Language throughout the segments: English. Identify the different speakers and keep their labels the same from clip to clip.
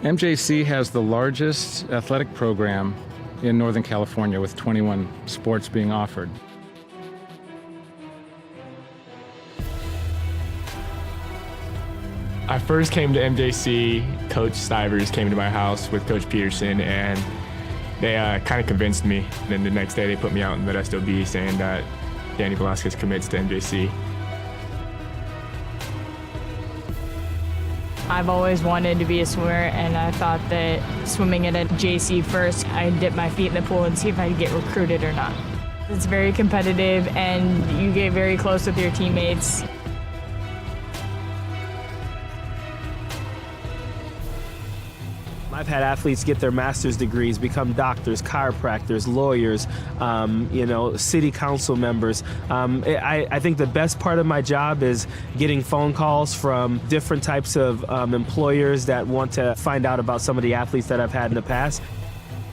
Speaker 1: MJC has the largest athletic program in Northern California with 21 sports being offered.
Speaker 2: I first came to MJC, Coach Stivers came to my house with Coach Peterson, and they kind of convinced me. Then the next day they put me out in Modesto B saying that Danny Velasquez commits to MJC.
Speaker 3: I've always wanted to be a swimmer, and I thought that swimming at a JC first, I'd dip my feet in the pool and see if I'd get recruited or not. It's very competitive, and you get very close with your teammates.
Speaker 4: I've had athletes get their master's degrees, become doctors, chiropractors, lawyers, city council members. I think the best part of my job is getting phone calls from different types of employers that want to find out about some of the athletes that I've had in the past.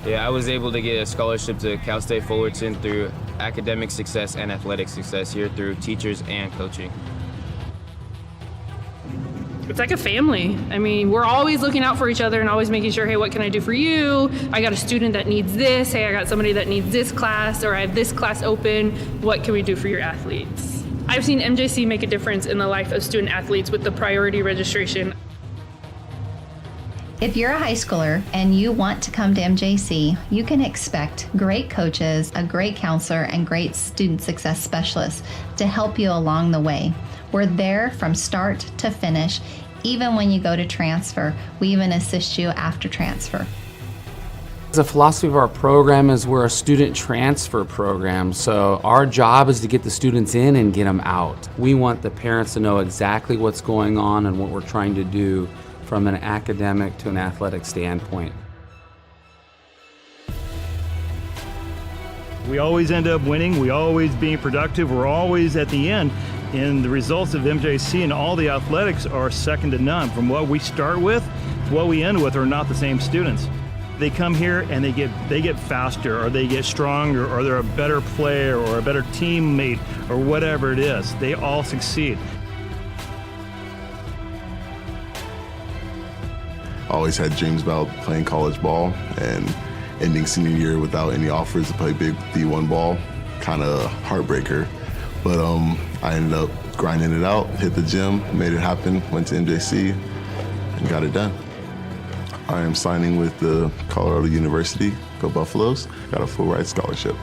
Speaker 5: Yeah, I was able to get a scholarship to Cal State Fullerton through academic success and athletic success here through teachers and coaching.
Speaker 6: It's like a family. I mean, we're always looking out for each other and always making sure, hey, what can I do for you? I got a student that needs this. Hey, I got somebody that needs this class, or I have this class open. What can we do for your athletes? I've seen MJC make a difference in the life of student athletes with the priority registration.
Speaker 7: If you're a high schooler and you want to come to MJC, you can expect great coaches, a great counselor, and great student success specialists to help you along the way. We're there from start to finish. Even when you go to transfer, we even assist you after transfer.
Speaker 8: The philosophy of our program is we're a student transfer program, so our job is to get the students in and get them out. We want the parents to know exactly what's going on and what we're trying to do from an academic to an athletic standpoint.
Speaker 9: We always end up winning, we always being productive, we're always at the end. And the results of MJC and all the athletics are second to none. From what we start with to what we end with are not the same students. They come here and they get faster, or they get stronger, or they're a better player or a better teammate or whatever it is. They all succeed.
Speaker 10: Always had dreams about playing college ball, and ending senior year without any offers to play big D1 ball, kind of heartbreaker. But I ended up grinding it out, hit the gym, made it happen, went to MJC, and got it done. I am signing with the Colorado University, go Buffaloes, got a full ride scholarship.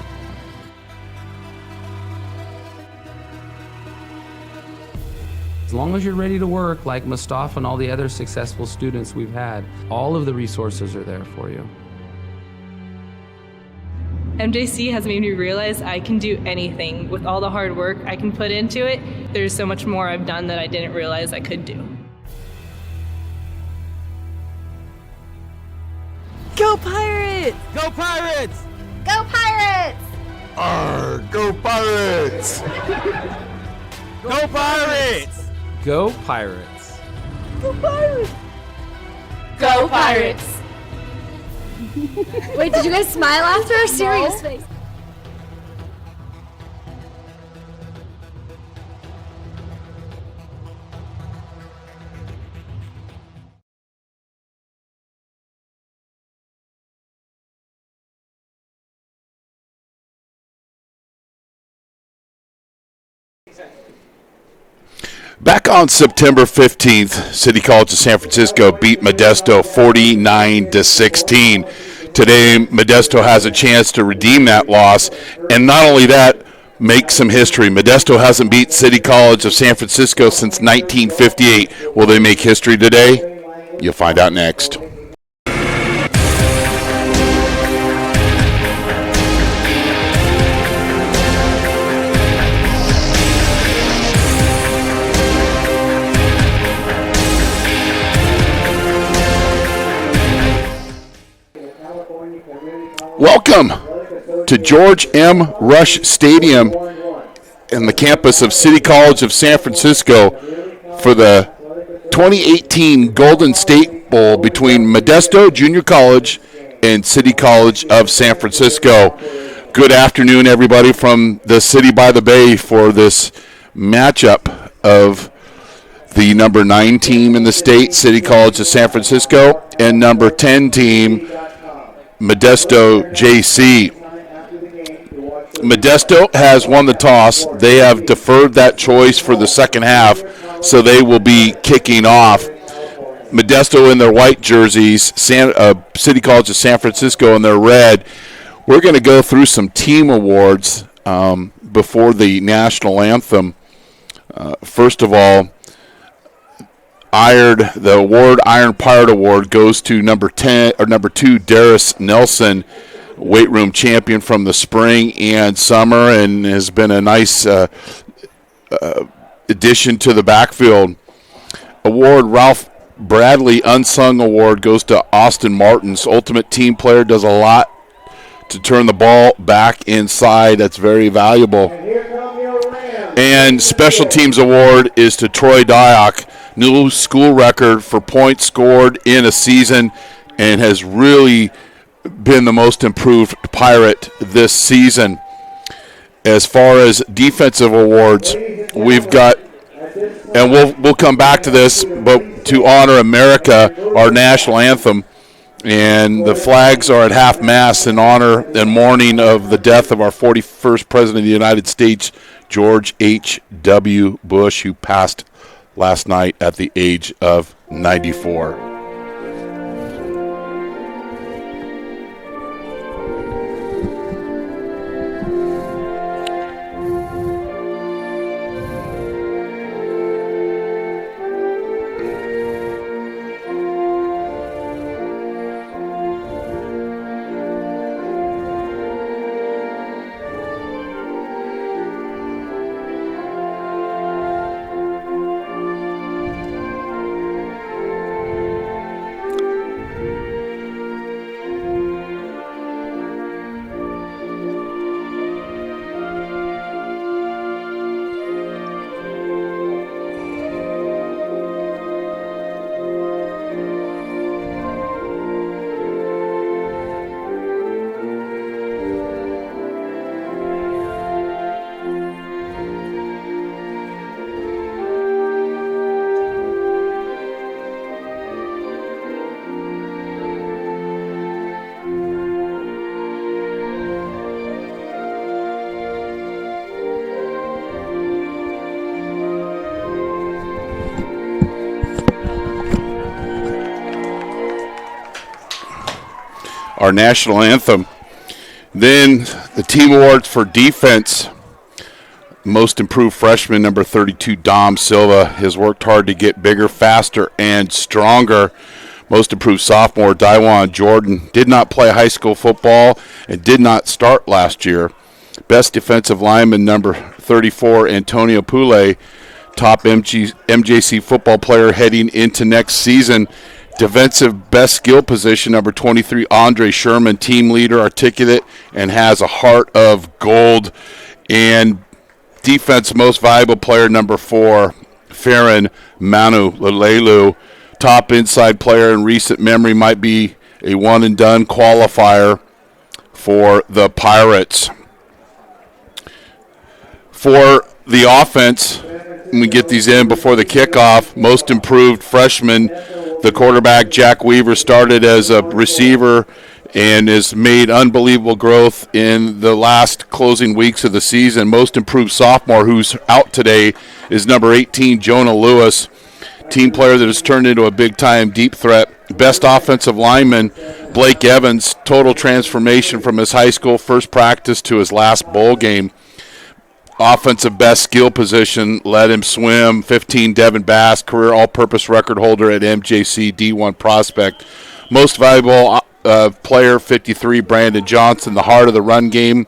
Speaker 8: As long as you're ready to work, like Mustafa and all the other successful students we've had, all of the resources are there for you.
Speaker 11: MJC has made me realize I can do anything. With all the hard work I can put into it, there's so much more I've done that I didn't realize I could do.
Speaker 12: Go Pirates!
Speaker 13: Go Pirates!
Speaker 7: Go Pirates!
Speaker 10: Arr, go Pirates!
Speaker 13: Go Pirates!
Speaker 8: Go Pirates!
Speaker 12: Go Pirates!
Speaker 11: Go Pirates!
Speaker 12: Wait, did you guys smile after a serious face?
Speaker 14: Back on September 15th, City College of San Francisco beat Modesto 49-16. Today, Modesto has a chance to redeem that loss, and not only that, make some history. Modesto hasn't beat City College of San Francisco since 1958. Will they make history today? You'll find out next. Welcome to George M. Rush Stadium in the campus of City College of San Francisco for the 2018 Golden State Bowl between Modesto Junior College and City College of San Francisco. Good afternoon, everybody, from the City by the Bay for this matchup of the number 9 team in the state, City College of San Francisco, and number 10 team, Modesto JC. Modesto has won the toss. They have deferred that choice for the second half, so they will be kicking off. Modesto in their white jerseys, City College of San Francisco in their red. We're going to go through some team awards before the national anthem. First of all, the Iron Pirate Award goes to number 2, Darius Nelson, weight room champion from the spring and summer, and has been a nice addition to the backfield. Award, Ralph Bradley Unsung Award, goes to Austin Martins. Ultimate team player, does a lot to turn the ball back inside. That's very valuable. And Special Teams Award is to Troy Dyack, new school record for points scored in a season, and has really been the most improved Pirate this season. As far as defensive awards, we've got, and we'll come back to this, but to honor America, our national anthem, and the flags are at half-mast in honor and mourning of the death of our 41st President of the United States, George H.W. Bush, who passed last night at the age of 94. Our national anthem. Then the team awards for defense. Most improved freshman, number 32, Dom Silva, has worked hard to get bigger, faster, and stronger. Most improved sophomore, Daiwan Jordan, did not play high school football and did not start last year. Best defensive lineman, number 34, Antonio Pule, top MJC football player heading into next season. Defensive best skill position, number 23, Andre Sherman, team leader, articulate, and has a heart of gold. And defense most valuable player, number 4, Farron Manu Lalelu, top inside player in recent memory, might be a one-and-done qualifier for the Pirates. For the offense, we get these in before the kickoff. Most improved freshman, the quarterback, Jack Weaver, started as a receiver and has made unbelievable growth in the last closing weeks of the season. Most improved sophomore, who's out today, is number 18, Jonah Lewis, team player that has turned into a big-time deep threat. Best offensive lineman, Blake Evans, total transformation from his high school first practice to his last bowl game. Offensive best skill position, let him swim, 15, Devin Bass, career all-purpose record holder at MJC, D1 prospect. Most valuable player, 53, Brandon Johnson, the heart of the run game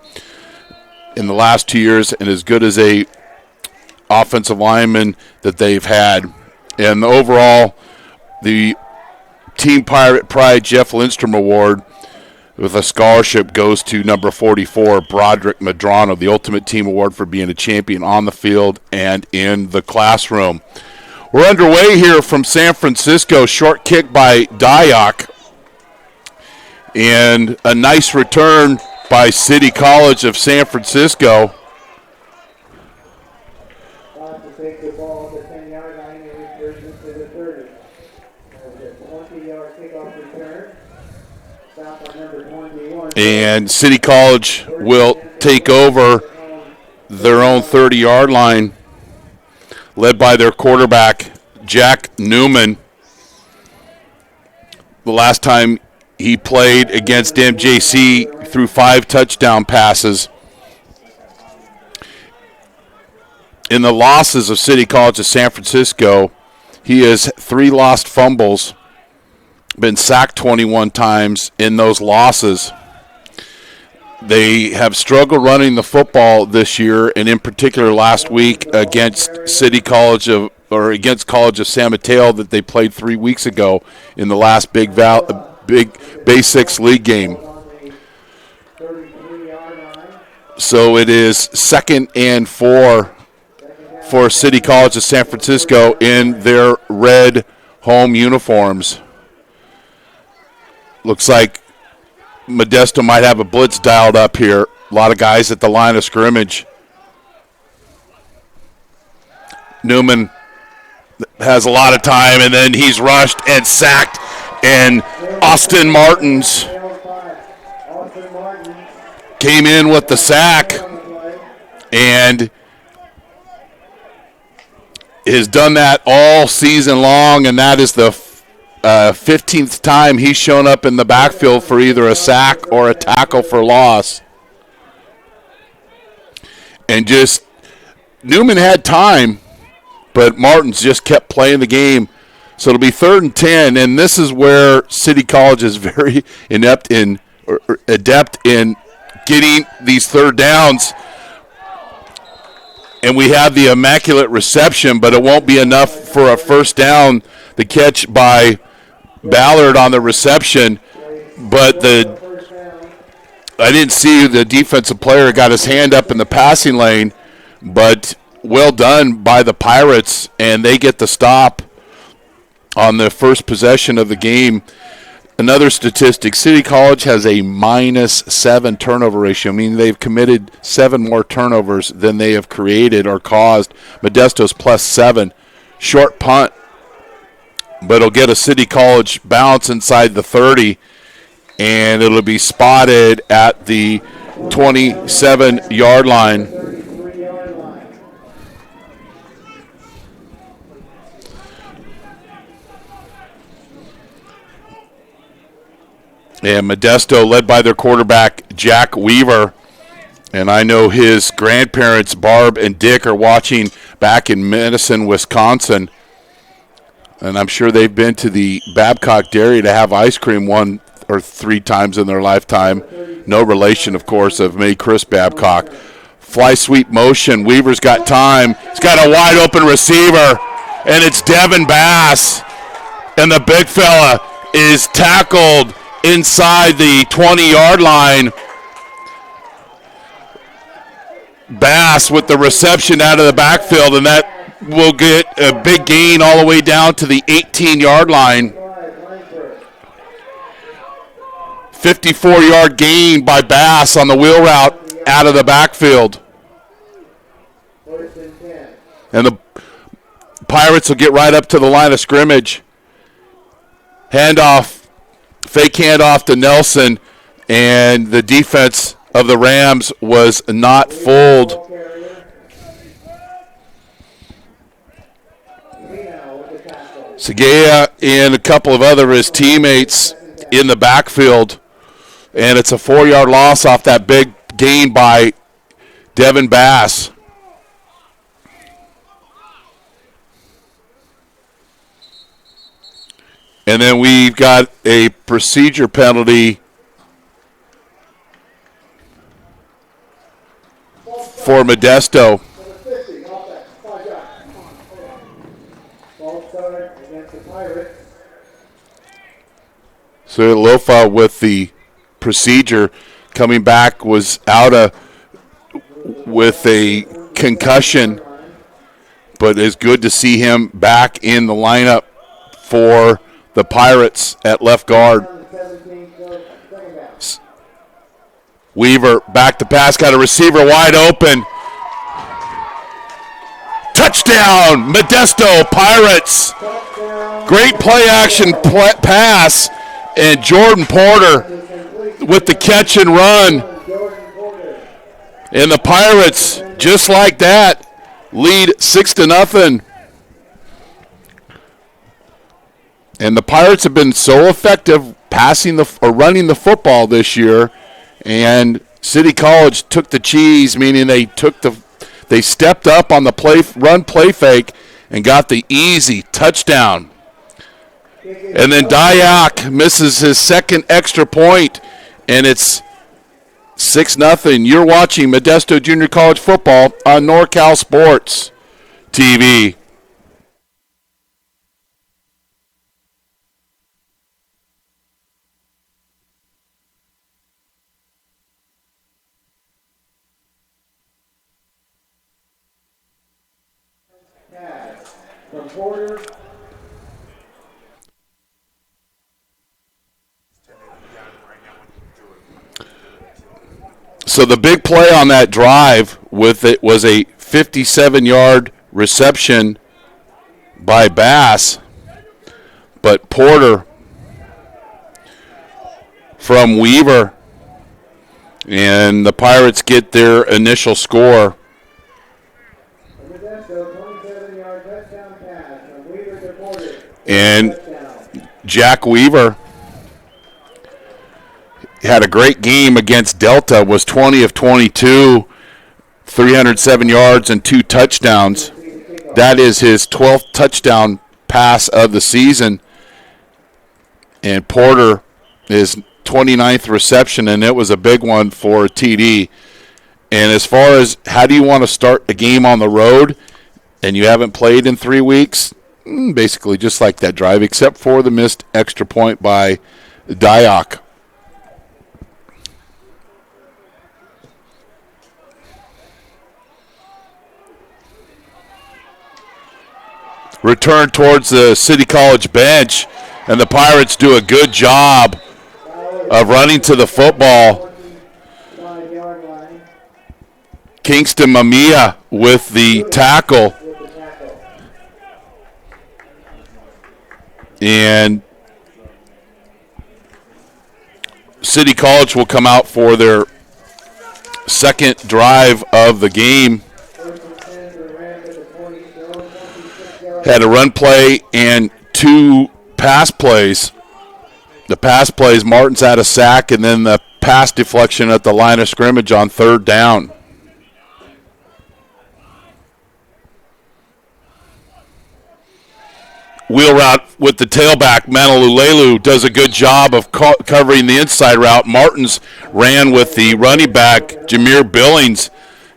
Speaker 14: in the last 2 years, and as good as a offensive lineman that they've had. And overall, the Team Pirate Pride Jeff Lindstrom Award with a scholarship goes to number 44, Broderick Madrano, the Ultimate Team Award for being a champion on the field and in the classroom. We're underway here from San Francisco. Short kick by Dyack. And a nice return by City College of San Francisco. And City College will take over their own 30-yard line, led by their quarterback, Jack Newman. The last time he played against MJC, threw 5 touchdown passes. In the losses of City College of San Francisco, he has 3 lost fumbles, been sacked 21 times in those losses. They have struggled running the football this year, and in particular last week against against College of San Mateo that they played 3 weeks ago in the last big Bay 6 league game. So it is 2nd and 4 for City College of San Francisco in their red home uniforms. Looks like Modesto might have a blitz dialed up here. A lot of guys at the line of scrimmage. Newman has a lot of time, and then he's rushed and sacked, and Austin Martins came in with the sack and has done that all season long, and that is the 15th time he's shown up in the backfield for either a sack or a tackle for loss. And just Newman had time, but Martins just kept playing the game. So it'll be 3rd and 10, and this is where City College is very adept in getting these third downs. And we have the immaculate reception, but it won't be enough for a first down. The catch by Ballard on the reception, but I didn't see the defensive player got his hand up in the passing lane, but well done by the Pirates, and they get the stop on the first possession of the game. Another statistic, City College has a -7 turnover ratio, meaning they've committed 7 more turnovers than they have created or caused. Modesto's +7. Short punt, but it'll get a City College bounce inside the 30, and it'll be spotted at the 27-yard line. And Modesto, led by their quarterback, Jack Weaver. And I know his grandparents, Barb and Dick, are watching back in Madison, Wisconsin. And I'm sure they've been to the Babcock Dairy to have ice cream 1 or 3 times in their lifetime. No relation, of course, of May Chris Babcock. Fly sweep motion. Weaver's got time. He's got a wide open receiver, and it's Devin Bass. And the big fella is tackled inside the 20-yard line. Bass with the reception out of the backfield, and that will get a big gain all the way down to the 18-yard line. 54-yard gain by Bass on the wheel route out of the backfield. And the Pirates will get right up to the line of scrimmage. Handoff. Fake handoff to Nelson, and the defense of the Rams was not fooled. Segea and a couple of other his teammates in the backfield, and it's a 4-yard loss off that big gain by Devin Bass. And then we've got a procedure penalty for Modesto. So Lofa with the procedure coming back was out with a concussion, but it's good to see him back in the lineup for the Pirates at left guard. Weaver back to pass, got a receiver wide open. Touchdown, Modesto Pirates. Great play action pass, and Jordan Porter with the catch and run. And the Pirates, just like that, lead 6-0. And the Pirates have been so effective running the football this year, and City College took the cheese, meaning they stepped up on the run play fake and got the easy touchdown. And then Dyack misses his second extra point, and it's 6-0. You're watching Modesto Junior College football on NorCal Sports TV. So the big play on that drive with it was a 57-yard reception by Bass, but Porter from Weaver, and the Pirates get their initial score. And Jack Weaver had a great game against Delta, was 20 of 22, 307 yards and 2 touchdowns. That is his 12th touchdown pass of the season. And Porter, his 29th reception, and it was a big one for a TD. And as far as how do you want to start a game on the road and you haven't played in 3 weeks, basically just like that drive, except for the missed extra point by Dyack. Return towards the City College bench, and the Pirates do a good job of running to the football. Kingston Mamiya with the tackle. And City College will come out for their second drive of the game. Had a run play and 2 pass plays. The pass plays, Martin's had a sack, and then the pass deflection at the line of scrimmage on 3rd down. Wheel route with the tailback, Manalulelu does a good job of covering the inside route. Martins ran with the running back, Jameer Billings.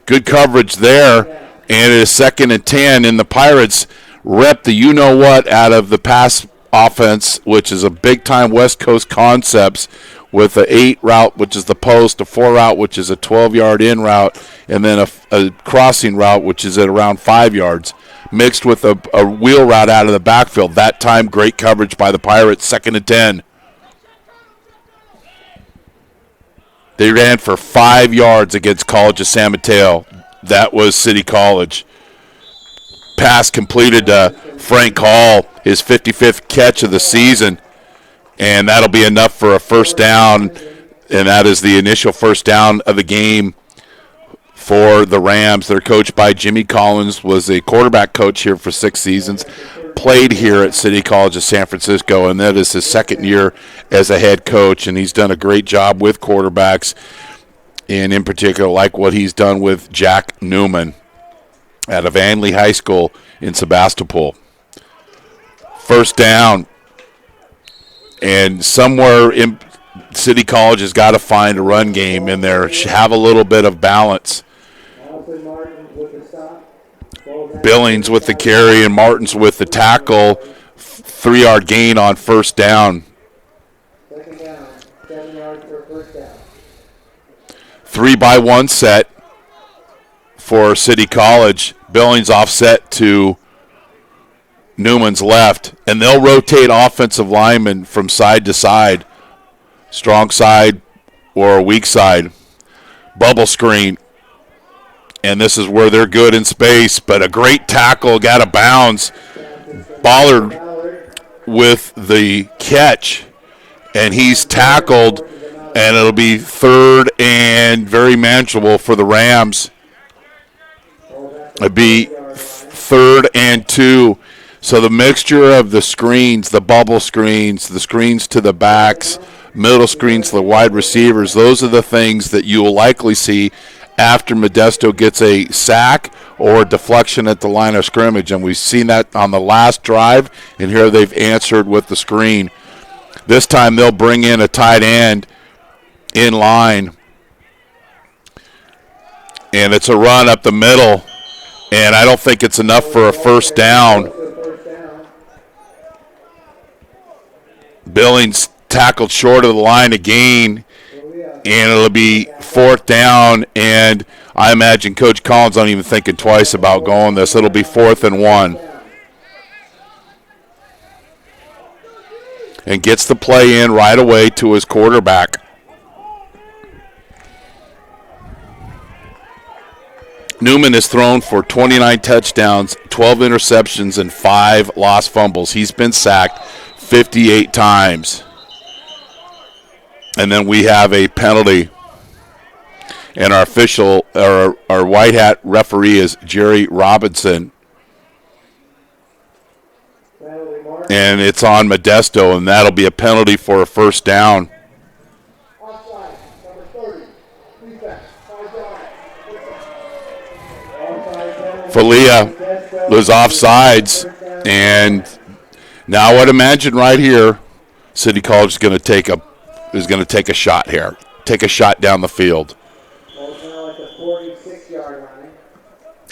Speaker 14: Good coverage there, and it is 2nd and 10, and the Pirates rep the you-know-what out of the pass offense, which is a big-time West Coast concepts, with an 8 route, which is the post, a 4 route, which is a 12-yard in route, and then a crossing route, which is at around 5 yards, mixed with a wheel route out of the backfield. That time, great coverage by the Pirates, 2nd and 10. They ran for 5 yards against College of San Mateo. That was City College. Pass completed to Frank Hall, his 55th catch of the season, and that'll be enough for a first down, and that is the initial first down of the game for the Rams. They're coached by Jimmy Collins, was a quarterback coach here for 6 seasons, played here at City College of San Francisco, and that is his 2nd year as a head coach, and he's done a great job with quarterbacks, and in particular like what he's done with Jack Newman out of Anley High School in Sebastopol. First down, and somewhere in City College has got to find a run game in there, have a little bit of balance. Billings with the carry and Martins with the tackle. 3-yard gain on first down. 3-by-1 set for City College. Billings offset to Newman's left, and they'll rotate offensive linemen from side to side, strong side or a weak side. Bubble screen, And this is where they're good in space, but a great tackle, got out of bounds. Ballard with the catch, and he's tackled, and it'll be third and very manageable for the Rams. It'd be third and 2. So the mixture of the screens, the bubble screens, the screens to the backs, middle screens to the wide receivers, those are the things that you will likely see after Modesto gets a sack or a deflection at the line of scrimmage. And we've seen that on the last drive, and here they've answered with the screen. This time they'll bring in a tight end in line, and it's a run up the middle, and I don't think it's enough for a first down. Billings tackled short of the line again, and it'll be fourth down, and I imagine Coach Collins not even thinking twice about going this. It'll be 4th and 1. And gets the play in right away to his quarterback. Newman has thrown for 29 touchdowns, 12 interceptions, and 5 lost fumbles. He's been sacked 58 times. And then we have a penalty. And our official, our white hat referee is Jerry Robinson. And it's on Modesto, and that'll be a penalty for a first down. Falia was offsides, and now I'd imagine right here, City College is going to take a shot here, take a shot down the field.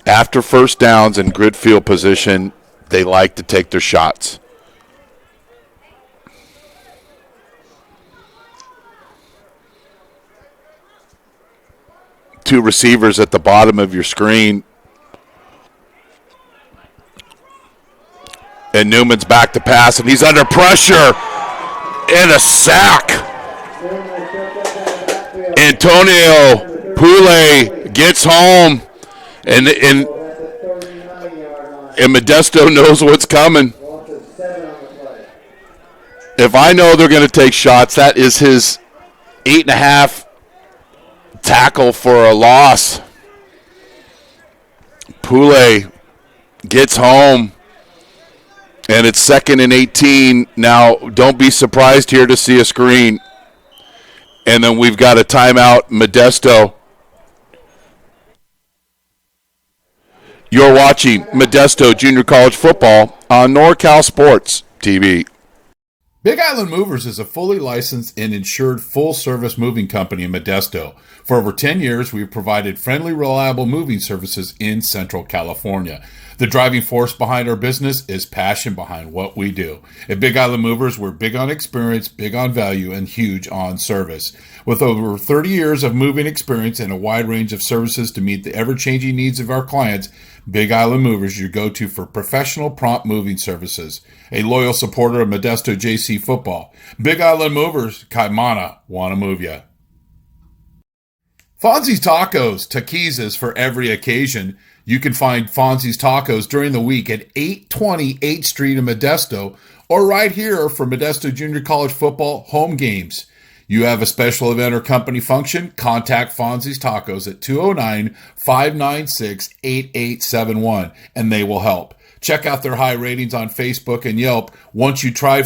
Speaker 14: After first downs in grid field position, they like to take their shots. Two receivers at the bottom of your screen. And Newman's back to pass, and he's under pressure. And a sack. Antonio Poulet gets home. And Modesto knows what's coming. If I know they're going to take shots, that is his 8.5 tackle for a loss. Poulet gets home. And it's 2nd and 18. Now, don't be surprised here to see a screen. And then we've got a timeout, Modesto. You're watching Modesto Junior College Football on NorCal Sports TV.
Speaker 15: Big Island Movers is a fully licensed and insured full-service moving company in Modesto. For over 10 years, we've provided friendly, reliable moving services in Central California. The driving force behind our business is passion behind what we do. At Big Island Movers, we're big on experience, big on value, and huge on service. With over 30 years of moving experience and a wide range of services to meet the ever-changing needs of our clients, Big Island Movers, your go-to for professional, prompt moving services. A loyal supporter of Modesto JC football. Big Island Movers, Kaimana, wanna move ya. Fonzie's Tacos, taquizas for every occasion. You can find Fonzie's Tacos during the week at 820 8th Street in Modesto, or right here for Modesto Junior College football home games. You have a special event or company function, contact Fonzie's Tacos at 209-596-8871, and they will help. Check out their high ratings on Facebook and Yelp. Once you try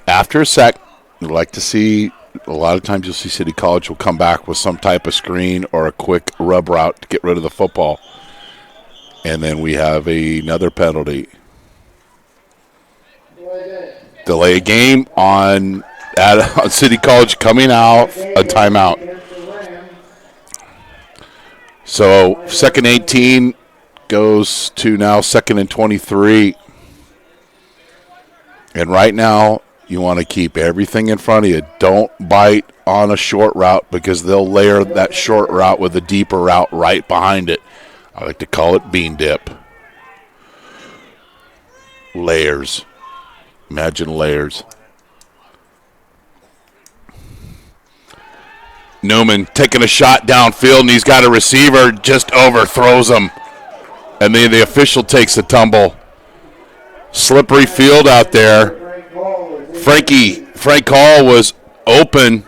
Speaker 14: after a sec, we'd like to see, a lot of times you'll see City College will come back with some type of screen or a quick rub route to get rid of the football. And then we have another penalty. Delay a game on City College coming out, a timeout. So 2nd 18 goes to now 2nd and 23. And right now, you want to keep everything in front of you. Don't bite on a short route because they'll layer that short route with a deeper route right behind it. I like to call it bean dip. Layers. Imagine layers. Newman taking a shot downfield, and he's got a receiver, just overthrows him. And then the official takes a tumble. Slippery field out there. Frank Hall was open.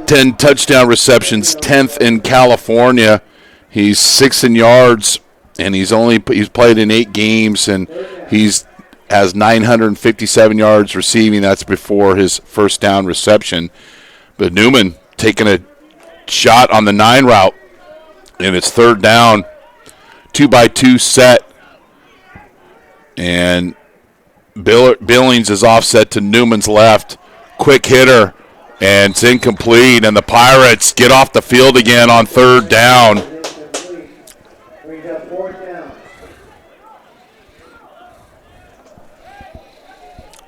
Speaker 14: 10 touchdown receptions, 10th in California. He's 6th in yards, and he's played in 8 games, and has 957 yards receiving. That's before his first down reception. But Newman taking a shot on the 9 route, and it's 3rd down, 2-by-2 set, and Billings is offset to Newman's left. Quick hitter, and it's incomplete, and the Pirates get off the field again on 3rd down.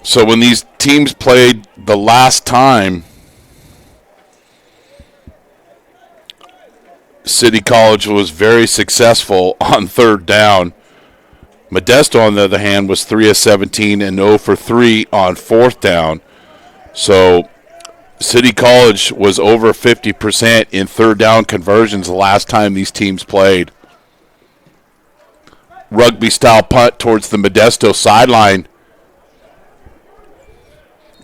Speaker 14: So when these teams played the last time, City College was very successful on 3rd down. Modesto, on the other hand, was 3 of 17 and 0 for 3 on 4th down. So City College was over 50% in 3rd down conversions the last time these teams played. Rugby-style punt towards the Modesto sideline.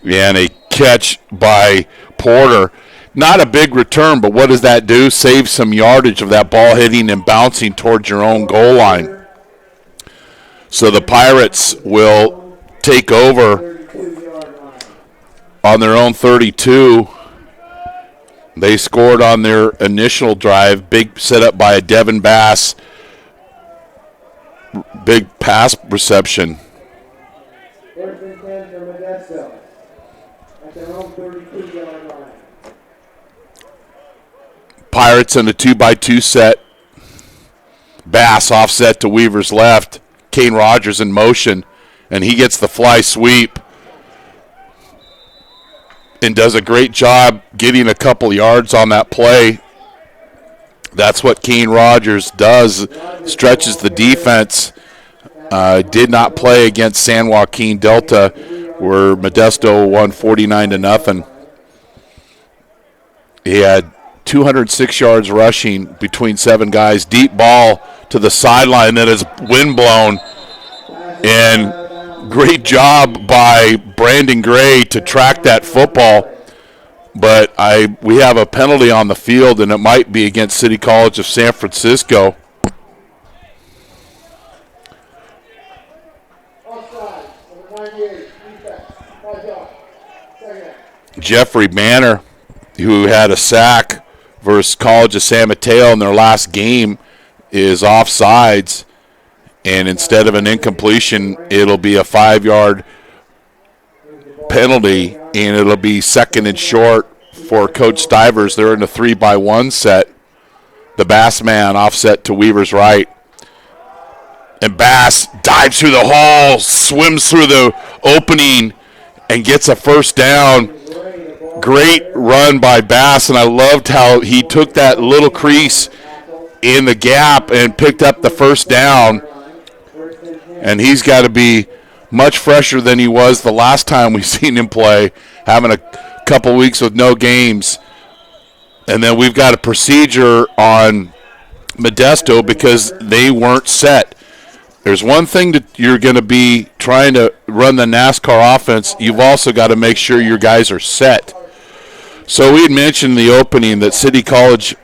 Speaker 14: And a catch by Porter. Not a big return, but what does that do? Save some yardage of that ball hitting and bouncing towards your own goal line. So the Pirates will take over on their own 32. They scored on their initial drive. Big setup by a Devin Bass. Big pass reception. Pirates in a 2-by-2 set. Bass offset to Weaver's left. Kane Rogers in motion, and he gets the fly sweep and does a great job getting a couple yards on that play. That's what Kane Rogers does, stretches the defense. Did not play against San Joaquin Delta, where Modesto won 49-0. He had 206 yards rushing between 7 guys. Deep ball to the sideline that is windblown. And great job by Brandon Gray to track that football. But we have a penalty on the field, and it might be against City College of San Francisco. Jeffrey Banner, who had a sack versus College of San Mateo in their last game, is offsides, and instead of an incompletion, it'll be a 5-yard penalty, and it'll be 2nd and short for Coach Stivers. They're in a 3-by-1 set. The Bass man offset to Weaver's right. And Bass dives through the hole, swims through the opening, and gets a first down. Great run by Bass, and I loved how he took that little crease in the gap and picked up the first down. And he's got to be much fresher than he was the last time we've seen him play, having a couple weeks with no games. And then we've got a procedure on Modesto because they weren't set. There's one thing that you're going to be trying to run the NASCAR offense. You've also got to make sure your guys are set. So we had mentioned in the opening that City College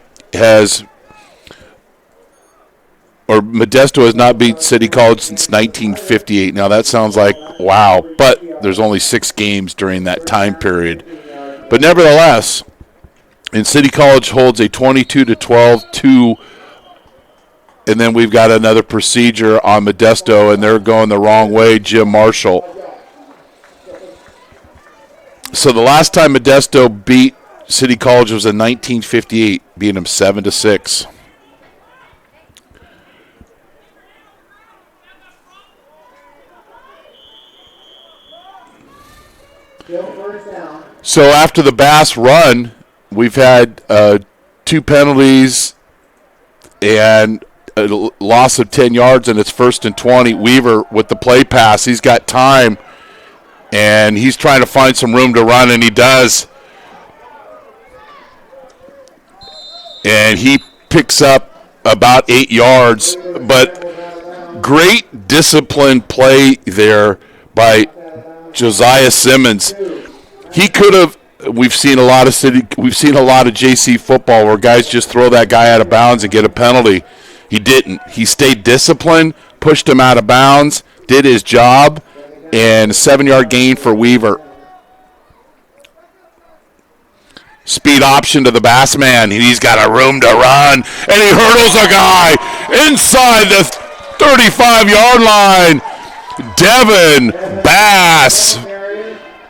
Speaker 14: Modesto has not beat City College since 1958. Now that sounds like wow, but there's only 6 games during that time period. But nevertheless, and City College holds a 22-12-2, and then we've got another procedure on Modesto, and they're going the wrong way, Jim Marshall. So the last time Modesto beat City College was in 1958, beating them 7-6. So after the Bass run, we've had 2 penalties and a loss of 10 yards, and it's 1st and 20. Weaver with the play pass. He's got time, and he's trying to find some room to run, and he does. And he picks up about 8 yards, but great disciplined play there by Josiah Simmons. He could have. We've seen a lot of JC football where guys just throw that guy out of bounds and get a penalty. He didn't. He stayed disciplined, pushed him out of bounds, did his job, and a 7-yard gain for Weaver. Speed option to the Bass man. He's got a room to run, and he hurdles a guy inside the 35-yard line. Devin Bass.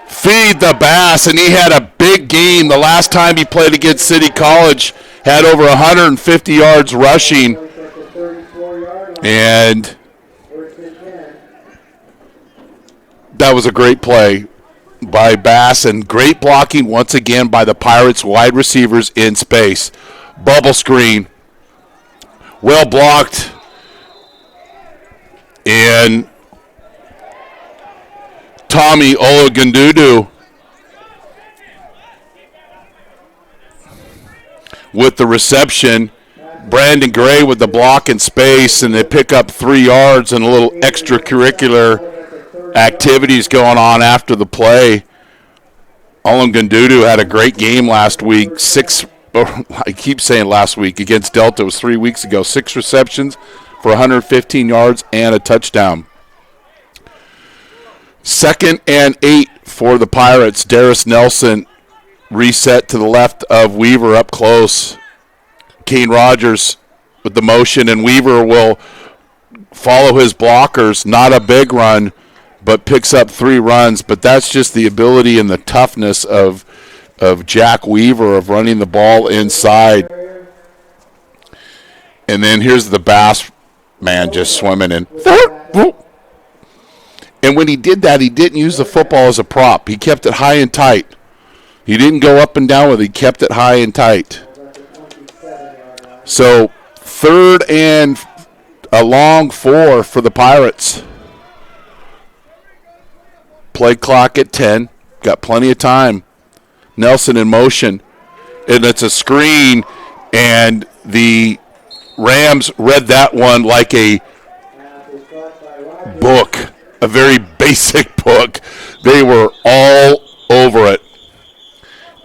Speaker 14: Feed the Bass, and he had a big game. The last time he played against City College, had over 150 yards rushing, and that was a great play by Bass, and great blocking once again by the Pirates wide receivers in space. Bubble screen, well blocked, and Tommy Olagundudu with the reception. Brandon Gray with the block in space, and they pick up 3 yards and a little extracurricular activities going on after the play. Olagundudu had a great game last week. I keep saying last week, against Delta. It was 3 weeks ago. 6 receptions for 115 yards and a touchdown. 2nd and 8 for the Pirates. Darius Nelson reset to the left of Weaver up close. Kane Rogers with the motion, and Weaver will follow his blockers. Not a big run, but picks up 3 runs. But that's just the ability and the toughness of Jack Weaver of running the ball inside. And then here's the Bass man just swimming in. And when he did that, he didn't use the football as a prop. He kept it high and tight. He didn't go up and down with it. He kept it high and tight. So 3rd and a long 4 for the Pirates. Play clock at 10. Got plenty of time. Nelson in motion. And it's a screen, and the Rams read that one like a book. A very basic book. They were all over it.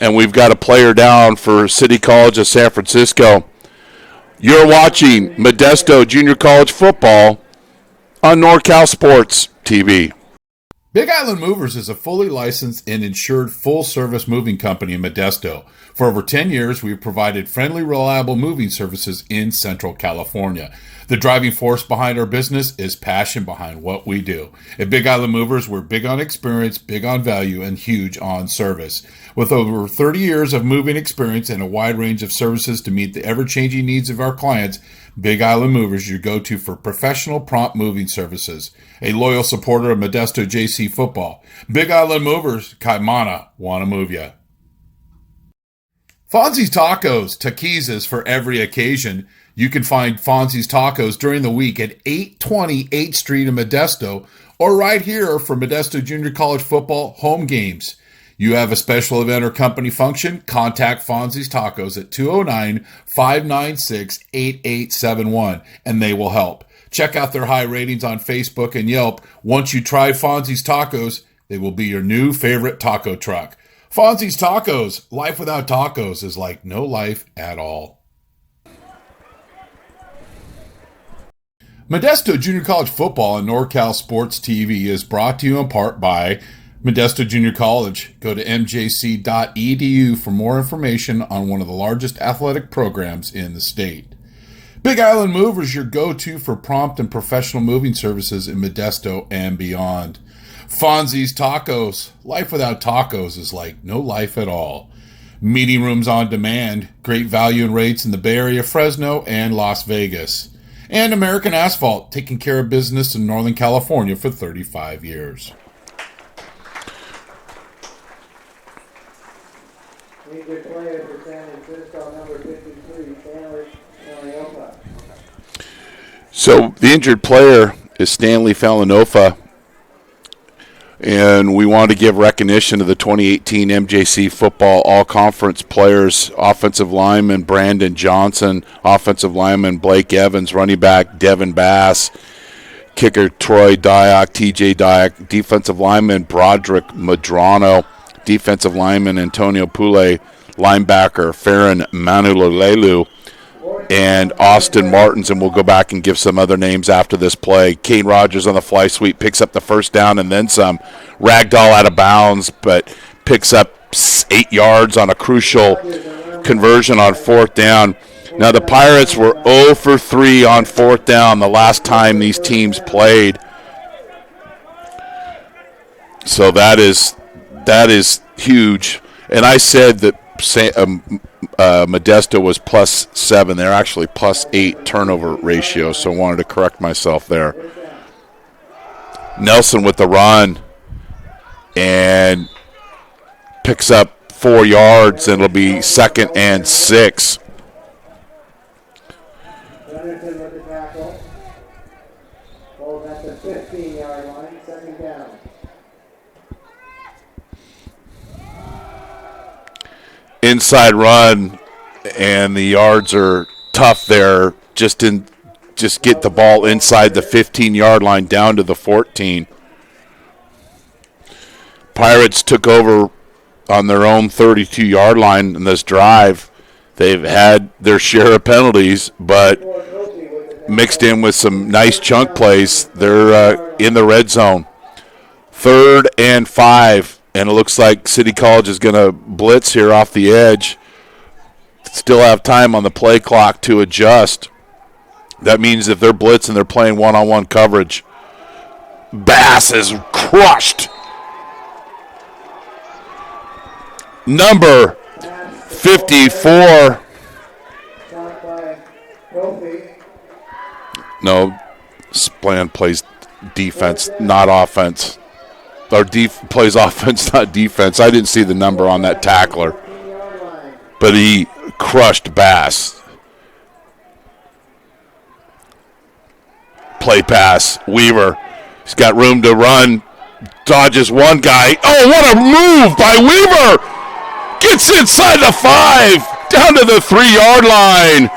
Speaker 14: And we've got a player down for City College of San Francisco. You're watching Modesto Junior College football on NorCal Sports TV.
Speaker 15: Big Island Movers is a fully licensed and insured full-service moving company in Modesto. For over 10 years, we've provided friendly, reliable moving services in Central California. The driving force behind our business is passion behind what we do. At Big Island Movers, we're big on experience, big on value, and huge on service. With over 30 years of moving experience and a wide range of services to meet the ever-changing needs of our clients, Big Island Movers is your go-to for professional, prompt moving services. A loyal supporter of Modesto JC football. Big Island Movers, Kaimana, wanna move ya. Fonzie's Tacos, taquizas for every occasion. You can find Fonzie's Tacos during the week at 820 8th Street in Modesto, or right here for Modesto Junior College football home games. You have a special event or company function, contact Fonzie's Tacos at 209-596-8871, and they will help. Check out their high ratings on Facebook and Yelp. Once you try Fonzie's Tacos, they will be your new favorite taco truck. Fonzie's Tacos. Life without tacos is like no life at all. Modesto Junior College football on NorCal Sports TV is brought to you in part by Modesto Junior College. Go to mjc.edu for more information on one of the largest athletic programs in the state. Big Island Movers, your go-to for prompt and professional moving services in Modesto and beyond. Fonzie's Tacos. Life without tacos is like no life at all. Meeting rooms on demand. Great value and rates in the Bay Area, Fresno, and Las Vegas. And American Asphalt, taking care of business in Northern California for 35 years.
Speaker 16: Major player for San Francisco, number 53, Stanley Morioka.
Speaker 14: So the injured player is Stanley Falanofa, and we want to give recognition to the 2018 MJC football all-conference players, offensive lineman Brandon Johnson, offensive lineman Blake Evans, running back Devin Bass, kicker Troy Dyack, TJ Dyack, defensive lineman Broderick Madrano, defensive lineman Antonio Pule, linebacker Farron Manulolelu, and Austin Martins, and we'll go back and give some other names after this play. Kane Rogers on the fly sweep picks up the first down and then some. Ragdoll out of bounds, but picks up 8 yards on a crucial conversion on fourth down. Now the Pirates were 0 for 3 on fourth down the last time these teams played. So that is huge. And I said that Modesto was +7. They're actually +8 turnover ratio, so I wanted to correct myself there. Nelson with the run and picks up 4 yards, and it'll be 2nd and 6.
Speaker 16: Anderson with the tackle. Ball's at the 15-yard line, 2nd down.
Speaker 14: Inside run, and the yards are tough there. Just get the ball inside the 15-yard line down to the 14. Pirates took over on their own 32-yard line in this drive. They've had their share of penalties, but mixed in with some nice chunk plays, they're in the red zone. 3rd and 5, and it looks like City College is going to blitz here off the edge. Still have time on the play clock to adjust. That means if they're blitzing, they're playing one-on-one coverage. Bass is crushed. Number 54. No, Splan plays defense, not offense. Or plays offense, not defense. I didn't see the number on that tackler. But he crushed Bass. Play pass, Weaver. He's got room to run. Dodges one guy. Oh, what a move by Weaver! Gets inside the 5, down to the 3-yard line.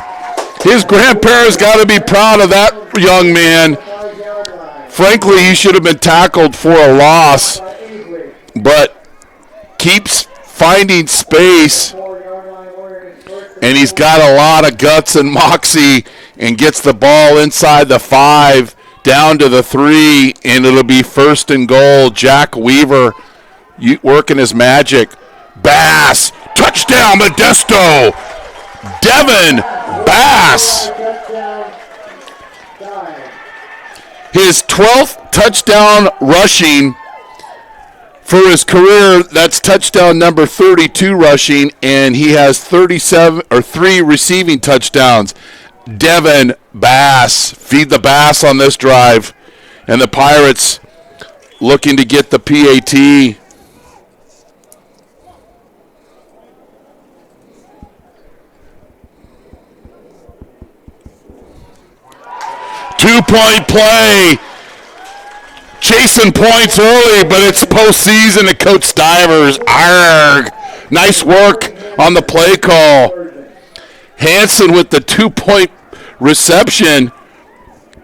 Speaker 14: His grandparents got to be proud of that young man. Frankly, he should have been tackled for a loss, but keeps finding space, and he's got a lot of guts and moxie, and gets the ball inside the 5, down to the 3, and it'll be 1st and goal. Jack Weaver working his magic. Bass, touchdown, Modesto. Devin Bass. His 12th touchdown rushing for his career. That's touchdown number 32 rushing, and he has 3 receiving touchdowns. Devin Bass, feed the Bass on this drive, and the Pirates looking to get the PAT. Two-point play. Chasing points early, but it's postseason to Coach Stivers. Arg. Nice work on the play call. Hansen with the 2-point reception,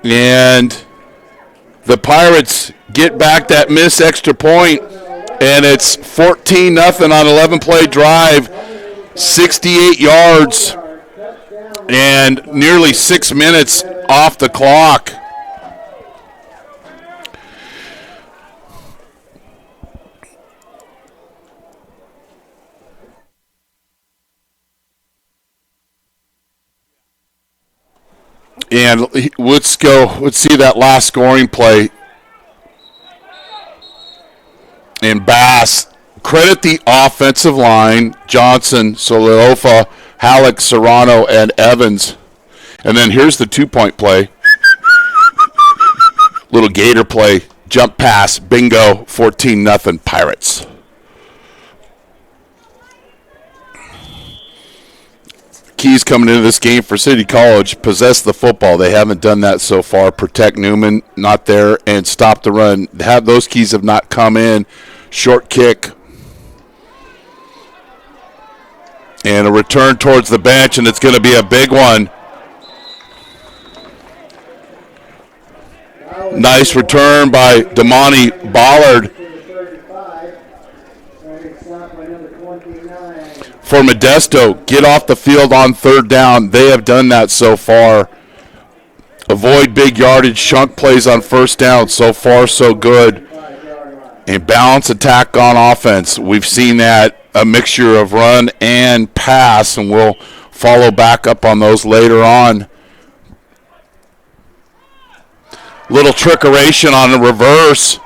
Speaker 14: and the Pirates get back that missed extra point, and it's 14-0 on 11-play drive, 68 yards, and nearly 6 minutes off the clock. And let's see that last scoring play. And Bass, credit the offensive line, Johnson, Solilofa, Halleck, Serrano, and Evans. And then here's the 2-point play. Little gator play, jump pass, bingo, 14-0 Pirates. keys coming into this game for City College: possess the football. They haven't done that so far. Protect Newman, not there, and stop the run. Those keys have not come in. Short kick. And a return towards the bench, and it's going to be a big one. Nice return by Damani Ballard. For Modesto, get off the field on third down. They have done that so far. Avoid big yardage, chunk plays on first down. So far, so good. And balance attack on offense. We've seen that, a mixture of run and pass, and we'll follow back up on those later on. Little trickeration on the reverse.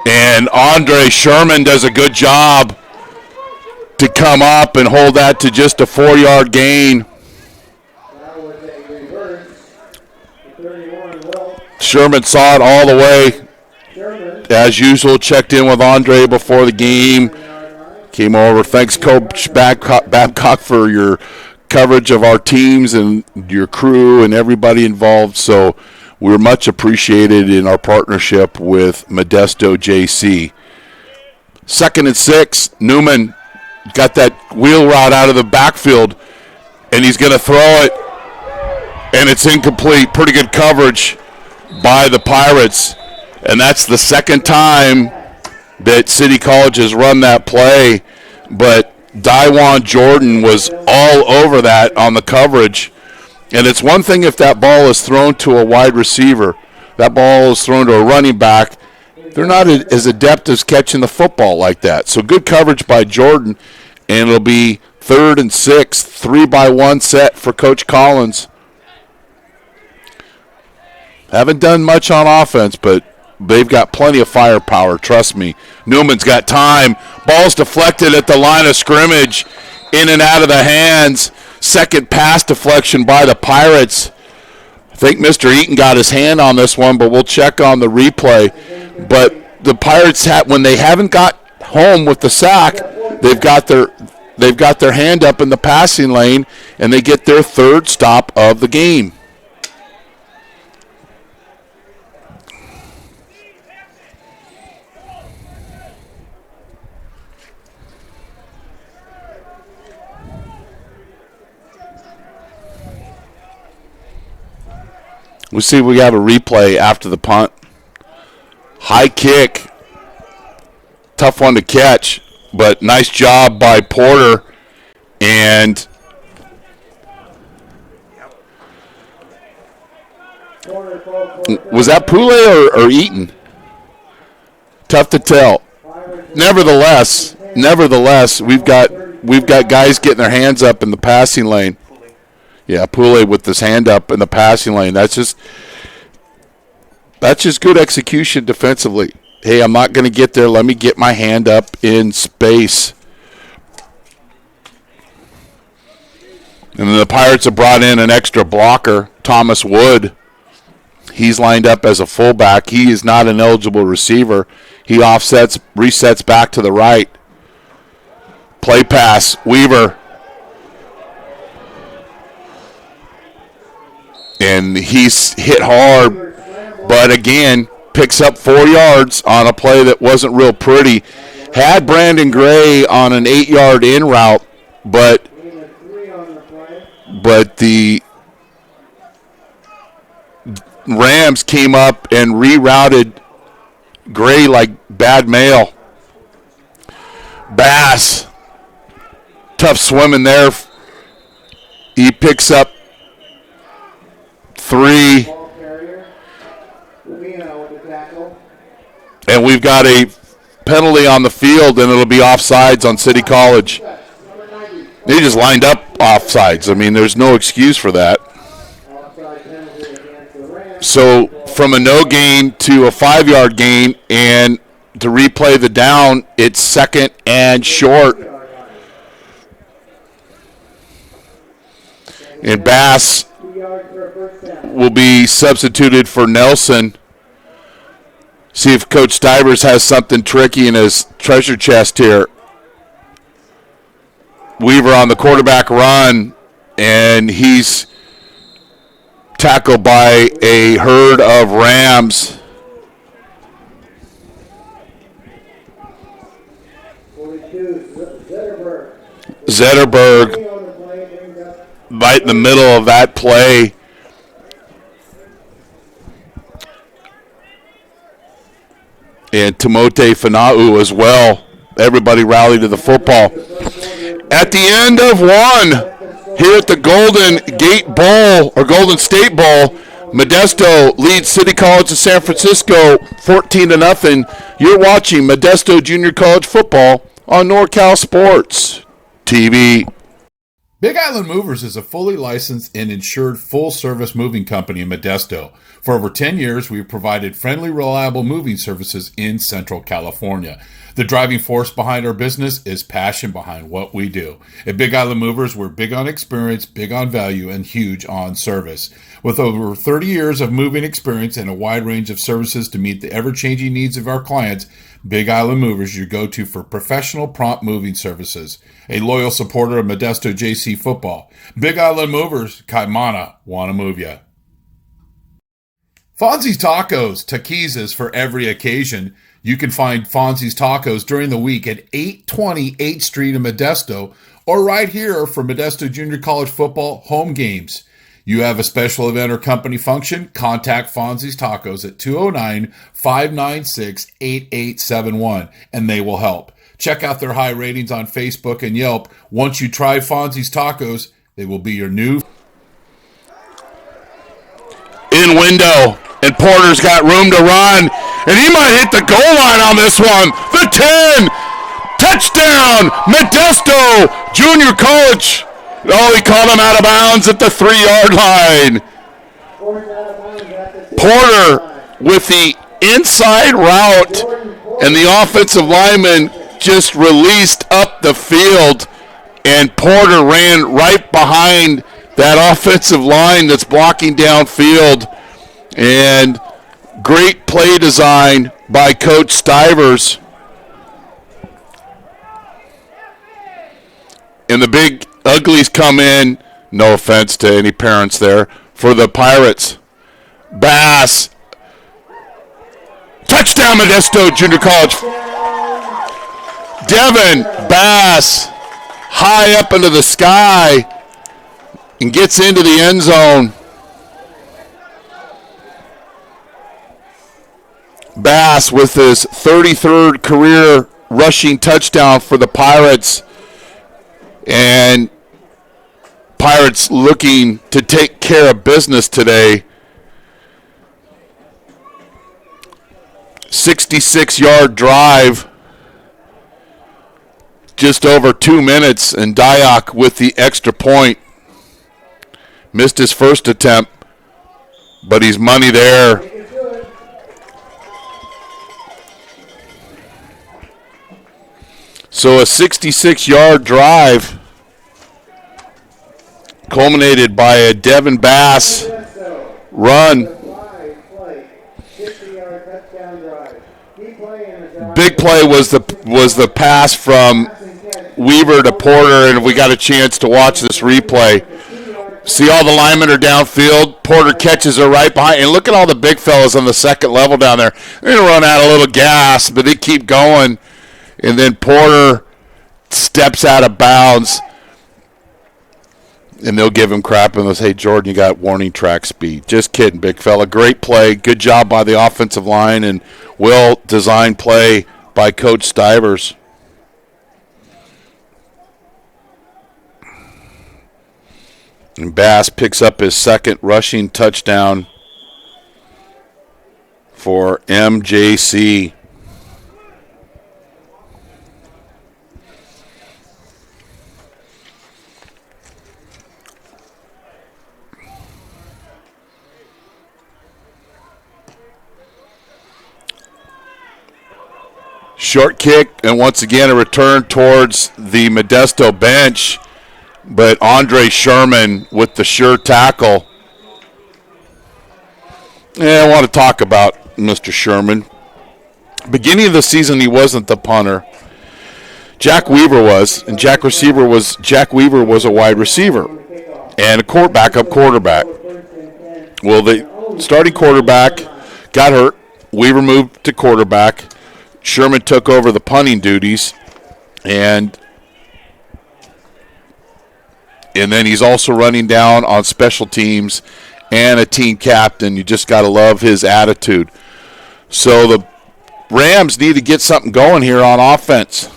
Speaker 14: And Andre Sherman does a good job to come up and hold that to just a 4-yard gain. Sherman saw it all the way. As usual, checked in with Andre before the game. Came over. Thanks, Coach Babcock, for your coverage of our teams and your crew and everybody involved. So we're much appreciated in our partnership with Modesto JC. 2nd and 6. Newman got that wheel route out of the backfield, and he's going to throw it, and it's incomplete. Pretty good coverage by the Pirates, and that's the second time that City College has run that play, but Daiwan Jordan was all over that on the coverage. And it's one thing if that ball is thrown to a wide receiver. That ball is thrown to a running back. They're not as adept as catching the football like that. So good coverage by Jordan, and it'll be 3rd and 6, 3-by-1 set for Coach Collins. Haven't done much on offense, but they've got plenty of firepower, trust me. Newman's got time. Ball's deflected at the line of scrimmage, in and out of the hands. Second pass deflection by the Pirates. I think Mr. Eaton got his hand on this one, but we'll check on the replay. But the Pirates, when they haven't got home with the sack, they've got their hand up in the passing lane, and they get their 3rd stop of the game. We see we have a replay after the punt. High kick. Tough one to catch, but nice job by Porter. And was that Poulet or Eaton? Tough to tell. Nevertheless, we've got guys getting their hands up in the passing lane. Yeah, Poulet with his hand up in the passing lane. That's just good execution defensively. Hey, I'm not going to get there. Let me get my hand up in space. And then the Pirates have brought in an extra blocker, Thomas Wood. He's lined up as a fullback. He is not an eligible receiver. He offsets, resets back to the right. Play pass, Weaver. And he's hit hard, but again, picks up 4 yards on a play that wasn't real pretty. Had Brandon Gray on an 8-yard in route, but the Rams came up and rerouted Gray like bad mail. Bass, tough swimming there. He picks up 3. And we've got a penalty on the field, and it'll be offsides on City College. They just lined up offsides. I mean, there's no excuse for that. So from a no gain to a 5-yard gain, and to replay the down, it's 2nd and short. And Bass will be substituted for Nelson. See if Coach Stivers has something tricky in his treasure chest here. Weaver on the quarterback run, and he's tackled by a herd of Rams. Zetterberg right in the middle of that play. And Timote Fana'u as well. Everybody rallied to the football. At the end of one, here at the Golden Gate Bowl, or Golden State Bowl, Modesto leads City College of San Francisco 14-0. You're watching Modesto Junior College football on NorCal Sports TV.
Speaker 15: Big Island Movers is a fully licensed and insured full-service moving company in Modesto. For over 10 years, we've provided friendly, reliable moving services in Central California. The driving force behind our business is passion behind what we do. At Big Island Movers, we're big on experience, big on value, and huge on service. With over 30 years of moving experience and a wide range of services to meet the ever-changing needs of our clients, Big Island Movers is your go-to for professional, prompt moving services. A loyal supporter of Modesto JC football. Big Island Movers, Kaimana, wanna move ya. Fonzie's Tacos, taquizas for every occasion. You can find Fonzie's Tacos during the week at 820 8th Street in Modesto, or right here for Modesto Junior College football home games. You have a special event or company function, contact Fonzie's Tacos at 209-596-8871, and they will help. Check out their high ratings on Facebook and Yelp. Once you try Fonzie's Tacos, they will be your new
Speaker 14: in window, and Porter's got room to run, and he might hit the goal line on this one. The 10, touchdown, Modesto Junior College. Oh, he called him out of bounds at the 3-yard line. Porter with the inside route, and the offensive lineman just released up the field, and Porter ran right behind that offensive line that's blocking downfield. And great play design by Coach Stivers. And the big uglies come in, no offense to any parents there, for the Pirates. Bass. Touchdown, Modesto Junior College. Devin Bass, high up into the sky, and gets into the end zone. Bass with his 33rd career rushing touchdown for the Pirates. And Pirates looking to take care of business today. 66-yard drive. Just over 2 minutes, and Dyack with the extra point. Missed his first attempt, but he's money there. So a 66-yard drive culminated by a Devin Bass run. Big play was the pass from Weaver to Porter, and we got a chance to watch this replay. See all the linemen are downfield. Porter catches her right behind. And look at all the big fellas on the second level down there. They're going to run out a little gas, but they keep going. And then Porter steps out of bounds. And they'll give him crap and they'll say, hey, Jordan, you got warning track speed. Just kidding, big fella. Great play. Good job by the offensive line and well-designed play by Coach Stivers. And Bass picks up his second rushing touchdown for MJC. Short kick, and once again a return towards the Modesto bench. But Andre Sherman with the sure tackle. Yeah, I want to talk about Mr. Sherman. Beginning of the season, he wasn't the punter. Jack Weaver was, and Jack Weaver was a wide receiver and a backup quarterback. Well, the starting quarterback got hurt. Weaver moved to quarterback. Sherman took over the punting duties, and then he's also running down on special teams and a team captain. You just got to love his attitude. So the Rams need to get something going here on offense.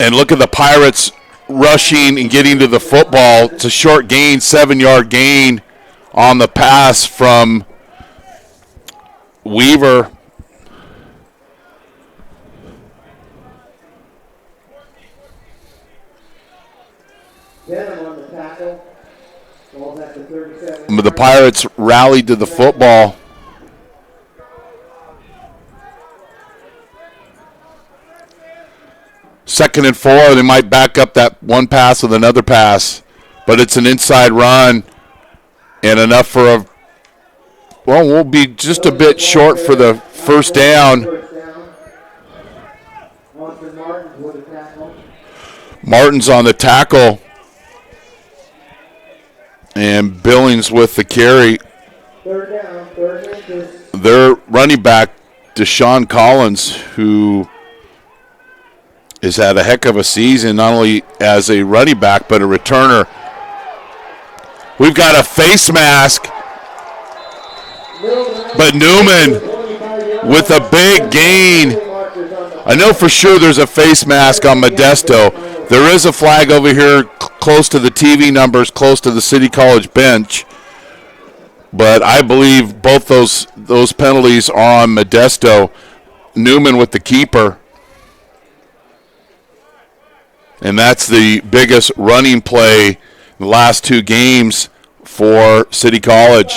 Speaker 14: And look at the Pirates rushing and getting to the football. It's a short gain, 7-yard gain on the pass from Weaver. But the Pirates rallied to the football. Second and 4, they might back up that one pass with another pass, but it's an inside run and enough for we'll be just a bit short for the first down. Martin's on the tackle, and Billings with the carry. Their running back, Deshaun Collins, who has had a heck of a season, not only as a running back, but a returner. We've got a face mask, but Newman with a big gain. I know for sure there's a face mask on Modesto. There is a flag over here close to the TV numbers, close to the City College bench, but I believe both those penalties are on Modesto. Newman with the keeper. And that's the biggest running play in the last 2 games for City College.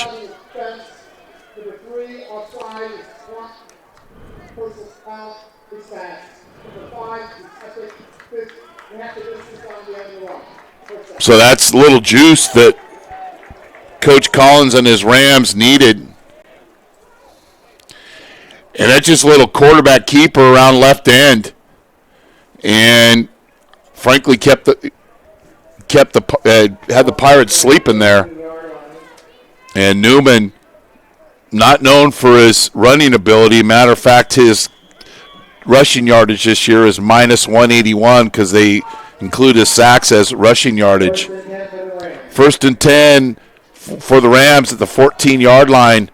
Speaker 14: So that's little juice that Coach Collins and his Rams needed. And that's just a little quarterback keeper around left end. And frankly, had the Pirates sleeping there. And Newman, not known for his running ability. Matter of fact, his rushing yardage this year is minus 181 because they include his sacks as rushing yardage. First and 10 for the Rams at the 14-yard line.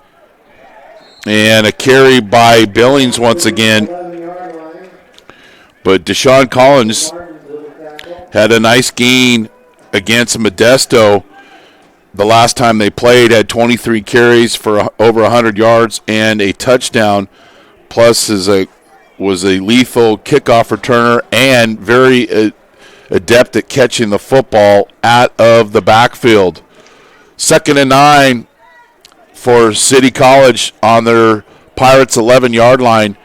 Speaker 14: And a carry by Billings once again. But Deshaun Collins had a nice gain against Modesto. The last time they played, had 23 carries for over 100 yards and a touchdown, plus was a lethal kickoff returner and very adept at catching the football out of the backfield. 2nd and 9 for City College on their Pirates 11-yard line.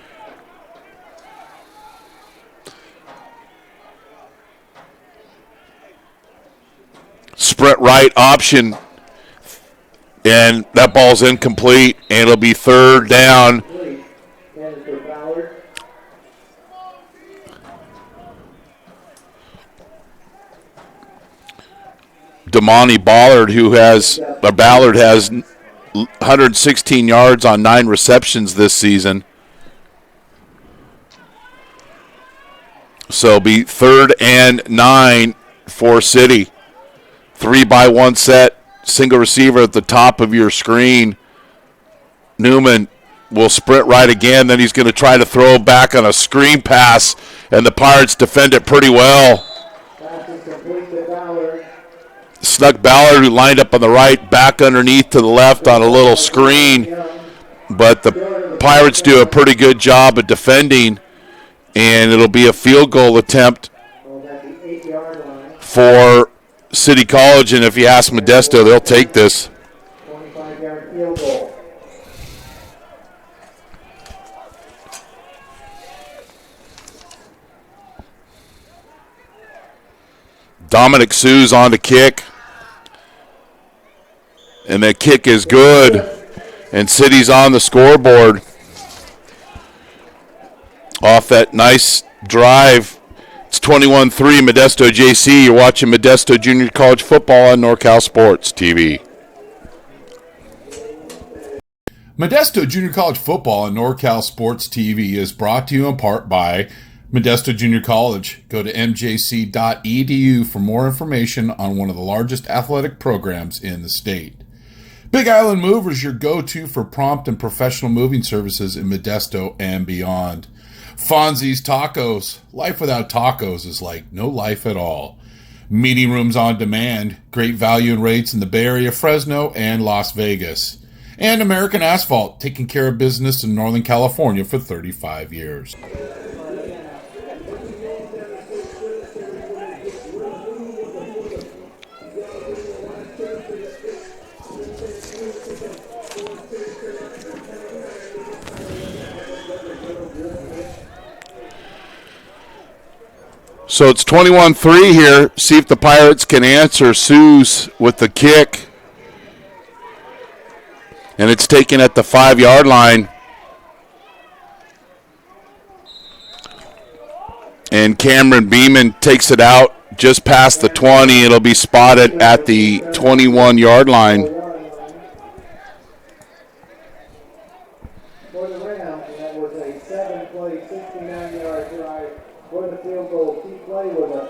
Speaker 14: Sprint right option, and that ball's incomplete, and it'll be 3rd down. Damani Ballard has 116 yards on 9 receptions this season. So it'll be 3rd and 9 for City. 3-by-1 set, single receiver at the top of your screen. Newman will sprint right again, then he's going to try to throw back on a screen pass, and the Pirates defend it pretty well. Snuck Ballard, who lined up on the right, back underneath to the left on a little screen, but the Pirates do a pretty good job of defending, and it'll be a field goal attempt for City College, and if you ask Modesto, they'll take this.
Speaker 16: 25-yard field goal.
Speaker 14: Dominic Sue's on the kick, and that kick is good. And City's on the scoreboard off that nice drive. It's 21-3 Modesto JC. You're watching Modesto Junior College football on NorCal Sports TV.
Speaker 15: Modesto Junior College football on NorCal Sports TV is brought to you in part by Modesto Junior College. Go to mjc.edu for more information on one of the largest athletic programs in the state. Big Island Movers, your go-to for prompt and professional moving services in Modesto and beyond. Fonzie's Tacos. Life without tacos is like no life at all. Meeting rooms on demand. Great value and rates in the Bay Area, Fresno, and Las Vegas. And American Asphalt, taking care of business in Northern California for 35 years.
Speaker 14: So it's 21-3 here. See if the Pirates can answer. Sue's with the kick. And it's taken at the 5-yard line. And Cameron Beeman takes it out just past the 20. It'll be spotted at the 21-yard line.
Speaker 16: For the Rams, that was a 7-play, 69-yard drive for the field goal. Key play was a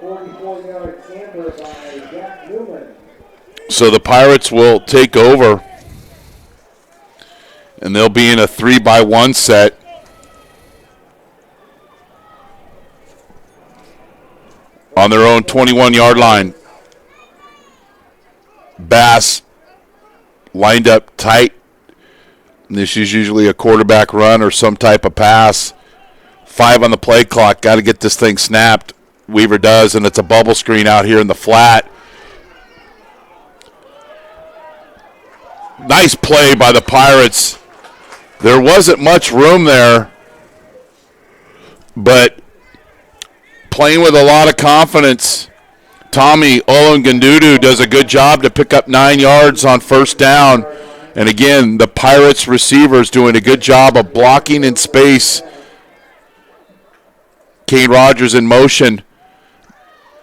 Speaker 16: 44-yard scamper by Jack Newman.
Speaker 14: So the Pirates will take over. And they'll be in a 3-by-1 set. On their own 21-yard line. Bass lined up tight. This is usually a quarterback run or some type of pass. 5 on the play clock. Got to get this thing snapped. Weaver does, and it's a bubble screen out here in the flat. Nice play by the Pirates. There wasn't much room there, but playing with a lot of confidence, Tommy Olengandudu does a good job to pick up 9 yards on first down. And again, the Pirates receivers doing a good job of blocking in space. Kane Rogers in motion.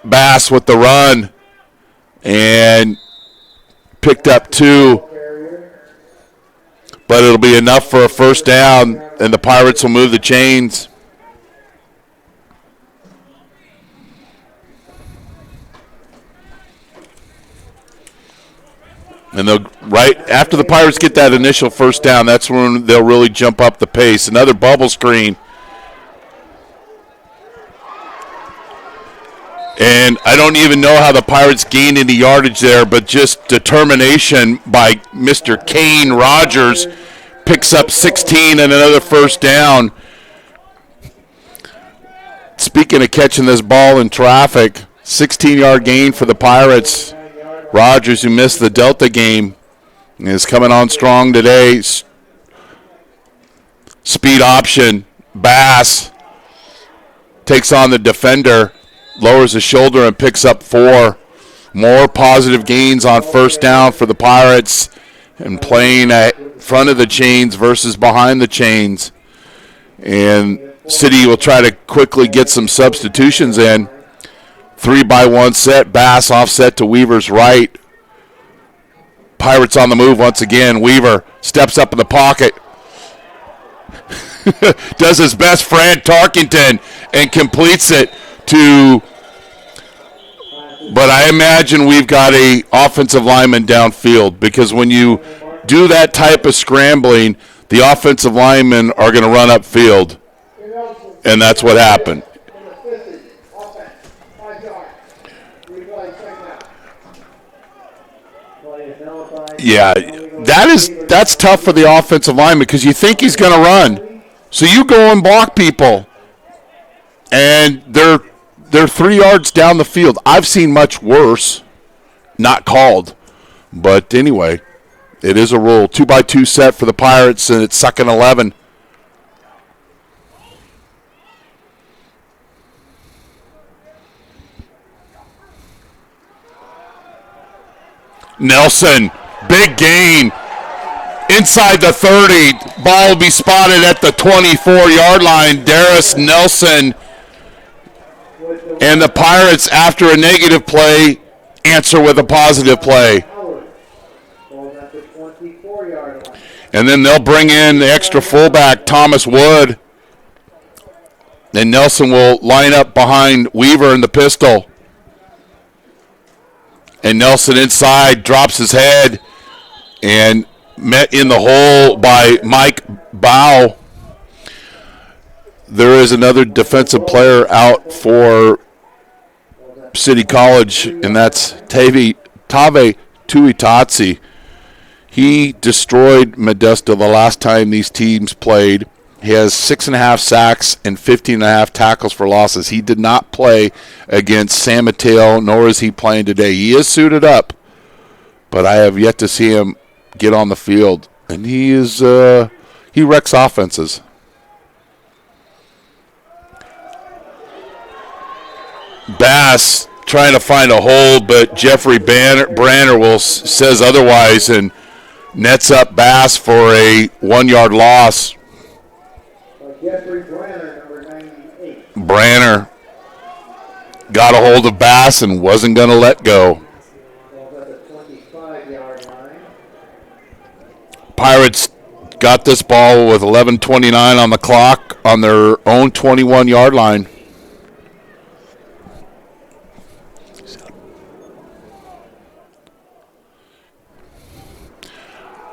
Speaker 14: Bass with the run. And picked up 2. But it'll be enough for a first down, and the Pirates will move the chains. And they'll right after the Pirates get that initial first down, that's when they'll really jump up the pace. Another bubble screen. And I don't even know how the Pirates gained any yardage there, but just determination by Mr. Kane Rogers picks up 16 and another first down. Speaking of catching this ball in traffic, 16-yard gain for the Pirates. Rogers, who missed the Delta game, is coming on strong today. Speed option. Bass takes on the defender. Lowers his shoulder and picks up 4. More positive gains on first down for the Pirates, and playing at front of the chains versus behind the chains. And City will try to quickly get some substitutions in. 3-by-1 set. Bass offset to Weaver's right. Pirates on the move once again. Weaver steps up in the pocket. Does his best, Fran Tarkington, and completes it to, but I imagine we've got a offensive lineman downfield, because when you do that type of scrambling, the offensive linemen are going to run upfield, and that's what happened. Yeah, that's tough for the offensive lineman, because you think he's going to run, so you go and block people, and they're 3 yards down the field. I've seen much worse, not called. But anyway, it is a rule. 2-by-2 set for the Pirates, and it's 2nd and 11. Nelson, big gain inside the 30. Ball will be spotted at the 24-yard line. Darius Nelson and the Pirates, after a negative play, answer with a positive play. And then they'll bring in the extra fullback, Thomas Wood. And Nelson will line up behind Weaver in the pistol. And Nelson inside drops his head and met in the hole by Mike Bow. There is another defensive player out for City College, and that's Tave Tuitatsi. He destroyed Modesto the last time these teams played. He has 6.5 sacks and 15.5 tackles for losses. He did not play against San Mateo, nor is he playing today. He is suited up, but I have yet to see him get on the field. And he wrecks offenses. Bass trying to find a hole, but Jeffrey Branner says otherwise and nets up Bass for a 1-yard loss.
Speaker 16: Jeffrey Branner, number 98.
Speaker 14: Branner got a hold of Bass and wasn't going to let go. Pirates got this ball with 11:29 on the clock on their own 21-yard line.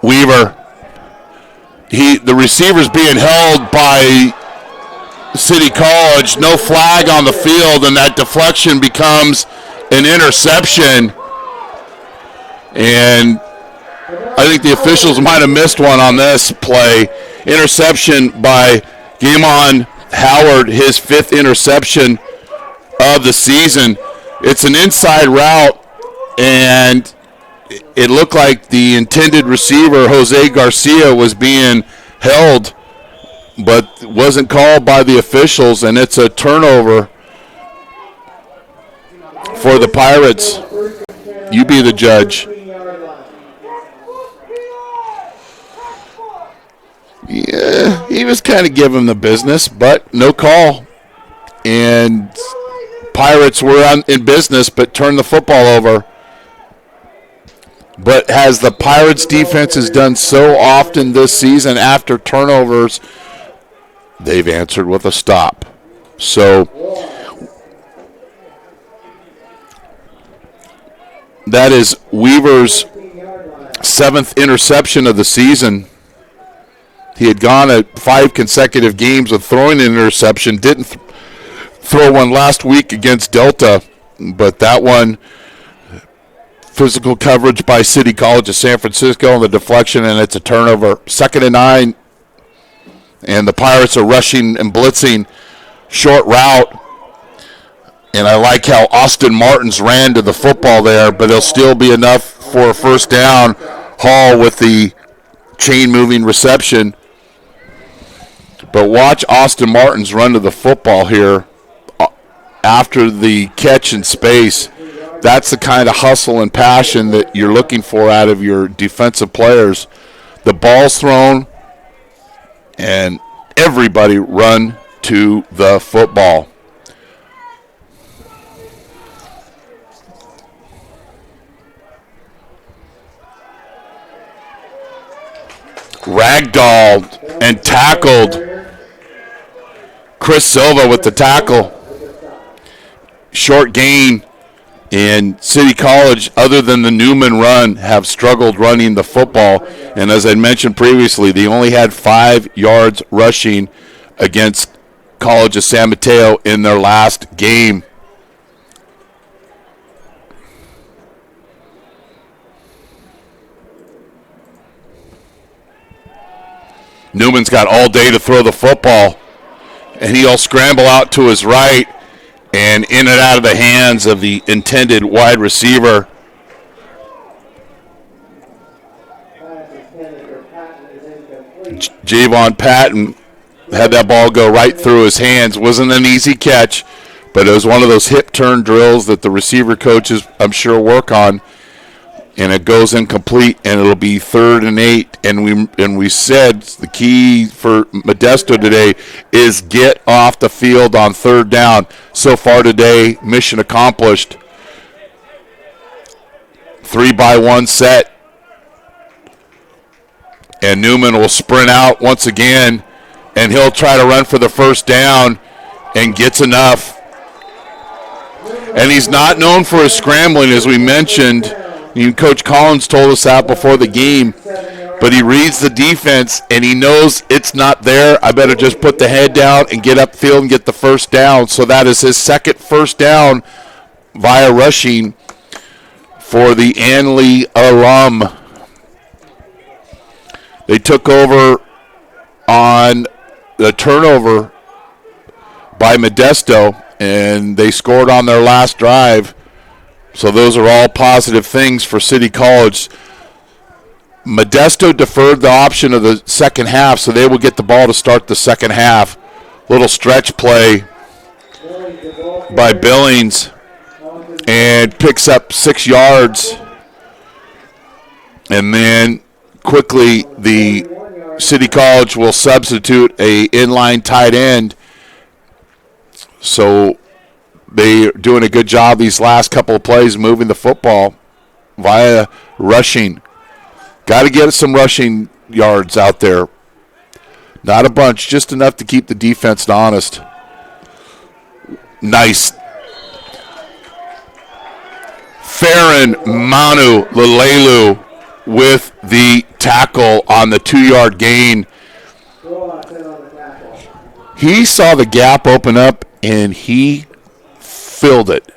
Speaker 14: Weaver. The receiver's being held by City College. No flag on the field, and that deflection becomes an interception. And I think the officials might have missed one on this play. Interception by Gamon Howard, his 5th interception of the season. It's an inside route, and it looked like the intended receiver, Jose Garcia, was being held, but wasn't called by the officials, and it's a turnover for the Pirates. You be the judge. Yeah, he was kind of giving the business, but no call. And Pirates were in business, but turned the football over. But as the Pirates defense has done so often this season after turnovers, they've answered with a stop. So that is Weaver's 7th interception of the season. He had gone at 5 consecutive games of throwing an interception. Didn't throw one last week against Delta, but that one, physical coverage by City College of San Francisco on the deflection, and it's a turnover. 2nd and 9, and the Pirates are rushing and blitzing short route. And I like how Austin Martins ran to the football there, but it'll still be enough for a first down. Hall with the chain-moving reception. But watch Austin Martins run to the football here after the catch in space. That's the kind of hustle and passion that you're looking for out of your defensive players. The ball's thrown, and everybody run to the football. Ragdolled and tackled. Chris Silva with the tackle. Short gain. And City College, other than the Newman run, have struggled running the football. And as I mentioned previously, they only had 5 yards rushing against College of San Mateo in their last game. Newman's got all day to throw the football, and he'll scramble out to his right and in and out of the hands of the intended wide receiver. Javon Patton had that ball go right through his hands. Wasn't an easy catch, but it was one of those hip turn drills that the receiver coaches, I'm sure, work on. and it goes incomplete, and it'll be 3rd and 8. And we said the key for Modesto today is get off the field on 3rd down. So far today, mission accomplished. 3-by-1 set, and Newman will sprint out once again, and he'll try to run for the 1st down and gets enough. And he's not known for his scrambling, as we mentioned. Coach Collins told us that before the game, but he reads the defense and he knows it's not there. I better just put the head down and get upfield and get the 1st down. So that is his 2nd 1st down via rushing for the Anley alum. They took over on the turnover by Modesto, and they scored on their last drive. So those are all positive things for City College. Modesto deferred the option of the second half, so they will get the ball to start the second half. Little stretch play by Billings, and picks up 6 yards. And then quickly the City College will substitute a inline tight end. So they're doing a good job these last couple of plays moving the football via rushing. Got to get some rushing yards out there. Not a bunch, just enough to keep the defense honest. Nice. Farron Manu Lalelu with the tackle on the 2-yard gain. He saw the gap open up, and he filled it,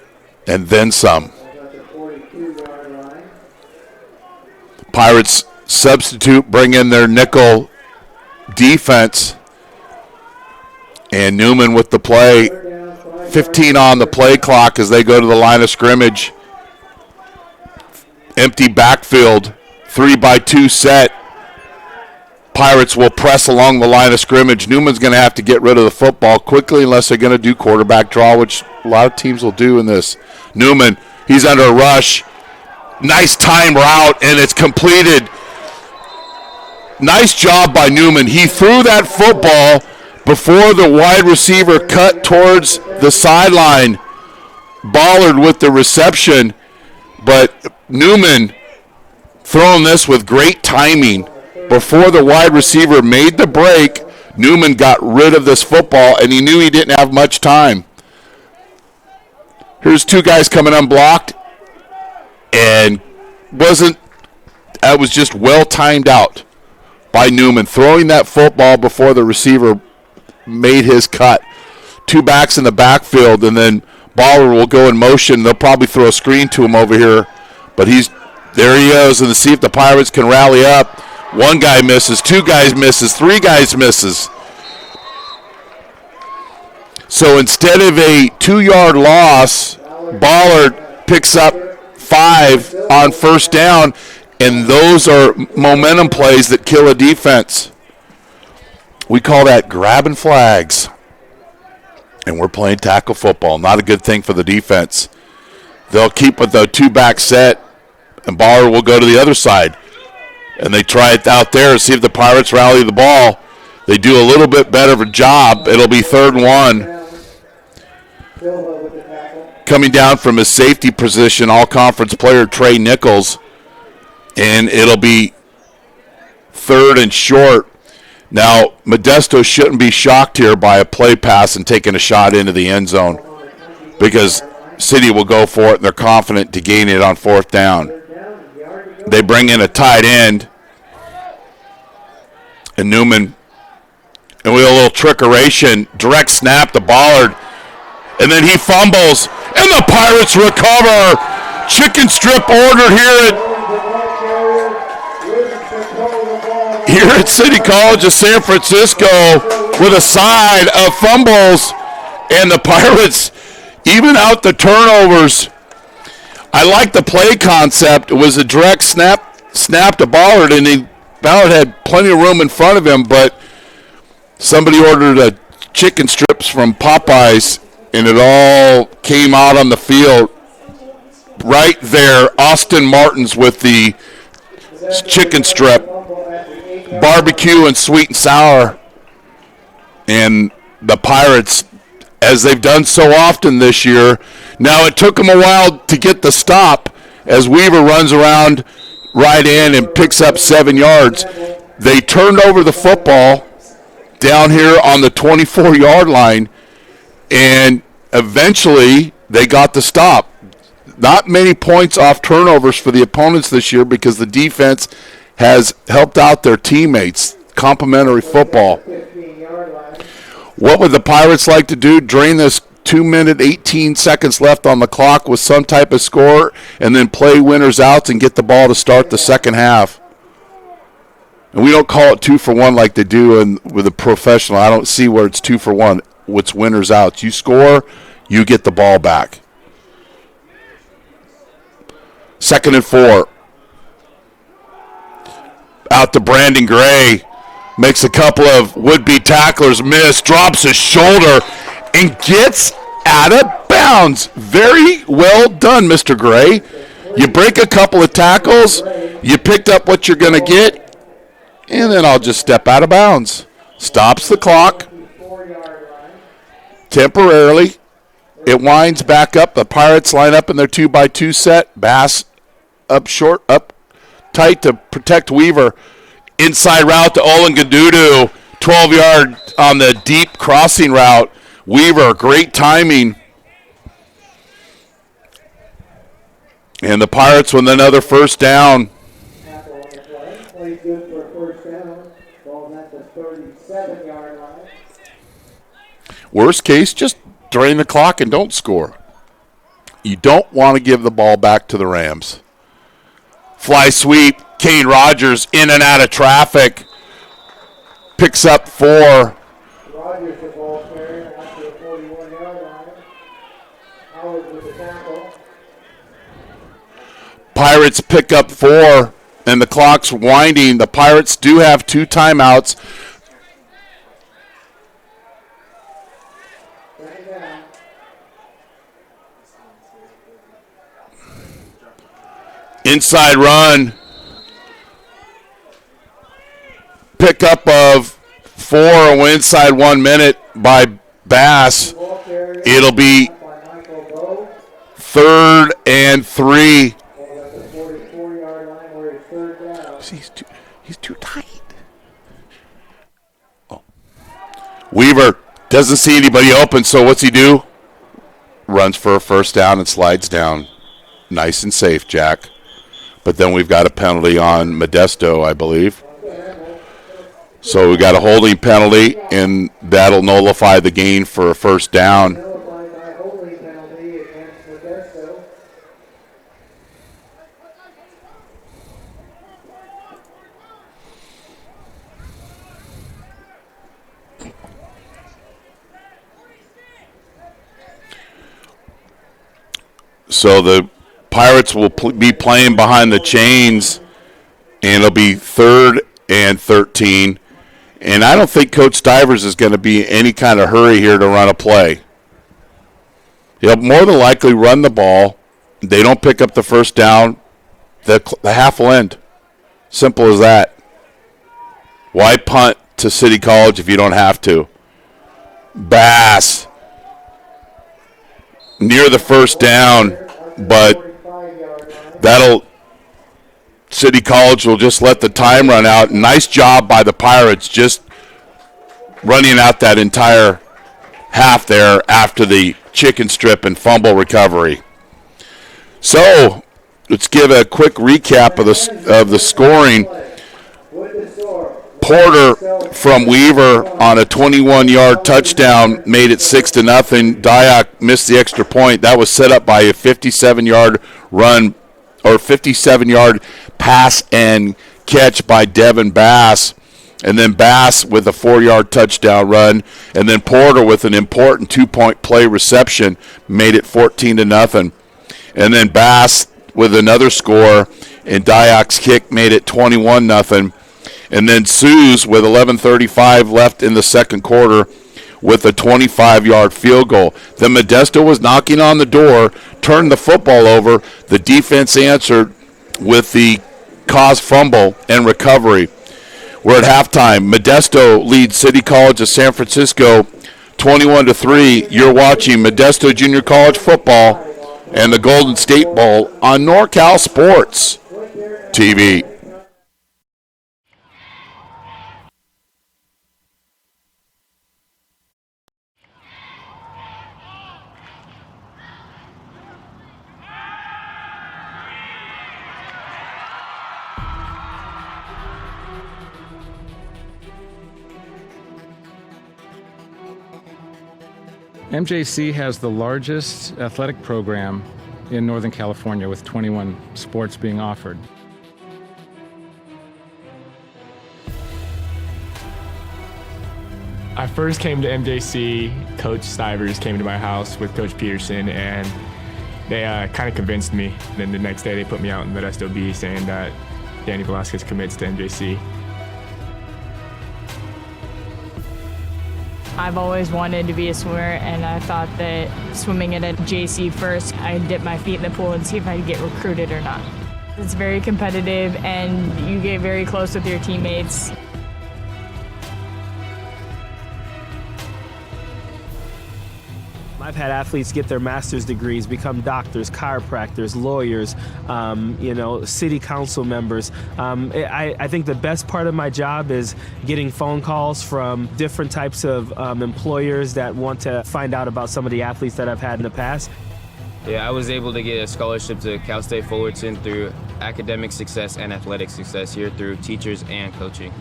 Speaker 14: and then some. Pirates substitute, bring in their nickel defense, and Newman with the play. 15 on the play clock as they go to the line of scrimmage. Empty backfield, 3-by-2 set. Pirates will press along the line of scrimmage. Newman's going to have to get rid of the football quickly unless they're going to do quarterback draw, which a lot of teams will do in this. Newman, he's under a rush. Nice time route, and it's completed. Nice job by Newman. He threw that football before the wide receiver cut towards the sideline. Ballard with the reception, but Newman throwing this with great timing. Before the wide receiver made the break, Newman got rid of this football, and he knew he didn't have much time. Here's 2 guys coming unblocked, and that was just well timed out by Newman, throwing that football before the receiver made his cut. 2 backs in the backfield, and then Baller will go in motion. They'll probably throw a screen to him over here, but there he is, and see if the Pirates can rally up. 1 guy misses, 2 guys misses, 3 guys misses. So instead of a 2-yard loss, Ballard picks up 5 on 1st down, and those are momentum plays that kill a defense. We call that grabbing flags. And we're playing tackle football. Not a good thing for the defense. They'll keep with the 2-back set, and Ballard will go to the other side. And they try it out there and see if the Pirates rally the ball. They do a little bit better of a job. It'll be 3rd and 1. Coming down from his safety position, all-conference player Trey Nichols. And it'll be 3rd and short. Now, Modesto shouldn't be shocked here by a play pass and taking a shot into the end zone, because City will go for it, and they're confident to gain it on 4th down. They bring in a tight end, and Newman, and we have a little trickeration, direct snap to Ballard, and then he fumbles, and the Pirates recover. Chicken strip ordered here at City College of San Francisco with a side of fumbles, and the Pirates even out the turnovers. I like the play concept. It was a direct snap to Ballard, and Ballard had plenty of room in front of him, but somebody ordered a chicken strips from Popeyes, and it all came out on the field. right there, Austin Martins with the chicken strip, barbecue and sweet and sour. And the Pirates, as they've done so often this year, now it took them a while to get the stop as Weaver runs around right in and picks up 7 yards. They turned over the football down here on the 24-yard line, and eventually they got the stop. Not many points off turnovers for the opponents this year because the defense has helped out their teammates. Complimentary football. What would the Pirates like to do? Drain this 2 minute, 18 seconds left on the clock with some type of score and then play winners outs and get the ball to start the second half. And we don't call it 2 for 1 like they do with a professional. I don't see where it's 2 for 1. It's winners outs. You score, you get the ball back. 2nd and 4. Out to Brandon Gray. Makes a couple of would-be tacklers miss. Drops his shoulder and gets out of bounds. Very well done, Mr. Gray. You break a couple of tackles. You picked up what you're going to get. And then I'll just step out of bounds. Stops the clock. Temporarily. It winds back up. The Pirates line up in their 2-by-2 set. Bass up short, up tight to protect Weaver. Inside route to Olin Gadudu. 12-yard on the deep crossing route. Weaver, great timing. And the Pirates with another first down. Worst case, just drain the clock and don't score. You don't want to give the ball back to the Rams. Fly sweep, Kane Rogers in and out of traffic. Picks up 4.
Speaker 16: Rogers the ball carrier after the 41-yard line. Howard with the tackle.
Speaker 14: Pirates pick up 4, and the clock's winding. The Pirates do have 2 timeouts. Inside run. Pickup of 4 inside 1 minute by Bass. It'll be 3rd and 3. He's too tight. Oh. Weaver doesn't see anybody open, so what's he do? Runs for a first down and slides down. Nice and safe, Jack. But then we've got a penalty on Modesto, I believe. So we got a holding penalty, and that'll nullify the gain for a first down. So the Pirates will be playing behind the chains, and it'll be 3rd and 13. And I don't think Coach Stivers is going to be in any kind of hurry here to run a play. He'll more than likely run the ball. They don't pick up the first down. The half will end. Simple as that. Why punt to City College if you don't have to? Bass. Near the first down, but City College will just let the time run out. Nice job by the Pirates just running out that entire half there after the chicken strip and fumble recovery. So let's give a quick recap of the scoring. Porter from Weaver on a 21-yard touchdown made it 6-0. Dyack missed the extra point. That was set up by a 57-yard run or 57-yard pass and catch by Devin Bass. And then Bass with a 4-yard touchdown run. And then Porter with an important 2-point play reception made it 14-0. And then Bass with another score, and Dyack's kick made it 21-0. And then Suze with 11:35 left in the second quarter with a 25-yard field goal. Then Modesto was knocking on the door, turned the football over. The defense answered with the caused fumble and recovery. We're at halftime. Modesto leads City College of San Francisco 21-3. You're watching Modesto Junior College football and the Golden State Bowl on NorCal Sports TV.
Speaker 1: MJC has the largest athletic program in Northern California with 21 sports being offered.
Speaker 2: I first came to MJC, Coach Stivers came to my house with Coach Peterson, and they kind of convinced me. Then the next day they put me out in Modesto B saying that Danny Velasquez commits to MJC.
Speaker 3: I've always wanted to be a swimmer, and I thought that swimming at a JC first, I'd dip my feet in the pool and see if I'd get recruited or not. It's very competitive, and you get very close with your teammates.
Speaker 4: I've had athletes get their master's degrees, become doctors, chiropractors, lawyers, city council members. I think the best part of my job is getting phone calls from different types of employers that want to find out about some of the athletes that I've had in the past.
Speaker 5: Yeah, I was able to get a scholarship to Cal State Fullerton through academic success and athletic success here through teachers and coaching.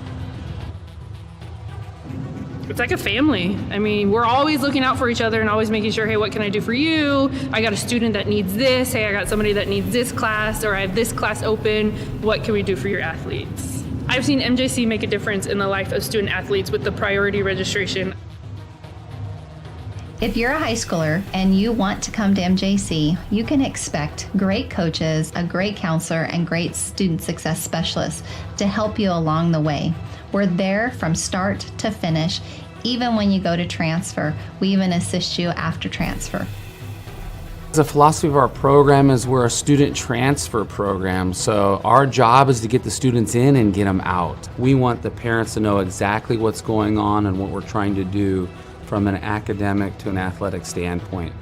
Speaker 6: It's like a family. I mean, we're always looking out for each other and always making sure, hey, what can I do for you? I got a student that needs this. Hey, I got somebody that needs this class, or I have this class open. What can we do for your athletes? I've seen MJC make a difference in the life of student athletes with the priority registration.
Speaker 7: If you're a high schooler and you want to come to MJC, you can expect great coaches, a great counselor, and great student success specialists to help you along the way. We're there from start to finish. Even when you go to transfer, we even assist you after transfer.
Speaker 8: The philosophy of our program is we're a student transfer program, so our job is to get the students in and get them out. We want the parents to know exactly what's going on and what we're trying to do from an academic to an athletic standpoint.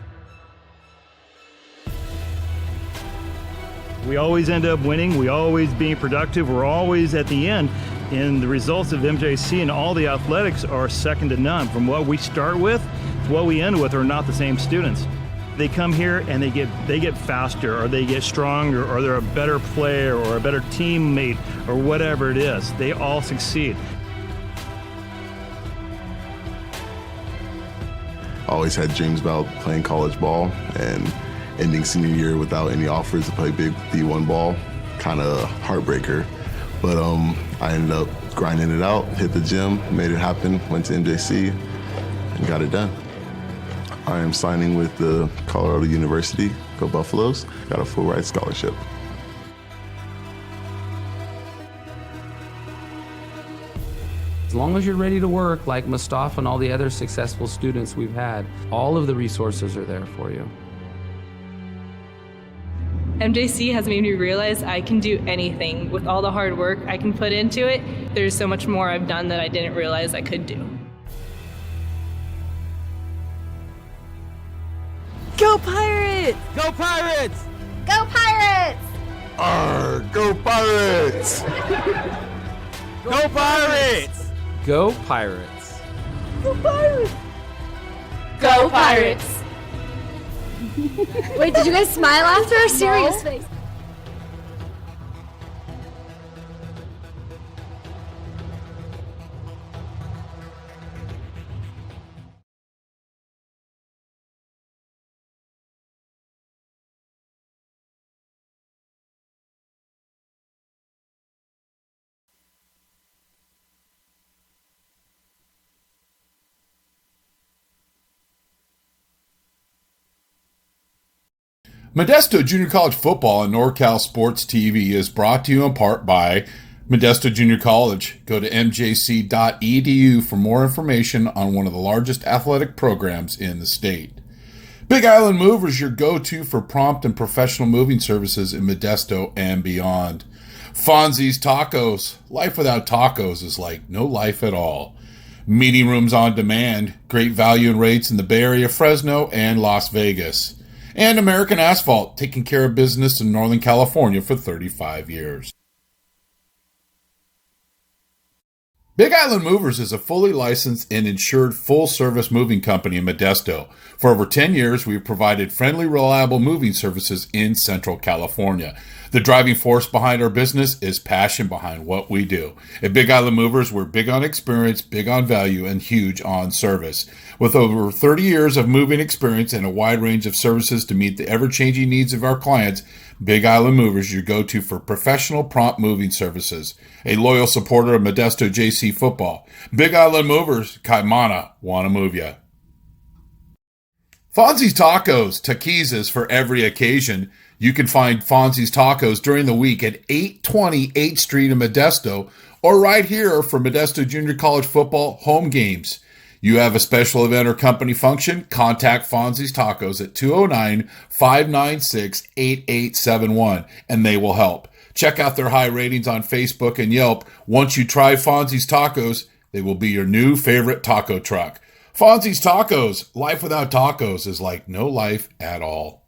Speaker 9: We always end up winning. We always being productive. We're always at the end. And the results of MJC and all the athletics are second to none. From what we start with to what we end with are not the same students. They come here and they get faster, or they get stronger, or they're a better player or a better teammate, or whatever it is. They all succeed.
Speaker 10: Always had dreams about playing college ball, and ending senior year without any offers to play big D1 ball, kind of heartbreaker. But I ended up grinding it out, hit the gym, made it happen, went to MJC, and got it done. I am signing with the Colorado University, go Buffaloes, got a full ride scholarship.
Speaker 8: As long as you're ready to work, like Mustafa and all the other successful students we've had, all of the resources are there for you.
Speaker 11: MJC has made me realize I can do anything with all the hard work I can put into it. There's so much more I've done that I didn't realize I could do.
Speaker 12: Go Pirates!
Speaker 13: Go Pirates!
Speaker 12: Go Pirates!
Speaker 10: Arr, go Pirates!
Speaker 13: Go Pirates!
Speaker 8: Go Pirates!
Speaker 12: Go Pirates!
Speaker 11: Go Pirates!
Speaker 12: Wait, did you guys smile after our serious face?
Speaker 15: Modesto Junior College Football on NorCal Sports TV is brought to you in part by Modesto Junior College. Go to mjc.edu for more information on one of the largest athletic programs in the state. Big Island Movers, your go-to for prompt and professional moving services in Modesto and beyond. Fonzie's Tacos. Life without tacos is like no life at all. Meeting rooms on demand. Great value and rates in the Bay Area, Fresno, and Las Vegas. And American Asphalt, taking care of business in Northern California for 35 years. Big Island Movers is a fully licensed and insured full-service moving company in Modesto. For over 10 years, we've provided friendly, reliable moving services in Central California. The driving force behind our business is passion behind what we do. At Big Island Movers, we're big on experience, big on value, and huge on service. With over 30 years of moving experience and a wide range of services to meet the ever-changing needs of our clients, Big Island Movers, your go-to for professional prompt moving services. A loyal supporter of Modesto JC football. Big Island Movers, Kaimana, wanna move ya. Fonzie's Tacos, taquizas for every occasion. You can find Fonzie's Tacos during the week at 820 8th Street in Modesto, or right here for Modesto Junior College football home games. You have a special event or company function, contact Fonzie's Tacos at 209-596-8871, and they will help. Check out their high ratings on Facebook and Yelp. Once you try Fonzie's Tacos, they will be your new favorite taco truck. Fonzie's Tacos. Life without tacos is like no life at all.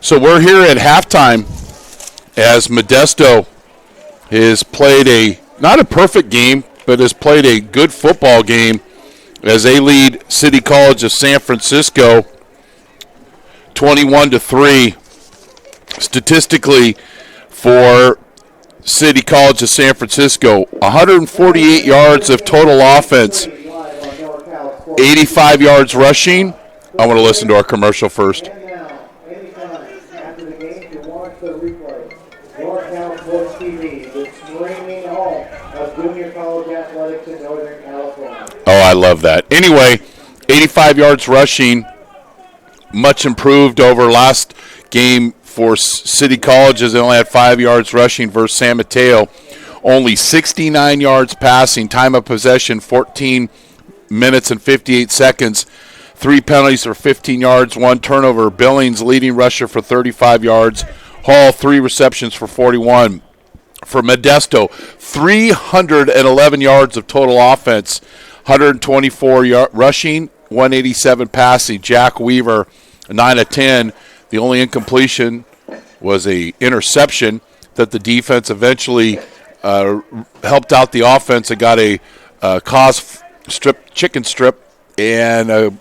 Speaker 14: So we're here at halftime as Modesto has played not a perfect game, but has played a good football game as they lead City College of San Francisco 21-3. Statistically, for City College of San Francisco, 148 yards of total offense, 85 yards rushing. I want to listen to our commercial first.
Speaker 16: After the game, to watch the replay. NorCal SportsTV, the streaming home of junior college athletics in Northern California.
Speaker 14: Oh, I love that. Anyway, 85 yards rushing, much improved over last game for City College, as they only had 5 yards rushing versus San Mateo. Only 69 yards passing, time of possession 14 minutes and 58 seconds. 3 penalties for 15 yards, 1 turnover. Billings, leading rusher, for 35 yards. Hall, 3 receptions for 41. For Modesto, 311 yards of total offense, 124 rushing, 187 passing. Jack Weaver, 9 of 10. The only incompletion was a interception that the defense eventually helped out the offense and got a chicken strip and a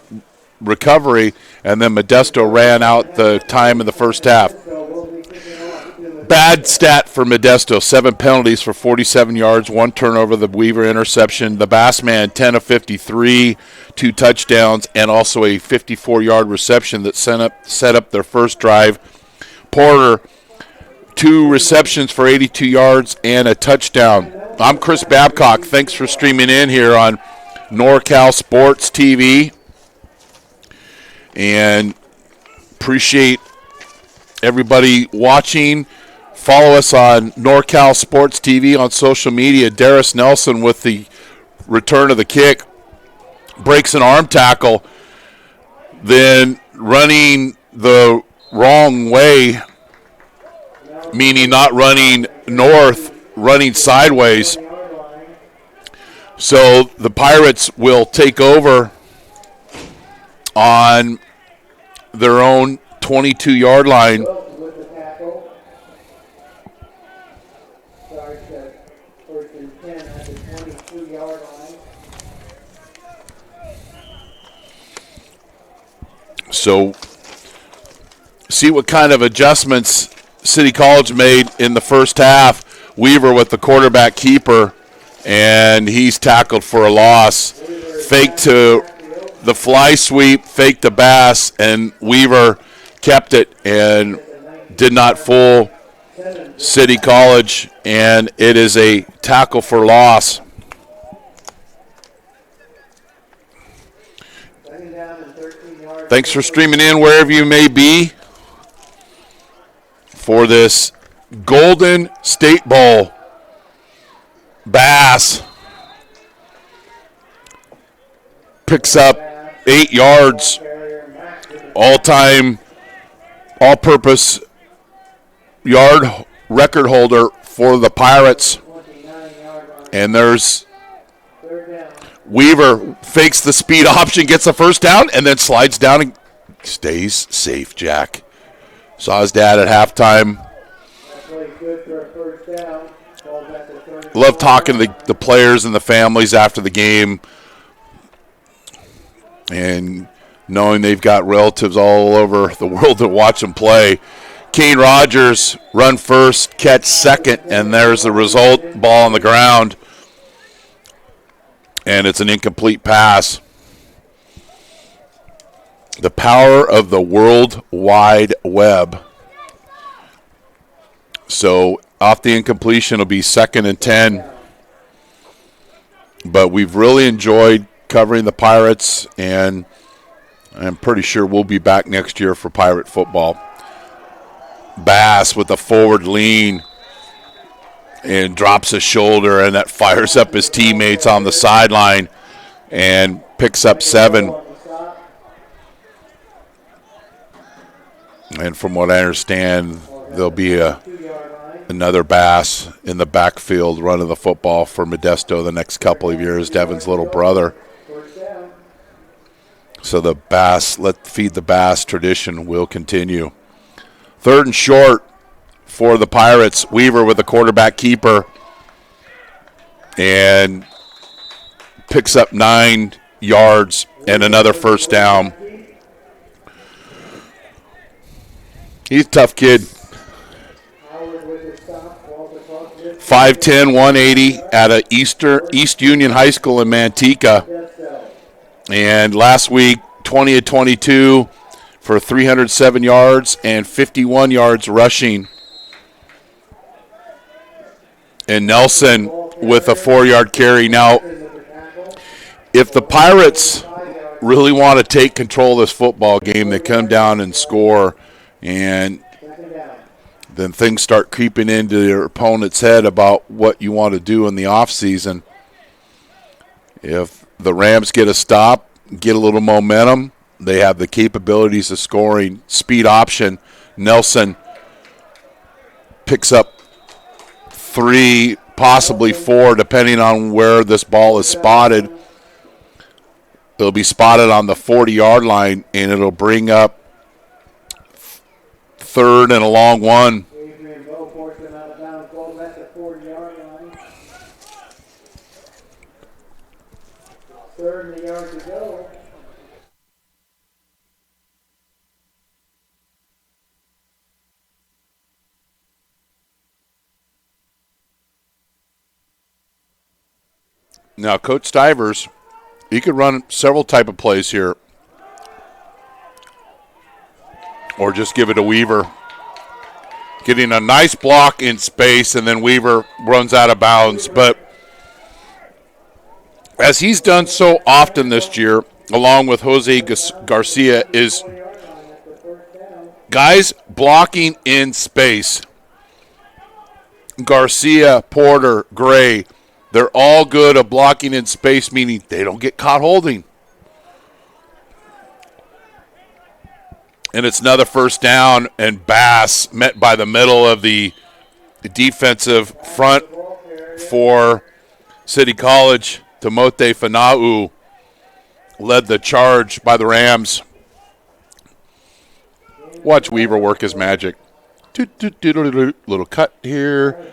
Speaker 14: recovery, and then Modesto ran out the time in the first half. Bad stat for Modesto, 7 penalties for 47 yards, 1 turnover, the Weaver interception. The Bassman, 10 of 53, 2 touchdowns, and also a 54-yard reception that set up their first drive. Porter, 2 receptions for 82 yards and a touchdown. I'm Chris Babcock. Thanks for streaming in here on NorCal Sports TV. And appreciate everybody watching. Follow us on NorCal Sports TV on social media. Darius Nelson with the return of the kick. Breaks an arm tackle. Then running the wrong way, meaning not running north, running sideways. So the Pirates will take over on their own 22-yard line. So see what kind of adjustments City College made in the first half. Weaver with the quarterback keeper, and he's tackled for a loss. Fake to the fly sweep, fake to Bass, and Weaver kept it and did not fool City College, and it is a tackle for loss. Thanks for streaming in wherever you may be for this Golden State Bowl. Bass picks up 8 yards, all-time, all-purpose yard record holder for the Pirates. And there's Weaver, fakes the speed option, gets the first down, and then slides down and stays safe, Jack. Saw his dad at halftime. Love talking to the players and the families after the game, and knowing they've got relatives all over the world that watch them play. Kane Rogers, run first, catch second, and there's the result, ball on the ground. And it's an incomplete pass. The power of the World Wide Web. So off the incompletion, it'll be 2nd and 10. But we've really enjoyed covering the Pirates, and I'm pretty sure we'll be back next year for Pirate football. Bass with the forward lean and drops his shoulder, and that fires up his teammates on the sideline and picks up 7. And from what I understand, there'll be another Bass in the backfield running the football for Modesto the next couple of years, Devin's little brother. So the Bass, feed the Bass tradition will continue. 3rd and short for the Pirates. Weaver with the quarterback keeper and picks up 9 yards and another first down. He's a tough kid. 5'10", 180 out of East Union High School in Manteca. And last week, 20 of 22 for 307 yards and 51 yards rushing. And Nelson with a 4-yard carry. Now, if the Pirates really want to take control of this football game, they come down and score, and then things start creeping into your opponent's head about what you want to do in the offseason. If the Rams get a stop, get a little momentum, they have the capabilities of scoring. Speed option, Nelson picks up 3, possibly 4, depending on where this ball is spotted. It'll be spotted on the 40-yard line, and it'll bring up 3rd and a long one.
Speaker 16: Third and a yard to go.
Speaker 14: Now, Coach Stivers, he could run several type of plays here, or just give it to Weaver. Getting a nice block in space, and then Weaver runs out of bounds. But as he's done so often this year, along with Jose Garcia, is guys blocking in space. Garcia, Porter, Gray, they're all good at blocking in space, meaning they don't get caught holding. And it's another first down, and Bass met by the middle of the defensive front for City College. Timote Fanau led the charge by the Rams. Watch Weaver work his magic. Little cut here.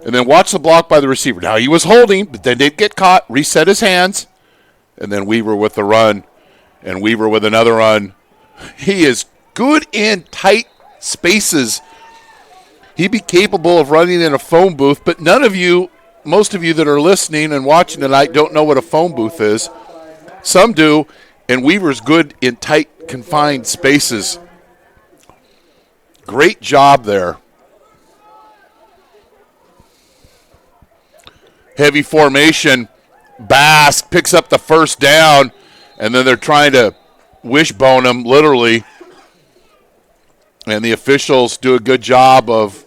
Speaker 14: And then watch the block by the receiver. Now he was holding, but then didn't get caught, reset his hands. And then Weaver with the run, and Weaver with another run. He is good in tight spaces. He'd be capable of running in a phone booth, but most of you that are listening and watching tonight don't know what a phone booth is. Some do, and Weaver's good in tight, confined spaces. Great job there. Heavy formation. Bass picks up the first down, and then they're trying to wishbone him, literally. And the officials do a good job of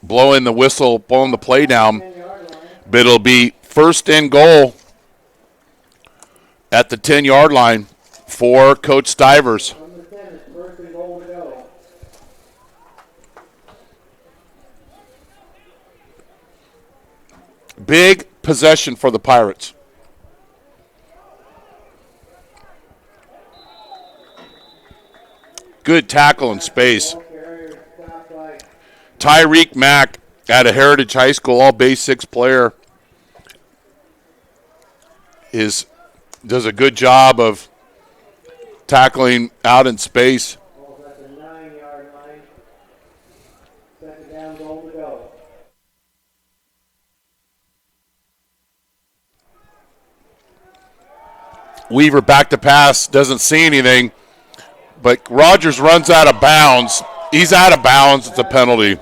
Speaker 14: blowing the whistle, blowing the play down. But it'll be 1st and goal at the 10-yard line for Coach Stivers. Big possession for the Pirates. Good tackle in space. Tyreek Mack out of Heritage High School, all base 6 player, does a good job of tackling out in space. Weaver back to pass, doesn't see anything, but Rogers runs out of bounds. He's out of bounds. It's a penalty.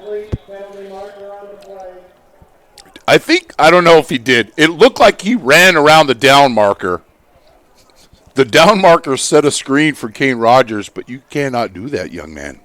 Speaker 14: I don't know if he did. It looked like he ran around the down marker. The down marker set a screen for Kane Rogers, but you cannot do that, young man.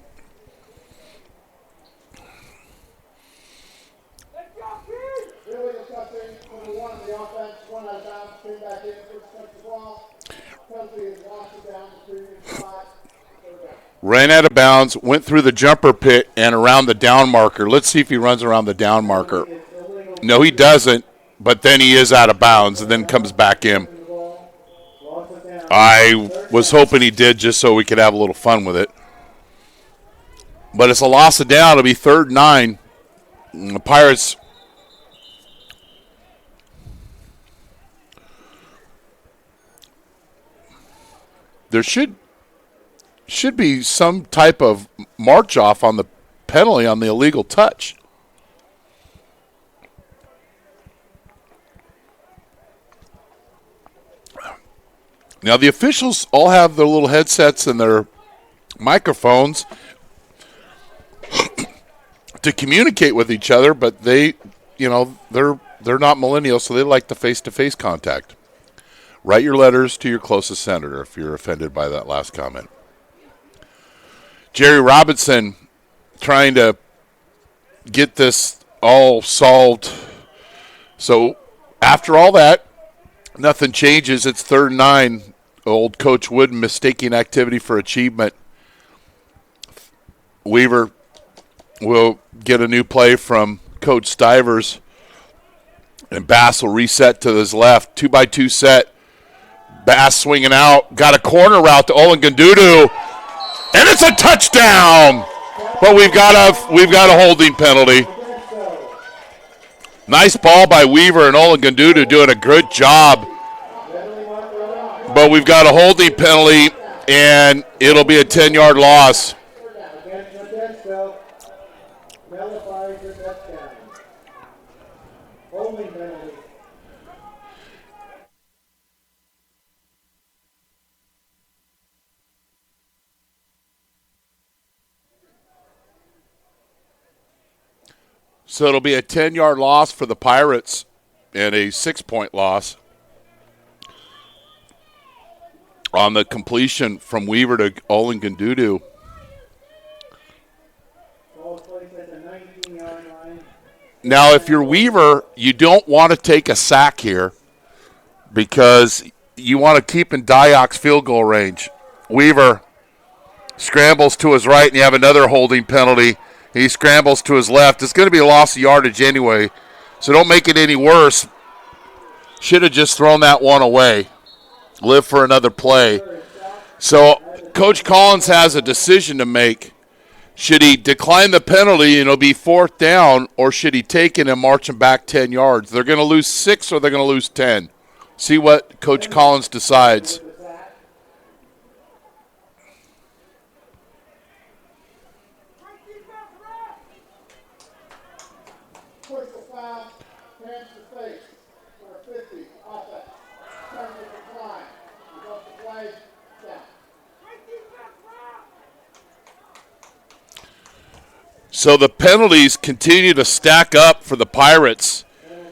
Speaker 14: Ran out of bounds, went through the jumper pit and around the down marker. Let's see if he runs around the down marker. No, he doesn't, but then he is out of bounds and then comes back in. I was hoping he did just so we could have a little fun with it. But it's a loss of down. It'll be 3rd and 9. And the Pirates there should be some type of march off on the penalty on the illegal touch. Now the officials all have their little headsets and their microphones to communicate with each other, but they're not millennials, so they like the face-to-face contact. Write your letters to your closest senator if you're offended by that last comment. Jerry Robinson trying to get this all solved. So after all that, nothing changes. It's 3rd and 9. Old Coach Wooden mistaking activity for achievement. Weaver will get a new play from Coach Stivers. And Bass will reset to his left. 2-by-2 set. Bass swinging out. Got a corner route to Olin Gandudu. And it's a touchdown. But we've got a holding penalty. Nice ball by Weaver and Olin Gandudu doing a good job. But we've got a holding penalty, and it'll be a 10-yard loss. So it'll be a 10-yard loss for the Pirates and a 6-point loss on the completion from Weaver to Olin Gandudu. Now, if you're Weaver, you don't want to take a sack here because you want to keep in Diak's field goal range. Weaver scrambles to his right, and you have another holding penalty. He scrambles to his left. It's going to be a loss of yardage anyway, so don't make it any worse. Should have just thrown that one away. Live for another play. So Coach Collins has a decision to make. Should he decline the penalty and it'll be 4th down, or should he take it and march him back 10 yards? They're going to lose 6 or they're going to lose 10. See what Coach Collins decides. So the penalties continue to stack up for the Pirates.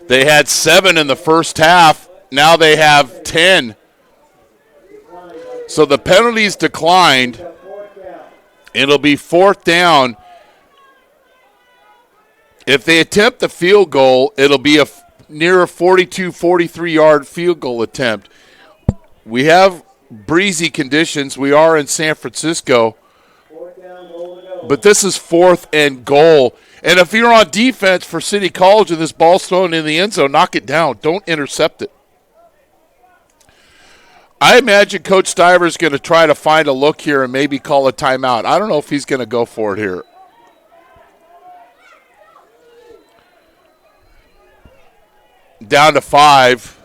Speaker 14: They had 7 in the first half. Now they have 10. So the penalties declined. It'll be 4th down. If they attempt the field goal, it'll be a near a 42, 43-yard field goal attempt. We have breezy conditions. We are in San Francisco. But this is 4th and goal. And if you're on defense for City College and this ball's thrown in the end zone, knock it down. Don't intercept it. I imagine Coach Stivers is going to try to find a look here and maybe call a timeout. I don't know if he's going to go for it here. Down to 5.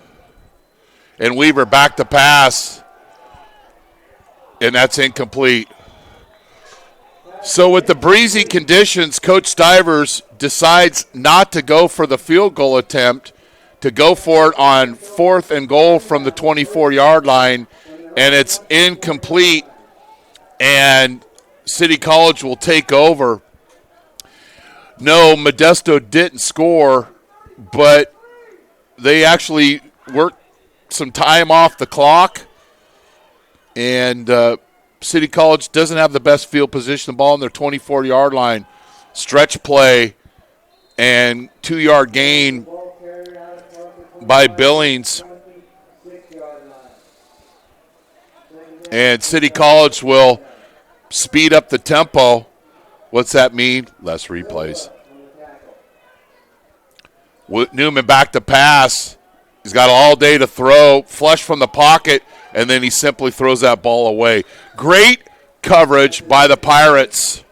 Speaker 14: And Weaver back to pass. And that's incomplete. So with the breezy conditions, Coach Stivers decides not to go for the field goal attempt, to go for it on 4th and goal from the 24-yard line, and it's incomplete, and City College will take over. No, Modesto didn't score, but they actually worked some time off the clock, and City College doesn't have the best field position. The ball on their 24-yard line. Stretch play and 2-yard gain by Billings. And City College will speed up the tempo. What's that mean? Less replays. Newman back to pass. He's got all day to throw. Flush from the pocket. And then he simply throws that ball away. Great coverage by the Pirates.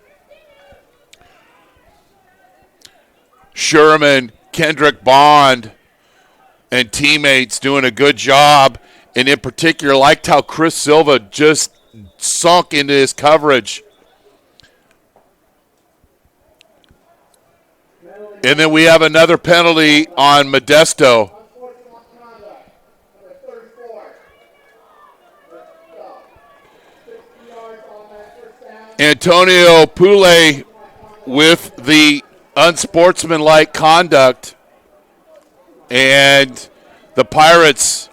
Speaker 14: Sherman, Kendrick Bond, and teammates doing a good job. And in particular, liked how Chris Silva just sunk into his coverage. And then we have another penalty on Modesto. Antonio Pule with the unsportsmanlike conduct, and the Pirates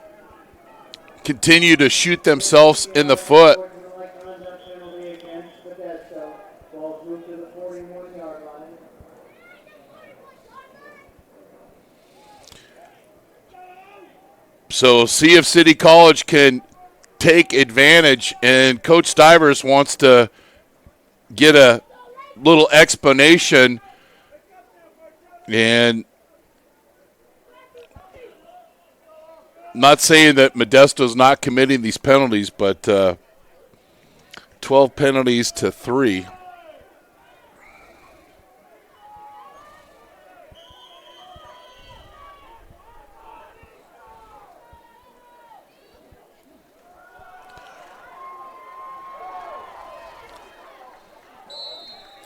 Speaker 14: continue to shoot themselves in the foot. So see if City College can take advantage, and Coach Stivers wants to get a little explanation. And not saying that Modesto's not committing these penalties, but 12 penalties to 3.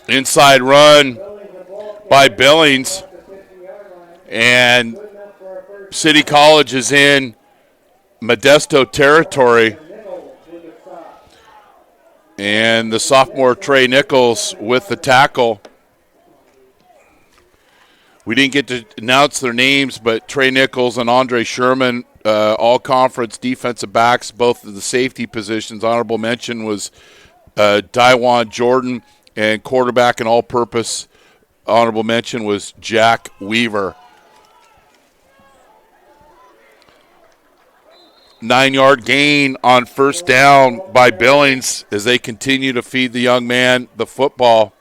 Speaker 14: Inside run by Billings, and City College is in Modesto territory, and the sophomore Trey Nichols with the tackle. We didn't get to announce their names, but Trey Nichols and Andre Sherman, all-conference defensive backs, both of the safety positions. Honorable mention was Daiwan Jordan, and quarterback and all-purpose honorable mention was Jack Weaver. 9-yard gain on first down by Billings as they continue to feed the young man the football.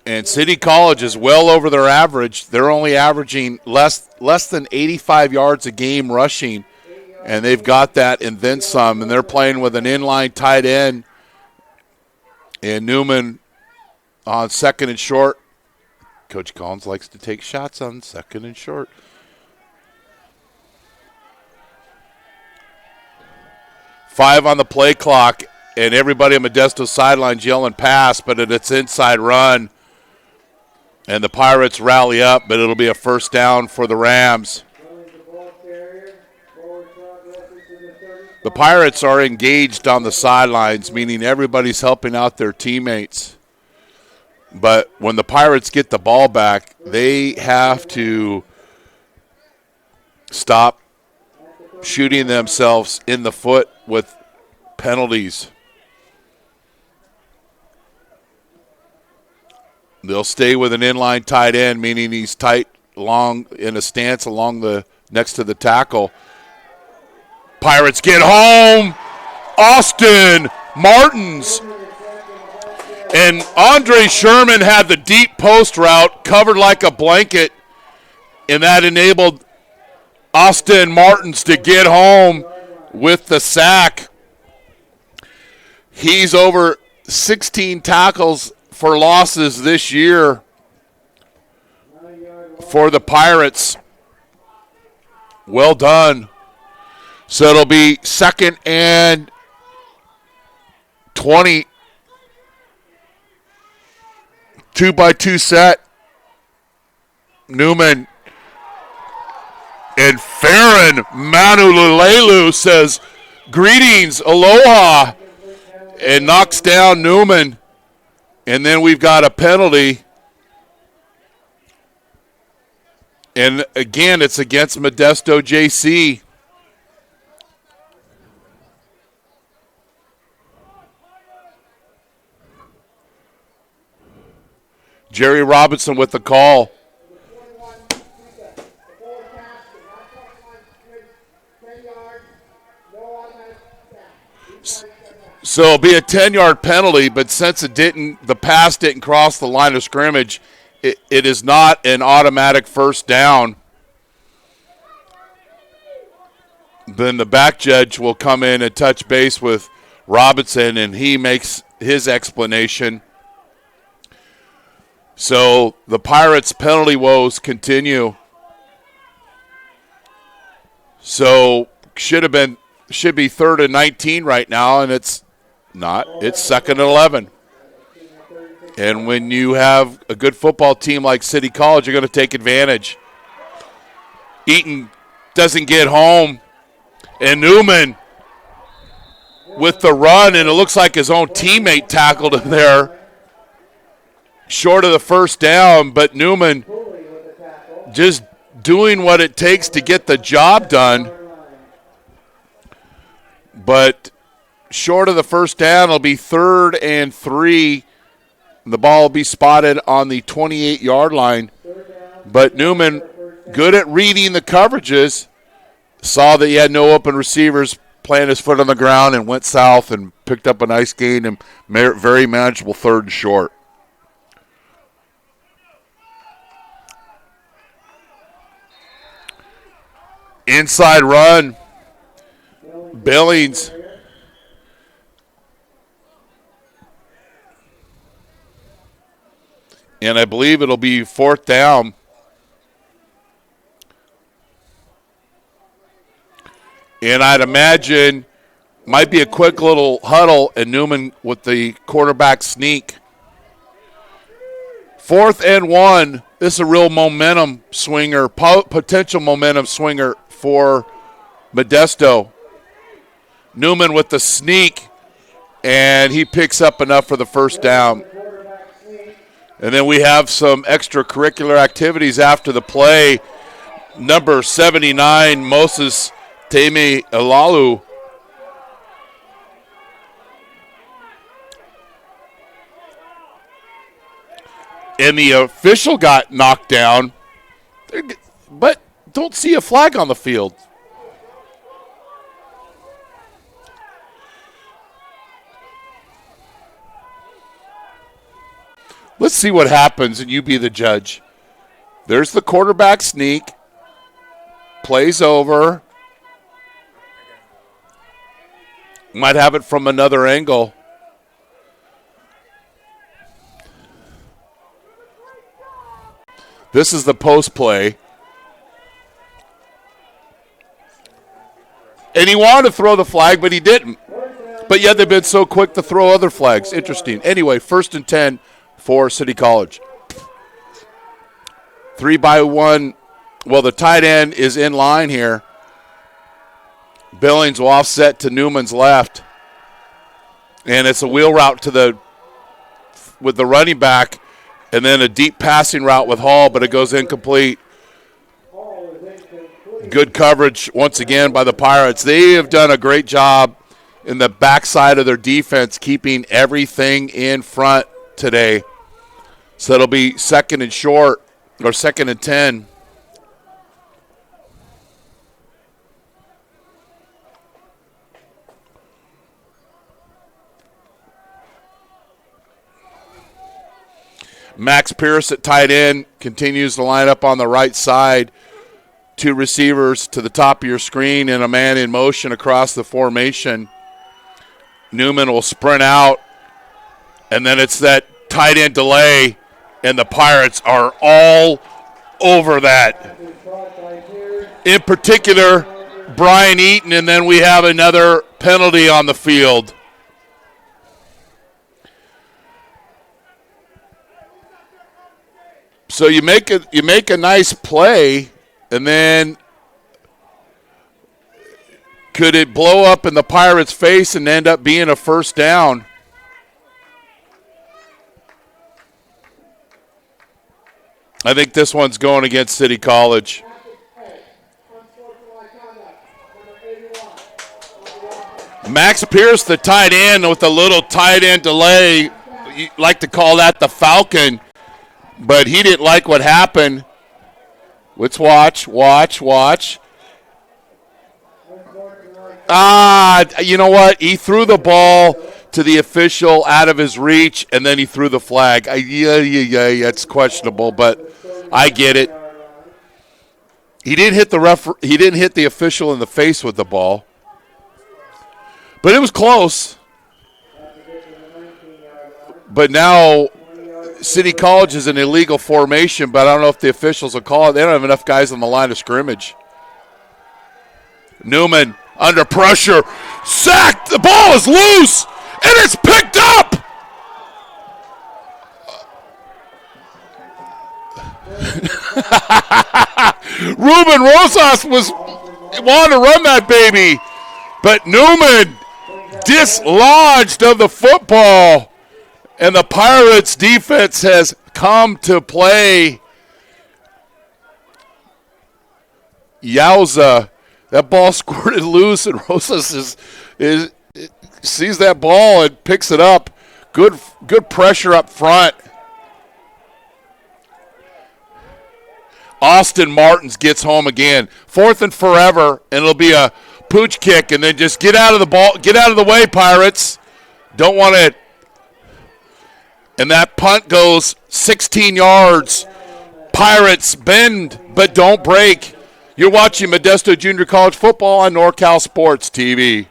Speaker 14: And City College is well over their average. They're only averaging less than 85 yards a game rushing. And they've got that and then some. And they're playing with an inline tight end. And Newman on second and short. Coach Collins likes to take shots on second and short. Five on the play clock. And everybody on Modesto sidelines yelling pass, but it's inside run. And the Pirates rally up, but it'll be a first down for the Rams. The Pirates are engaged on the sidelines, meaning everybody's helping out their teammates. But when the Pirates get the ball back, they have to stop shooting themselves in the foot with penalties. They'll stay with an inline tight end, meaning he's tight long in a stance along the next to the tackle. Pirates get home. Austin Martins. And Andre Sherman had the deep post route covered like a blanket, and that enabled Austin Martins to get home with the sack. He's over 16 tackles for losses this year for the Pirates. Well done. So it'll be 2nd and 20. 2-by-2 set. Newman and Farron Manululelu says, "Greetings, aloha," and knocks down Newman. And then we've got a penalty. And again, it's against Modesto JC. Jerry Robinson with the call. So it'll be a 10-yard penalty, but since the pass didn't cross the line of scrimmage, it is not an automatic first down. Then the back judge will come in and touch base with Robinson, and he makes his explanation. So the Pirates' penalty woes continue. So should be 3rd and 19 right now, and it's not. It's 2nd and 11. And when you have a good football team like City College, you're going to take advantage. Eaton doesn't get home, and Newman with the run, and it looks like his own teammate tackled him there. Short of the first down, but Newman just doing what it takes to get the job done. But short of the first down, it'll be 3rd and 3. The ball will be spotted on the 28-yard line. But Newman, good at reading the coverages, saw that he had no open receivers, planted his foot on the ground and went south and picked up a nice gain and very manageable 3rd and short. Inside run. Billings. And I believe it'll be 4th down. And I'd imagine might be a quick little huddle, and Newman with the quarterback sneak. 4th and 1. This is a real momentum swinger, potential momentum swinger for Modesto. Newman with the sneak, and he picks up enough for the first down. And then we have some extracurricular activities after the play. Number 79, Moses Teme Alalu, and the official got knocked down, but don't see a flag on the field. Let's see what happens, and you be the judge. There's the quarterback sneak. Plays over. Might have it from another angle. This is the post play. And he wanted to throw the flag, but he didn't. But yet they've been so quick to throw other flags. Interesting. Anyway, 1st and 10 for City College. 3-by-1. Well, the tight end is in line here. Billings will offset to Newman's left. And it's a wheel route with the running back, and then a deep passing route with Hall, but it goes incomplete. Good coverage once again by the Pirates. They have done a great job in the backside of their defense, keeping everything in front today. So it'll be 2nd and short, or 2nd and 10. Max Pierce at tight end continues to line up on the right side. 2 receivers to the top of your screen and a man in motion across the formation. Newman will sprint out, and then it's that tight end delay, and the Pirates are all over that. In particular, Brian Eaton, and then we have another penalty on the field. So you make a nice play, and then could it blow up in the Pirates' face and end up being a first down? I think this one's going against City College. Max Pierce, the tight end, with a little tight end delay. You like to call that the Falcon. But he didn't like what happened. Let's watch. You know what? He threw the ball to the official out of his reach, and then he threw the flag. Yeah, it's questionable, but I get it. He didn't hit He didn't hit the official in the face with the ball, but it was close. But now City College is an illegal formation, but I don't know if the officials will call it. They don't have enough guys on the line of scrimmage. Newman under pressure. Sacked. The ball is loose, and it's picked up. Ruben Rosas wanted to run that baby, but Newman dislodged of the football, and the Pirates defense has come to play. Yowza. That ball squirted loose, and Rosas sees that ball and picks it up. Good pressure up front. Austin Martins gets home again. 4th and forever, and it'll be a pooch kick, and then just get out of the ball. Get out of the way, Pirates. Don't want it. And that punt goes 16 yards. Pirates bend, but don't break. You're watching Modesto Junior College football on NorCal Sports TV.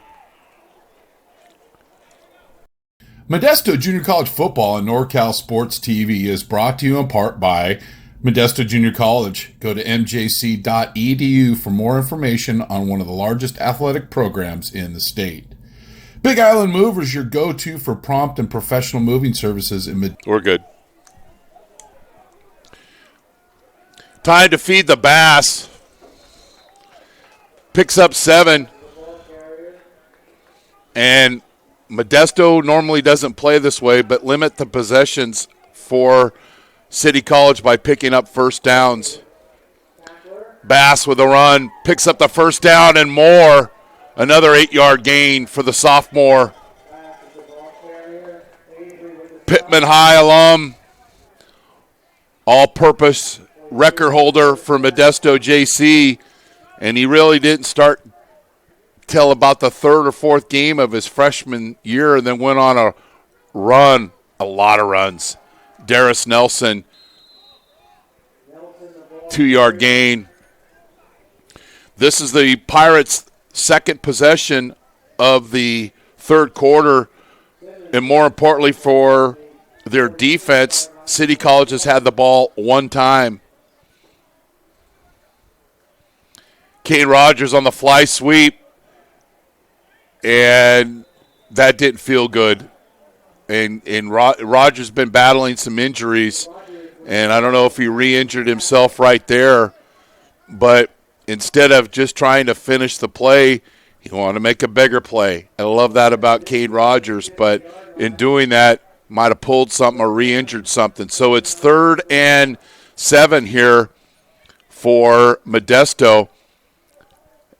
Speaker 15: Modesto Junior College football on NorCal Sports TV is brought to you in part by Modesto Junior College. Go to mjc.edu for more information on one of the largest athletic programs in the state. Big Island Movers, your go-to for prompt and professional moving services in
Speaker 14: We're good. Time to feed the bass. Picks up 7. And Modesto normally doesn't play this way, but limit the possessions for City College by picking up first downs. Bass with a run, picks up the first down and more. Another 8-yard gain for the sophomore. Pittman High alum, all-purpose record holder for Modesto JC, and he really didn't start till about the 3rd or 4th game of his freshman year, and then went on a run, a lot of runs. Darius Nelson, 2-yard gain. This is the Pirates' second possession of the third quarter, and more importantly for their defense, City College has had the ball one time. Kane Rogers on the fly sweep, and that didn't feel good. And Rogers been battling some injuries, and I don't know if he re-injured himself right there, but instead of just trying to finish the play, he wanted to make a bigger play. I love that about Kane Rogers, but in doing that, might have pulled something or re-injured something. So it's 3rd and 7 here for Modesto.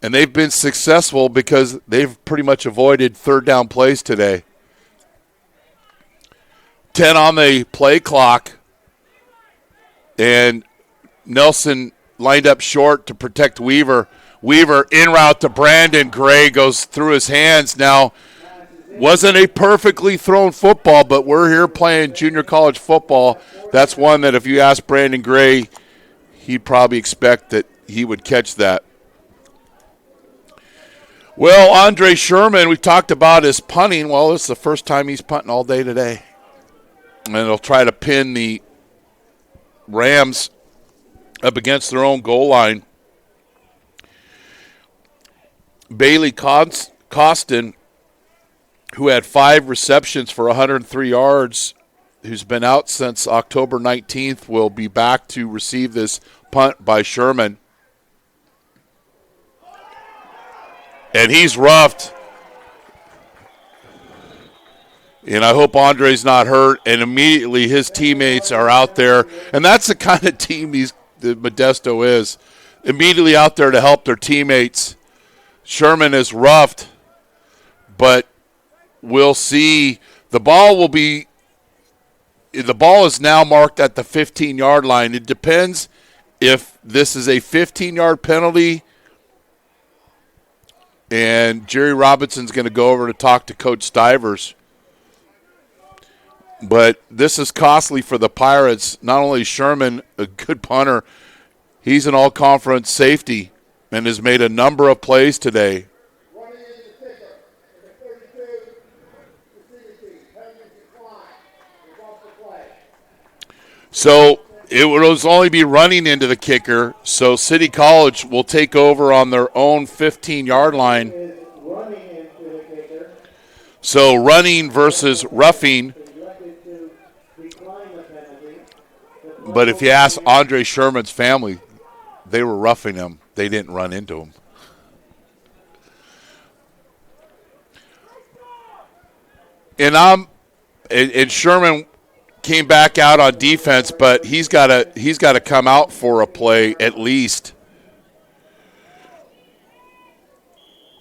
Speaker 14: And they've been successful because they've pretty much avoided third down plays today. 10 on the play clock. And Nelson lined up short to protect Weaver. Weaver en route to Brandon. Gray goes through his hands. Now, wasn't a perfectly thrown football, but we're here playing junior college football. That's one that if you ask Brandon Gray, he'd probably expect that he would catch that. Well, Andre Sherman, we talked about his punting. Well, this is the first time he's punting all day today. And they'll try to pin the Rams up against their own goal line. Bailey Costin, who had 5 receptions for 103 yards, who's been out since October 19th, will be back to receive this punt by Sherman. And he's roughed. And I hope Andre's not hurt. And immediately his teammates are out there. And that's the kind of team that Modesto is. Immediately out there to help their teammates. Sherman is roughed. But we'll see. The ball is now marked at the 15-yard line. It depends if this is a 15-yard penalty. And Jerry Robinson's going to go over to talk to Coach Stivers. But this is costly for the Pirates. Not only Sherman, a good punter, he's an all-conference safety and has made a number of plays today. So it would only be running into the kicker, so City College will take over on their own 15-yard line. So running versus roughing. But if you ask Andre Sherman's family, they were roughing him. They didn't run into him. And Sherman came back out on defense, but he's got to come out for a play at least.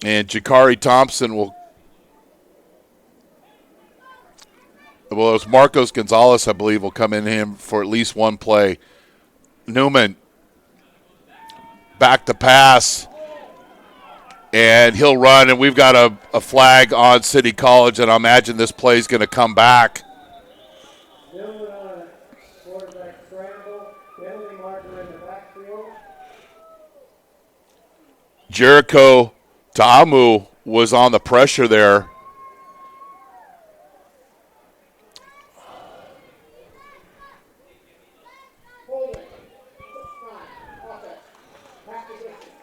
Speaker 14: And Jakari Thompson it was Marcos Gonzalez, I believe, will come in him for at least one play. Newman back to pass, and he'll run, and we've got a flag on City College, and I imagine this play is going to come back. Jericho Ta'amu was on the pressure there.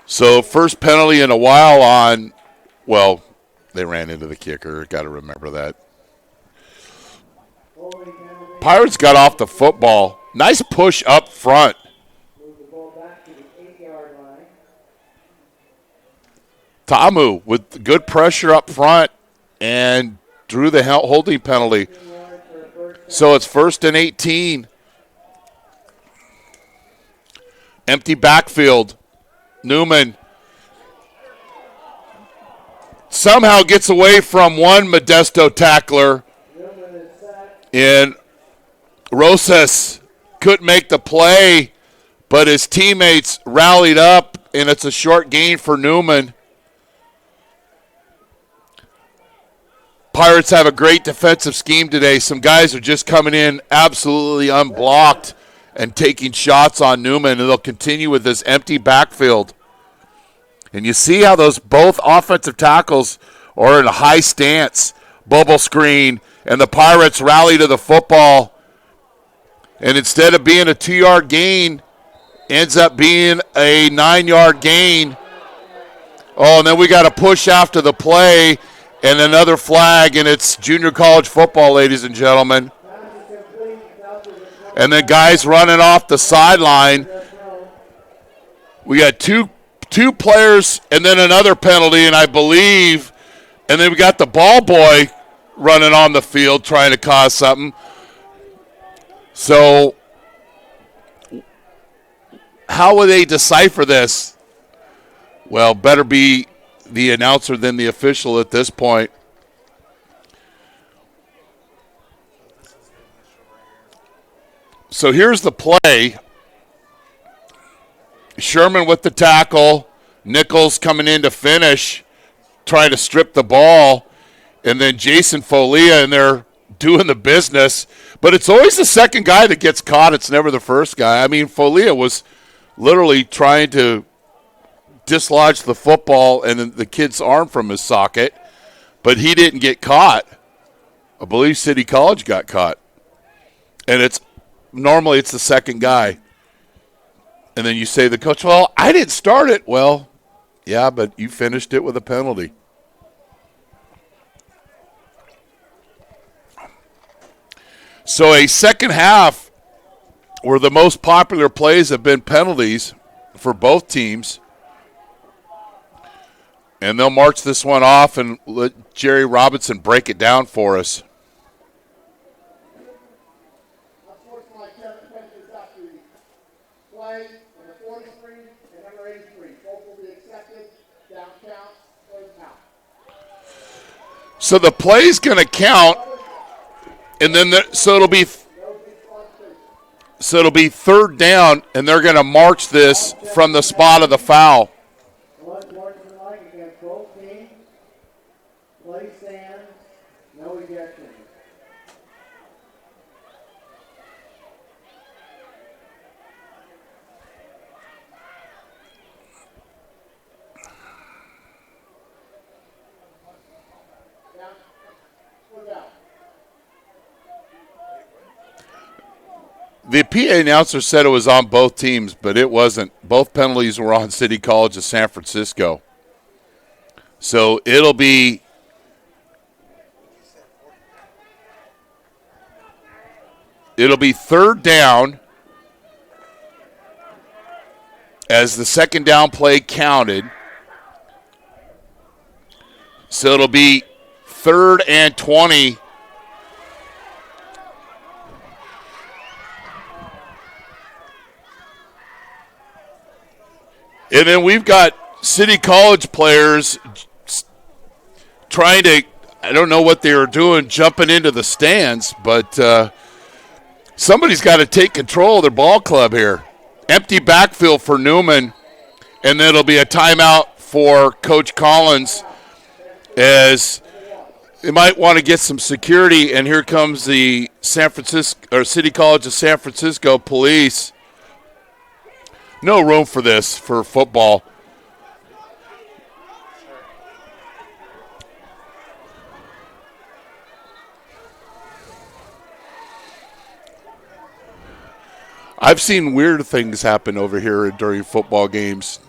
Speaker 14: So first penalty in a while on, well, they ran into the kicker. Got to remember that. Pirates got off the football. Nice push up front. Tamu with good pressure up front and drew the holding penalty. So it's 1st and 18. Empty backfield. Newman somehow gets away from one Modesto tackler, and Rosas couldn't make the play, but his teammates rallied up, and it's a short gain for Newman. Pirates have a great defensive scheme today. Some guys are just coming in absolutely unblocked and taking shots on Newman, and they'll continue with this empty backfield. And you see how those both offensive tackles are in a high stance, bubble screen, and the Pirates rally to the football. And instead of being a 2-yard gain, ends up being a 9-yard gain. Oh, and then we got to push after the play and another flag, and it's junior college football, ladies and gentlemen. And then guys running off the sideline. We got two players and then another penalty, and I believe, and then we got the ball boy running on the field trying to cause something. So how will they decipher this? Well, better be the announcer than the official at this point. So here's the play. Sherman with the tackle. Nichols coming in to finish, trying to strip the ball. And then Jason Folia in there doing the business. But it's always the second guy that gets caught. It's never the first guy. I mean, Folia was literally trying to dislodge the football and the kid's arm from his socket, but he didn't get caught. I believe City College got caught. And normally it's the second guy. And then you say to the coach, well, I didn't start it. Well, yeah, but you finished it with a penalty. So a second half where the most popular plays have been penalties for both teams. And they'll march this one off and let Jerry Robinson break it down for us. So the play's going to count, and then it'll be 3rd down, and they're going to march this from the spot of the foul. The PA announcer said it was on both teams, but it wasn't. Both penalties were on City College of San Francisco. So it'll be third down as the second down play counted. So it'll be 3rd and 20. And then we've got City College players trying to, I don't know what they were doing, jumping into the stands, but somebody's got to take control of their ball club here. Empty backfield for Newman, and then it'll be a timeout for Coach Collins as they might want to get some security, and here comes the City College of San Francisco police. No room for this for football. I've seen weird things happen over here during football games.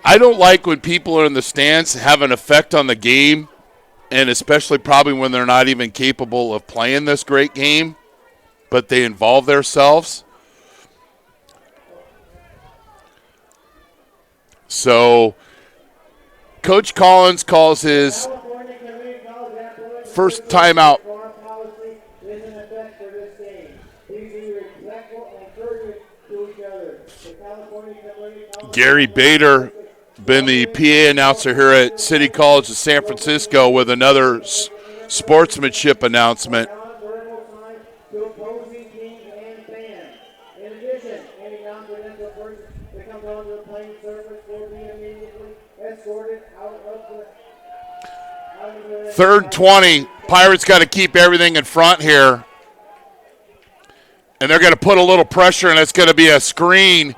Speaker 14: I don't like when people are in the stands have an effect on the game, and especially probably when they're not even capable of playing this great game, but they involve themselves. So Coach Collins calls his first timeout. Gary Bader, been the PA announcer here at City College of San Francisco, with another sportsmanship announcement. Third and 20. Pirates got to keep everything in front here. And they're going to put a little pressure, and it's going to be a screen.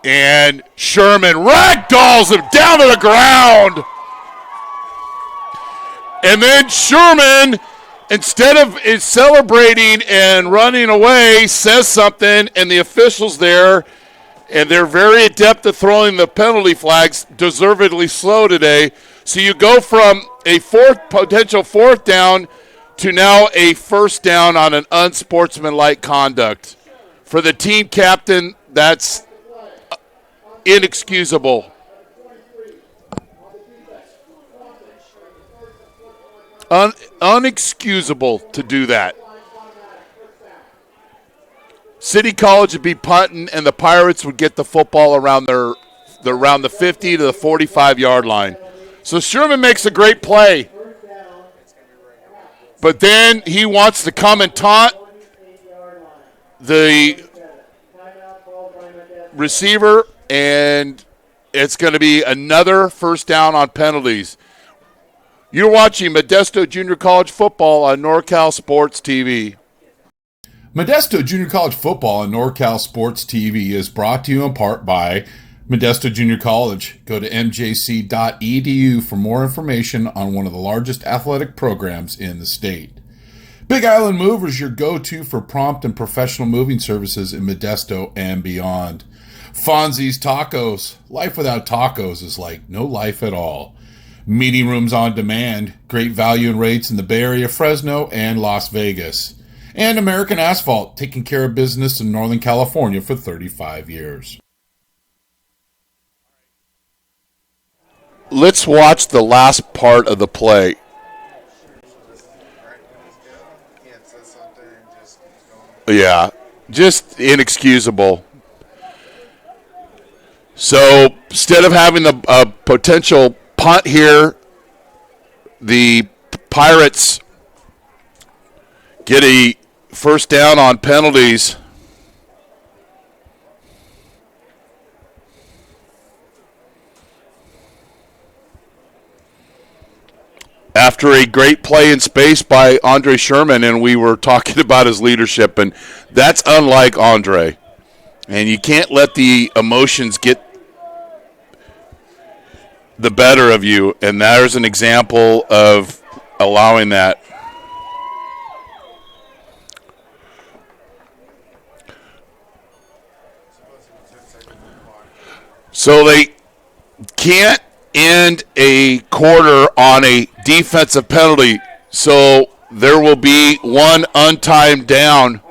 Speaker 14: And Sherman ragdolls him down to the ground. And then Sherman, instead of celebrating and running away, says something, and the officials there, and they're very adept at throwing the penalty flags, deservedly slow today. So you go from a potential fourth down to now a first down on an unsportsmanlike conduct. For the team captain, that's inexcusable. Unexcusable to do that. City College would be punting, and the Pirates would get the football around the 50 to the 45-yard line. So Sherman makes a great play. But then he wants to come and taunt the receiver, and it's going to be another first down on penalties. You're watching Modesto Junior College football on NorCal Sports TV.
Speaker 15: Modesto Junior College football on NorCal Sports TV is brought to you in part by Modesto Junior College. Go to mjc.edu for more information on one of the largest athletic programs in the state. Big Island Movers, your go-to for prompt and professional moving services in Modesto and beyond. Fonzie's Tacos. Life without tacos is like no life at all. Meeting rooms on demand. Great value and rates in the Bay Area, Fresno, and Las Vegas. And American Asphalt, taking care of business in Northern California for 35 years.
Speaker 14: Let's watch the last part of the play. Yeah, just inexcusable. So instead of having the potential punt here, the Pirates get a first down on penalties. after a great play in space by Andre Sherman, and we were talking about his leadership, and that's unlike Andre. And you can't let the emotions get the better of you, and there's an example of allowing that. So they can't end a quarter on a defensive penalty, so there will be one untimed down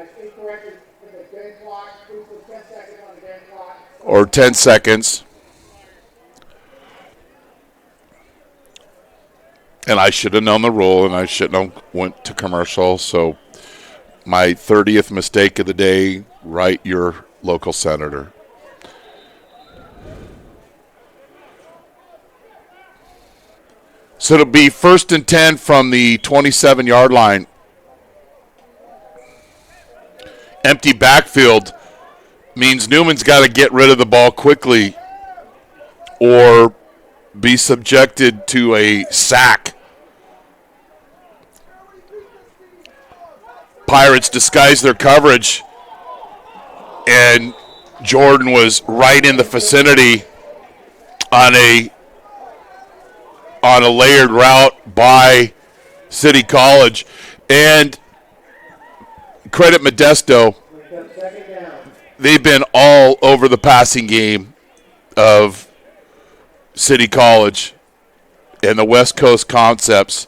Speaker 14: or 10 seconds. And I should have known the rule, and I shouldn't have went to commercial. So my 30th mistake of the day, write your local senator. So it'll be 1st and 10 from the 27-yard line. Empty backfield means Newman's got to get rid of the ball quickly or be subjected to a sack. Pirates disguised their coverage, and Jordan was right in the vicinity on a layered route by City College. And credit Modesto, they've been all over the passing game of City College and the West Coast concepts.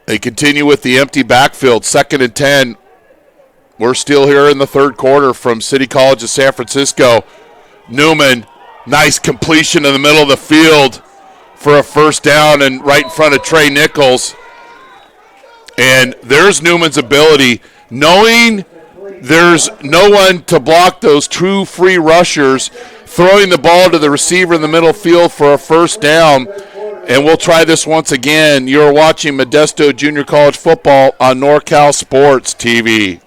Speaker 14: They continue with the empty backfield, 2nd and 10. We're still here in the third quarter from City College of San Francisco. Newman, nice completion in the middle of the field for a first down and right in front of Trey Nichols. And there's Newman's ability, knowing there's no one to block those true free rushers, throwing the ball to the receiver in the middle field for a first down. And we'll try this once again. You're watching Modesto Junior College football on NorCal Sports TV.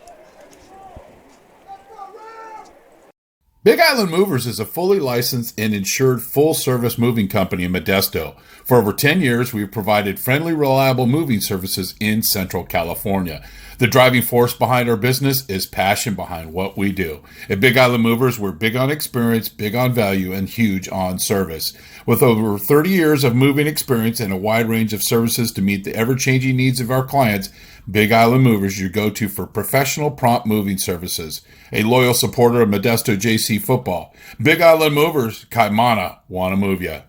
Speaker 15: Big Island Movers is a fully licensed and insured full-service moving company in Modesto. For over 10 years, we've provided friendly, reliable moving services in Central California. The driving force behind our business is passion behind what we do. At Big Island Movers, we're big on experience, big on value, and huge on service. With over 30 years of moving experience and a wide range of services to meet the ever-changing needs of our clients, Big Island Movers, your go-to for professional, prompt moving services. A loyal supporter of Modesto JC football. Big Island Movers, Kaimana, wanna move ya.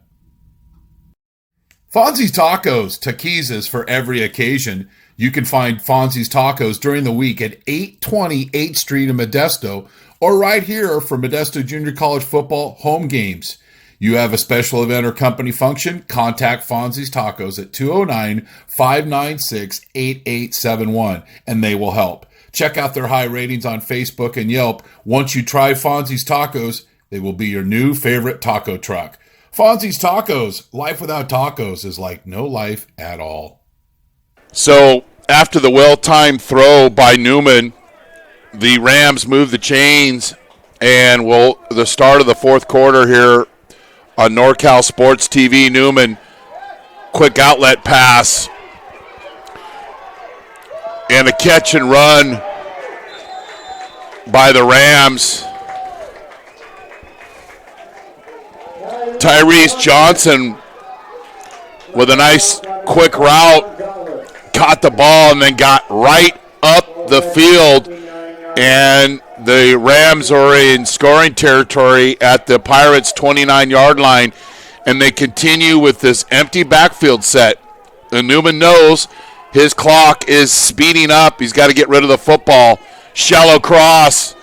Speaker 15: Fonzie's Tacos, taquizas for every occasion. You can find Fonzie's Tacos during the week at 820 8th Street in Modesto or right here for Modesto Junior College football home games. You have a special event or company function, contact Fonzie's Tacos at 209-596-8871 and they will help. Check out their high ratings on Facebook and Yelp. Once you try Fonzie's Tacos, they will be your new favorite taco truck. Fonzie's Tacos, life without tacos is like no life at all.
Speaker 14: So after the well-timed throw by Newman, the Rams move the chains, and the start of the fourth quarter here on NorCal Sports TV. Newman, quick outlet pass, and a catch and run by the Rams. Tyrese Johnson with a nice quick route, caught the ball and then got right up the field, and the Rams are in scoring territory at the Pirates' 29-yard line, and they continue with this empty backfield set. And Newman knows his clock is speeding up. He's got to get rid of the football. Shallow cross,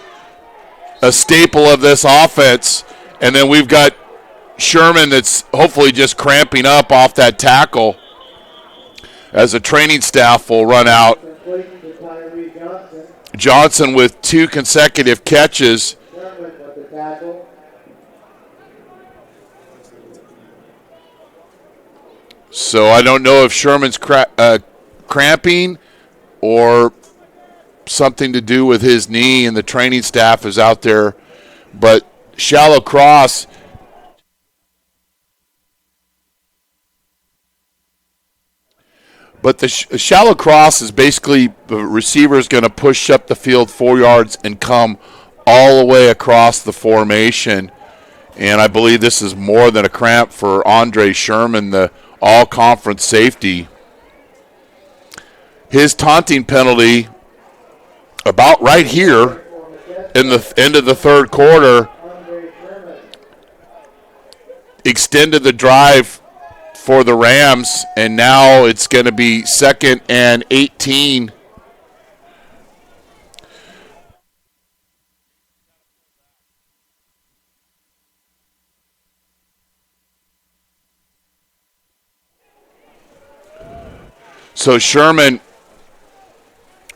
Speaker 14: a staple of this offense, and then we've got Sherman that's hopefully just cramping up off that tackle as the training staff will run out. Johnson with 2 consecutive catches. So I don't know if Sherman's cramping or something to do with his knee, and the training staff is out there. But shallow cross. But the shallow cross is basically the receiver is going to push up the field 4 yards and come all the way across the formation. And I believe this is more than a cramp for Andre Sherman, the all-conference safety. His taunting penalty about right here in the end of the third quarter extended the drive for the Rams, and now it's going to be 2nd and 18. So Sherman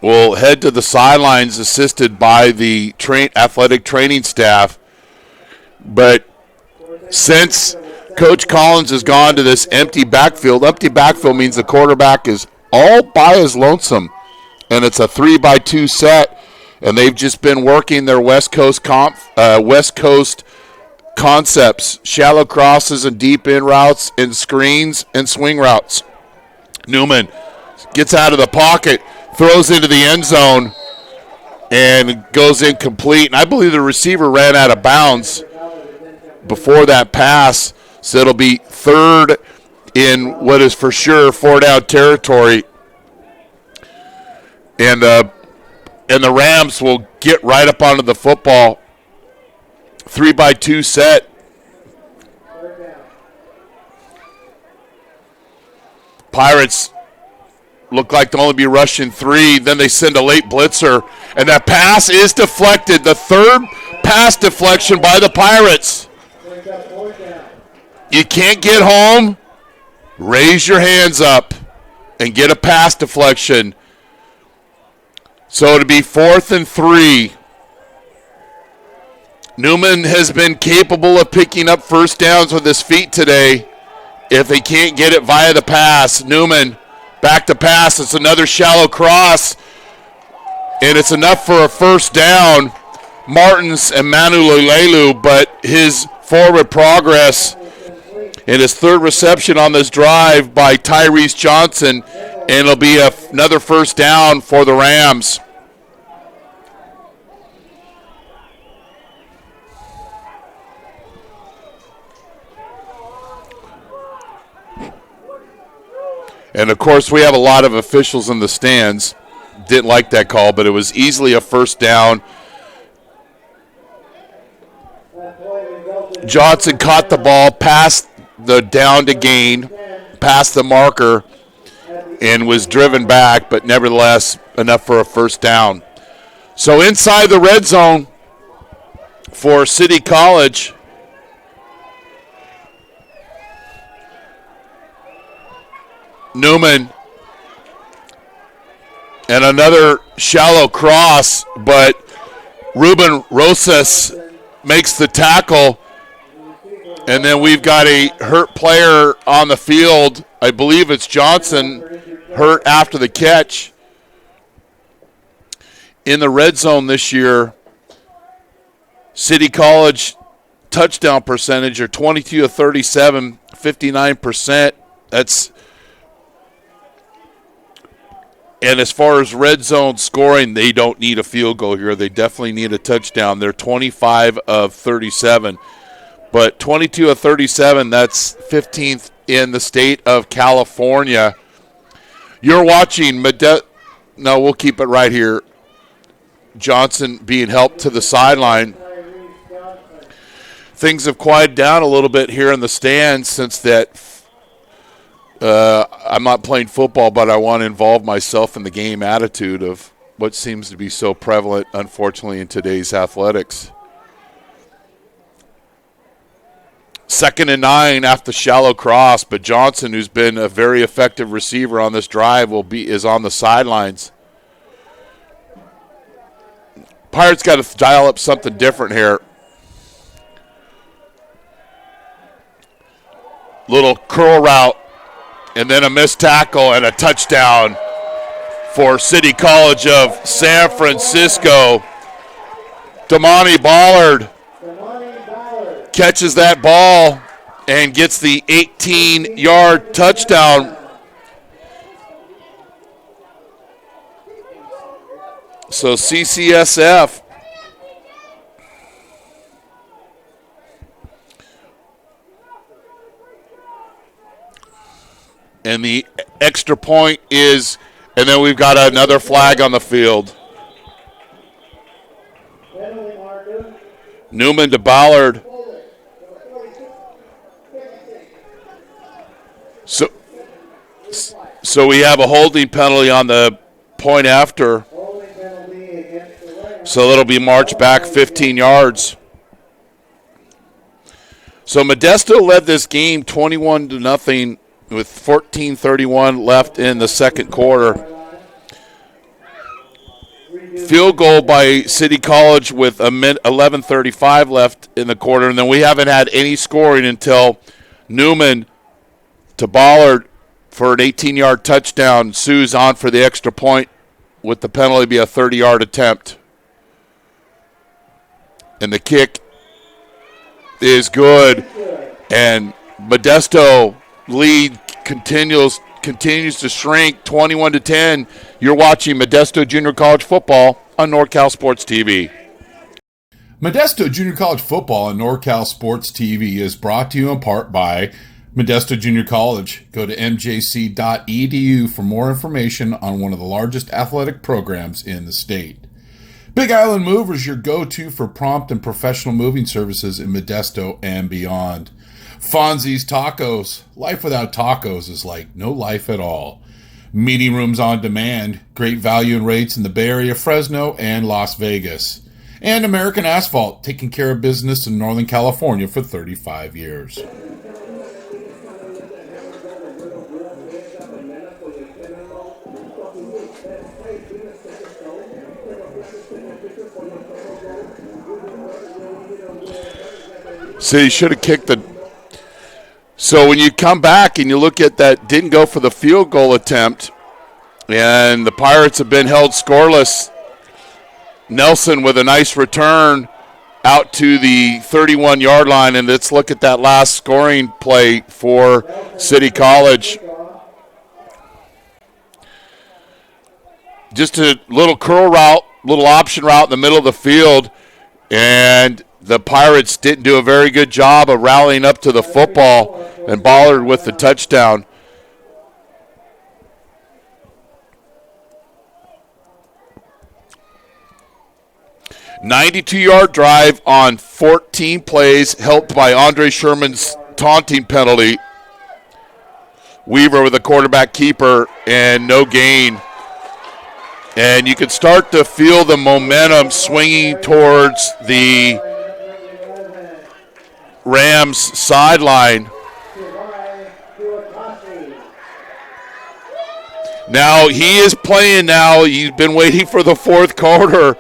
Speaker 14: will head to the sidelines assisted by the athletic training staff. But since Coach Collins has gone to this empty backfield means the quarterback is all by his lonesome, and it's a 3-by-2 set, and they've just been working their West Coast concepts, shallow crosses and deep in routes and screens and swing routes. Newman gets out of the pocket, throws into the end zone, and goes incomplete. And I believe the receiver ran out of bounds before that pass. So it'll be 3rd in what is for sure 4-down territory. And the Rams will get right up onto the football. 3-by-2 set. Pirates look like they'll only be rushing 3. Then they send a late blitzer. And that pass is deflected. The 3rd pass deflection by the Pirates. You can't get home, raise your hands up and get a pass deflection. So it'll be 4th and 3. Newman has been capable of picking up first downs with his feet today. If they can't get it via the pass, Newman back to pass. It's another shallow cross, and it's enough for a first down. Martins and Manu Lulelu, but his forward progress in his 3rd reception on this drive by Tyrese Johnson, and it'll be another first down for the Rams. And, of course, we have a lot of officials in the stands. Didn't like that call, but it was easily a first down. Johnson caught the ball past the down to gain, past the marker, and was driven back, but nevertheless enough for a first down. So inside the red zone for City College, Newman, and another shallow cross, but Ruben Rosas makes the tackle. And then we've got a hurt player on the field. I believe it's Johnson, hurt after the catch. In the red zone this year, City College touchdown percentage are 22 of 37, 59%. And as far as red zone scoring, they don't need a field goal here. They definitely need a touchdown. They're 25 of 37. But 22 of 37, that's 15th in the state of California. You're watching Modesto. No, we'll keep it right here. Johnson being helped to the sideline. Things have quieted down a little bit here in the stands since that. I'm not playing football, but I want to involve myself in the game attitude of what seems to be so prevalent, unfortunately, in today's athletics. 2nd and 9 after shallow cross, but Johnson, who's been a very effective receiver on this drive, is on the sidelines. Pirates got to dial up something different here. Little curl route, and then a missed tackle and a touchdown for City College of San Francisco. Damani Ballard catches that ball and gets the 18-yard touchdown. So CCSF and the extra point is, and then we've got another flag on the field. Newman to Ballard. So we have a holding penalty on the point after. So it'll be marched back 15 yards. So Modesto led this game 21-0 with 14:31 left in the second quarter. Field goal by City College with 11:35 left in the quarter, and then we haven't had any scoring until Newman to Ballard for an 18-yard touchdown. Sue's on for the extra point with the penalty be a 30-yard attempt. And the kick is good, and Modesto lead continues to shrink 21-10. You're watching Modesto Junior College football on NorCal Sports TV.
Speaker 15: Modesto Junior College football on NorCal Sports TV is brought to you in part by Modesto Junior College. Go to mjc.edu for more information on one of the largest athletic programs in the state. Big Island Movers, your go-to for prompt and professional moving services in Modesto and beyond. Fonzie's Tacos. Life without tacos is like no life at all. Meeting rooms on demand. Great value and rates in the Bay Area, Fresno, and Las Vegas. And American Asphalt, taking care of business in Northern California for 35 years.
Speaker 14: City should have kicked the... So when you come back and you look at that, didn't go for the field goal attempt, and the Pirates have been held scoreless. Nelson with a nice return out to the 31-yard line, and let's look at that last scoring play for City College. Just a little curl route, little option route in the middle of the field, and the Pirates didn't do a very good job of rallying up to the football, and Ballard with the touchdown. "92-yard drive on 14 plays, helped by Andre Sherman's taunting penalty. Weaver with a quarterback keeper and no gain. And you can start to feel the momentum swinging towards the Rams sideline. Now he is playing now. He's been waiting for the fourth quarter.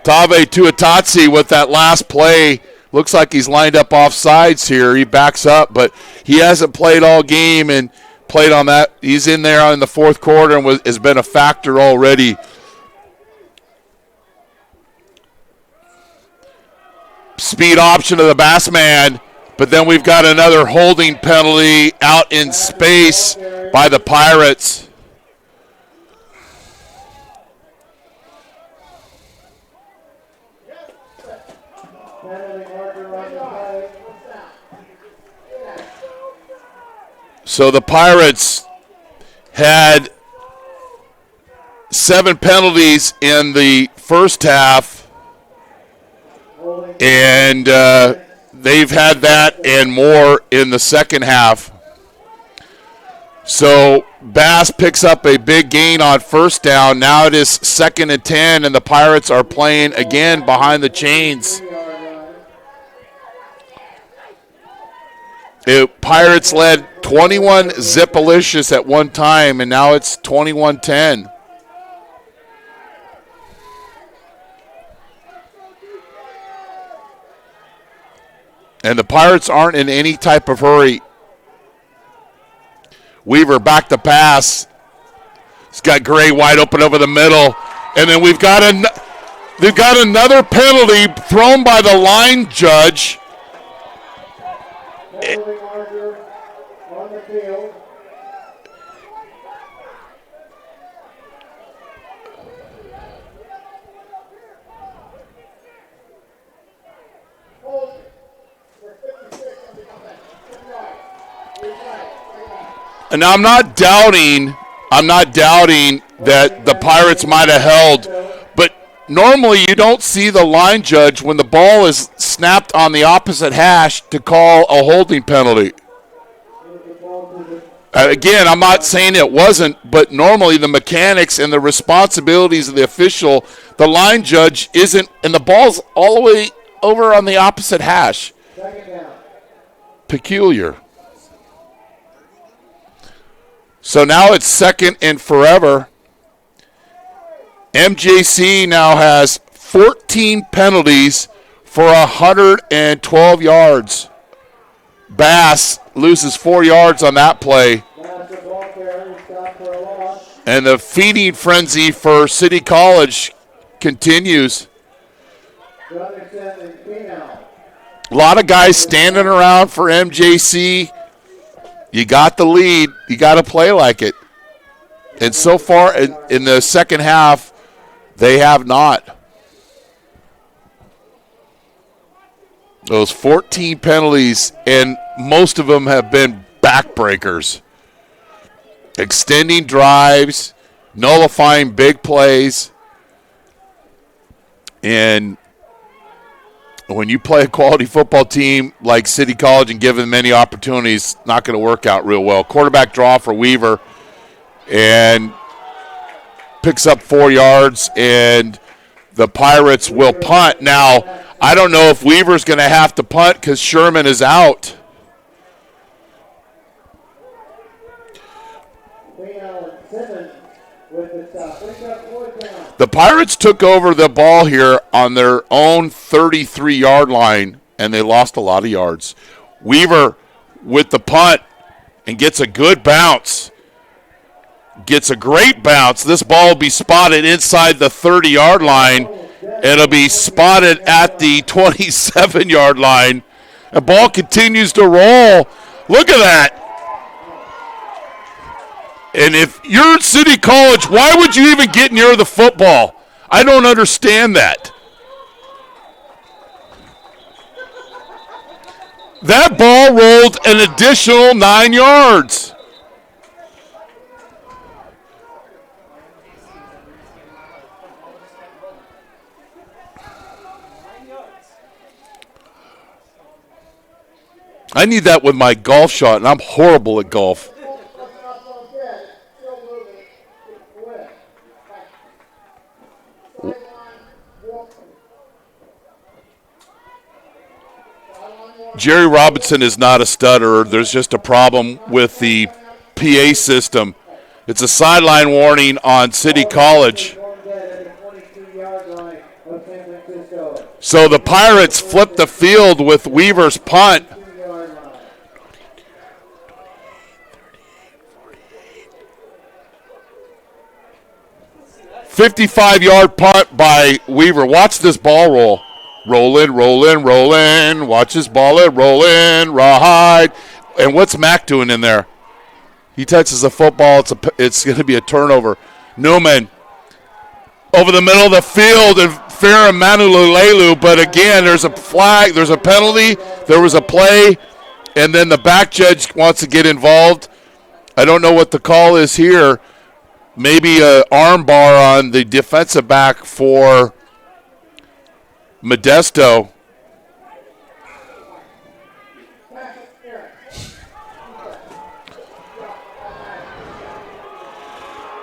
Speaker 14: Tave Tuatasi with that last play. Looks like he's lined up off sides here. He backs up, but he hasn't played all game and played on that. He's in there in the fourth quarter and has been a factor already. Speed option of the Bassman, but then we've got another holding penalty out in space by the Pirates. So the Pirates had 7 penalties in the first half, and they've had that and more in the second half. So Bass picks up a big gain on first down. Now it is 2nd and 10, and the Pirates are playing again behind the chains. The Pirates led 21-zip-alicious at one time, and now it's 21-10. And the Pirates aren't in any type of hurry. Weaver back to pass. He's got Gray wide open over the middle. And then they've got another penalty thrown by the line judge. And I'm not doubting that the Pirates might have held, but normally you don't see the line judge when the ball is snapped on the opposite hash to call a holding penalty. Again, I'm not saying it wasn't, but normally the mechanics and the responsibilities of the official, the line judge isn't, and the ball's all the way over on the opposite hash. Peculiar. So now it's second and forever. MJC now has 14 penalties for 112 yards. Bass loses 4 yards on that play. And the feeding frenzy for City College continues. A lot of guys standing around for MJC. You got the lead. You got to play like it. And so far in the second half, they have not. Those 14 penalties, and most of them have been backbreakers. Extending drives, nullifying big plays. And when you play a quality football team like City College and give them many opportunities, not going to work out real well. Quarterback draw for Weaver and picks up 4 yards, and the Pirates will punt. Now, I don't know if Weaver's going to have to punt because Sherman is out. The Pirates took over the ball here on their own 33-yard line, and they lost a lot of yards. Weaver with the punt and gets a good bounce. Gets a great bounce. This ball will be spotted inside the 30-yard line. It'll be spotted at the 27-yard line. The ball continues to roll. Look at that. And if you're at City College, why would you even get near the football? I don't understand that. That ball rolled an additional 9 yards. I need that with my golf shot, and I'm horrible at golf. Jerry Robinson is not a stutterer. There's just a problem with the PA system. It's a sideline warning on City College. So the Pirates flip the field with Weaver's punt. 55-yard punt by Weaver. Watch this ball roll. Roll in, roll in, roll in. Watch this ball in, roll in, rawhide. And what's Mack doing in there? He touches the football. It's going to be a turnover. Newman over the middle of the field, and Farah Manululelu. But again, there's a flag. There's a penalty. There was a play. And then the back judge wants to get involved. I don't know what the call is here. Maybe an arm bar on the defensive back for Modesto.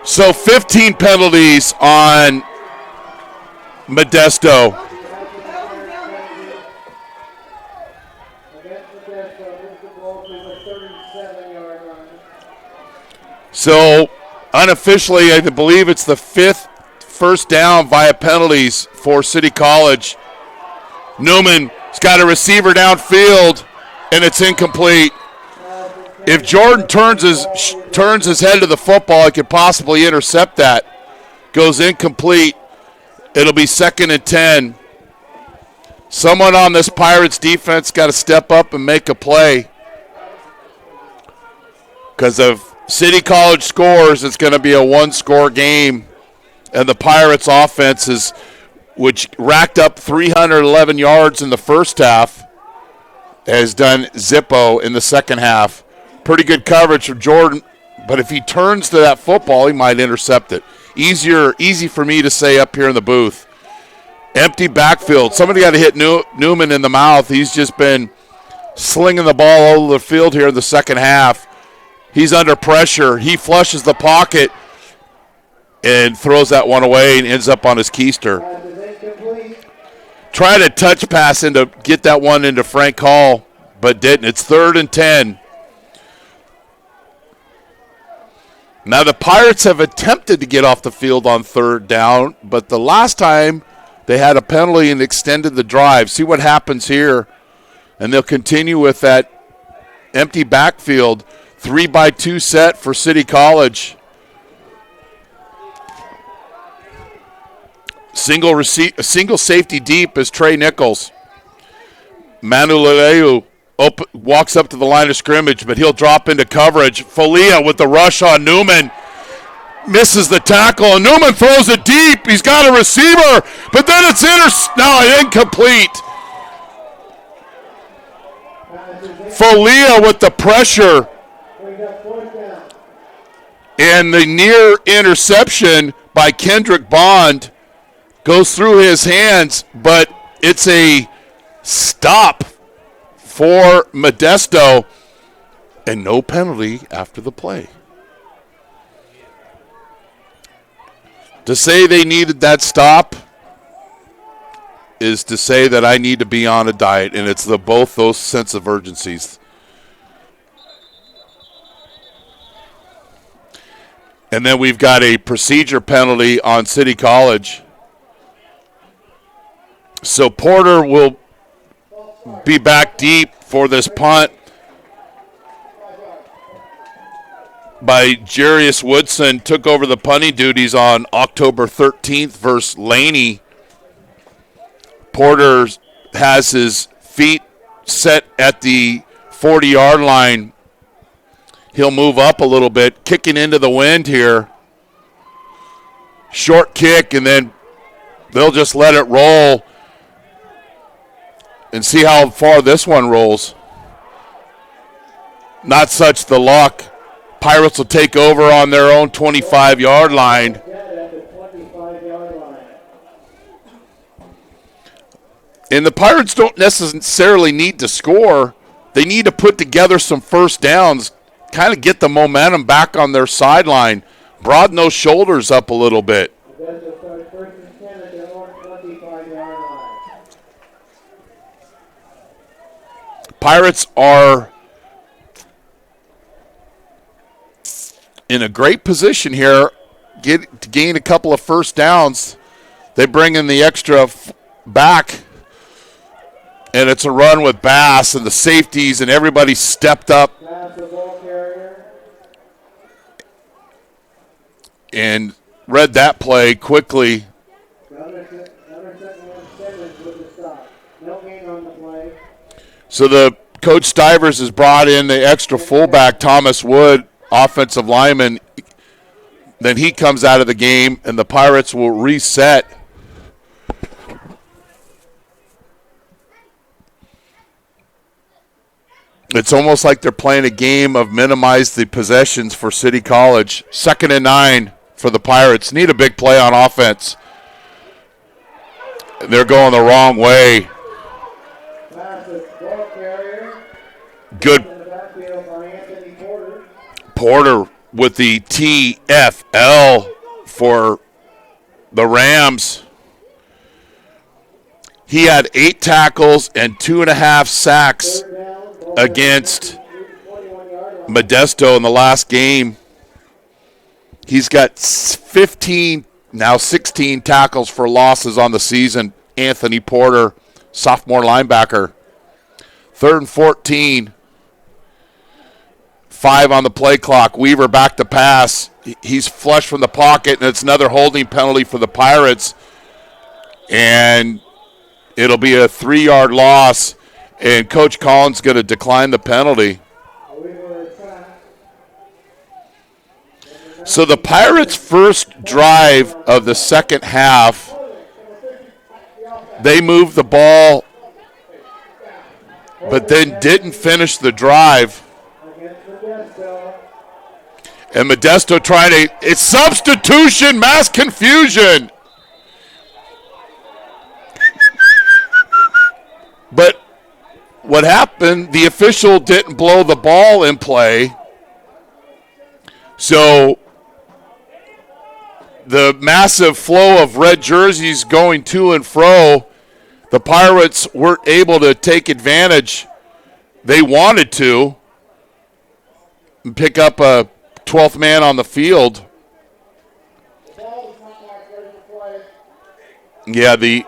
Speaker 14: So 15 penalties on Modesto. So unofficially, I believe it's the 5th first down via penalties for City College. Newman's got a receiver downfield, and it's incomplete. If Jordan turns his head to the football, he could possibly intercept that. Goes incomplete. It'll be 2nd and 10. Someone on this Pirates defense got to step up and make a play. Because if City College scores, it's going to be a one-score game. And the Pirates offense which racked up 311 yards in the first half, has done zippo in the second half. Pretty good coverage from Jordan But if he turns to that football, he might intercept it. Easy for me to say up here in the booth. Empty backfield. Somebody got to hit Newman in the mouth. He's just been slinging the ball all over the field here in the second half. He's under pressure. He flushes the pocket and throws that one away and ends up on his keister. Tried a touch pass to get that one into Frank Hall, but didn't. It's 3rd and 10. Now the Pirates have attempted to get off the field on 3rd down, but the last time they had a penalty and extended the drive. See what happens here. And they'll continue with that empty backfield. 3-by-2 set for City College. Single safety deep is Trey Nichols. Manu Leleu walks up to the line of scrimmage, but he'll drop into coverage. Folia with the rush on Newman. Misses the tackle, and Newman throws it deep. He's got a receiver, but then it's incomplete. Folia with the pressure. And the near interception by Kendrick Bond goes through his hands, but it's a stop for Modesto, and no penalty after the play. To say they needed that stop is to say that I need to be on a diet, and it's both those sense of urgencies. And then we've got a procedure penalty on City College. So Porter will be back deep for this punt by Jarius Woodson. Took over the punting duties on October 13th versus Laney. Porter has his feet set at the 40-yard line. He'll move up a little bit, kicking into the wind here. Short kick, and then they'll just let it roll and see how far this one rolls. Not such the luck. Pirates will take over on their own 25-yard line. And the Pirates don't necessarily need to score. They need to put together some first downs, kind of get the momentum back on their sideline, broaden those shoulders up a little bit. Pirates are in a great position here to gain a couple of first downs. They bring in the extra back, and it's a run with Bass and the safeties, and everybody stepped up and read that play quickly. So the Coach Stivers has brought in the extra fullback, Thomas Wood, offensive lineman. Then he comes out of the game, and the Pirates will reset. It's almost like they're playing a game of minimize the possessions for City College. 2nd and 9 for the Pirates. Need a big play on offense. They're going the wrong way. Good. Porter with the TFL for the Rams. He had 8 tackles and 2.5 sacks against Modesto in the last game. He's got 15, now 16 tackles for losses on the season. Anthony Porter, sophomore linebacker. 3rd and 14. 5 on the play clock. Weaver back to pass. He's flushed from the pocket, and it's another holding penalty for the Pirates. And it'll be a 3-yard loss, and Coach Collins going to decline the penalty. So the Pirates' first drive of the second half, they moved the ball, but then didn't finish the drive. And Modesto trying to, it's substitution, mass confusion. But what happened, the official didn't blow the ball in play. So the massive flow of red jerseys going to and fro, the Pirates weren't able to take advantage. They wanted to and pick up a 12th man on the field. Yeah, the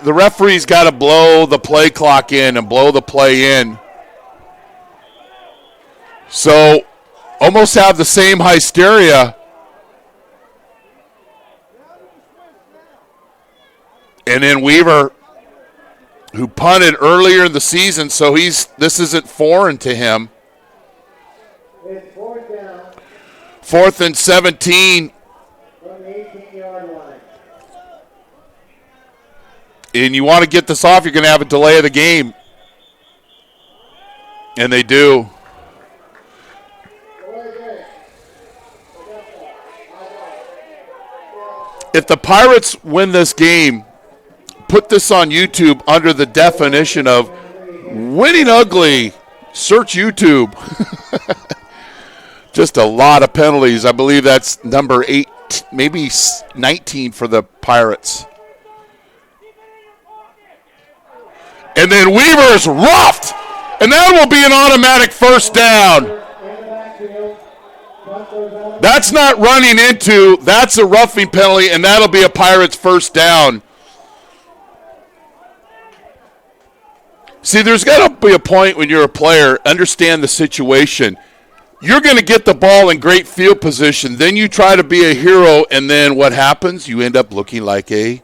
Speaker 14: referee's got to blow the play clock in and blow the play in. So almost have the same hysteria. And then Weaver, who punted earlier in the season, so this isn't foreign to him.
Speaker 16: It's fourth down
Speaker 14: 4th and 17.
Speaker 16: from the 18-yard line.
Speaker 14: And you want to get this off, you're going to have a delay of the game. And they do. If the Pirates win this game, put this on YouTube under the definition of winning ugly. Search YouTube. Just a lot of penalties. I believe that's number 8, maybe 19 for the Pirates. And then Weaver's roughed, and that will be an automatic first down. That's not running into, that's a roughing penalty, and that'll be a Pirates first down. See, there's got to be a point when you're a player, understand the situation. You're going to get the ball in great field position, then you try to be a hero, and then what happens? You end up looking like a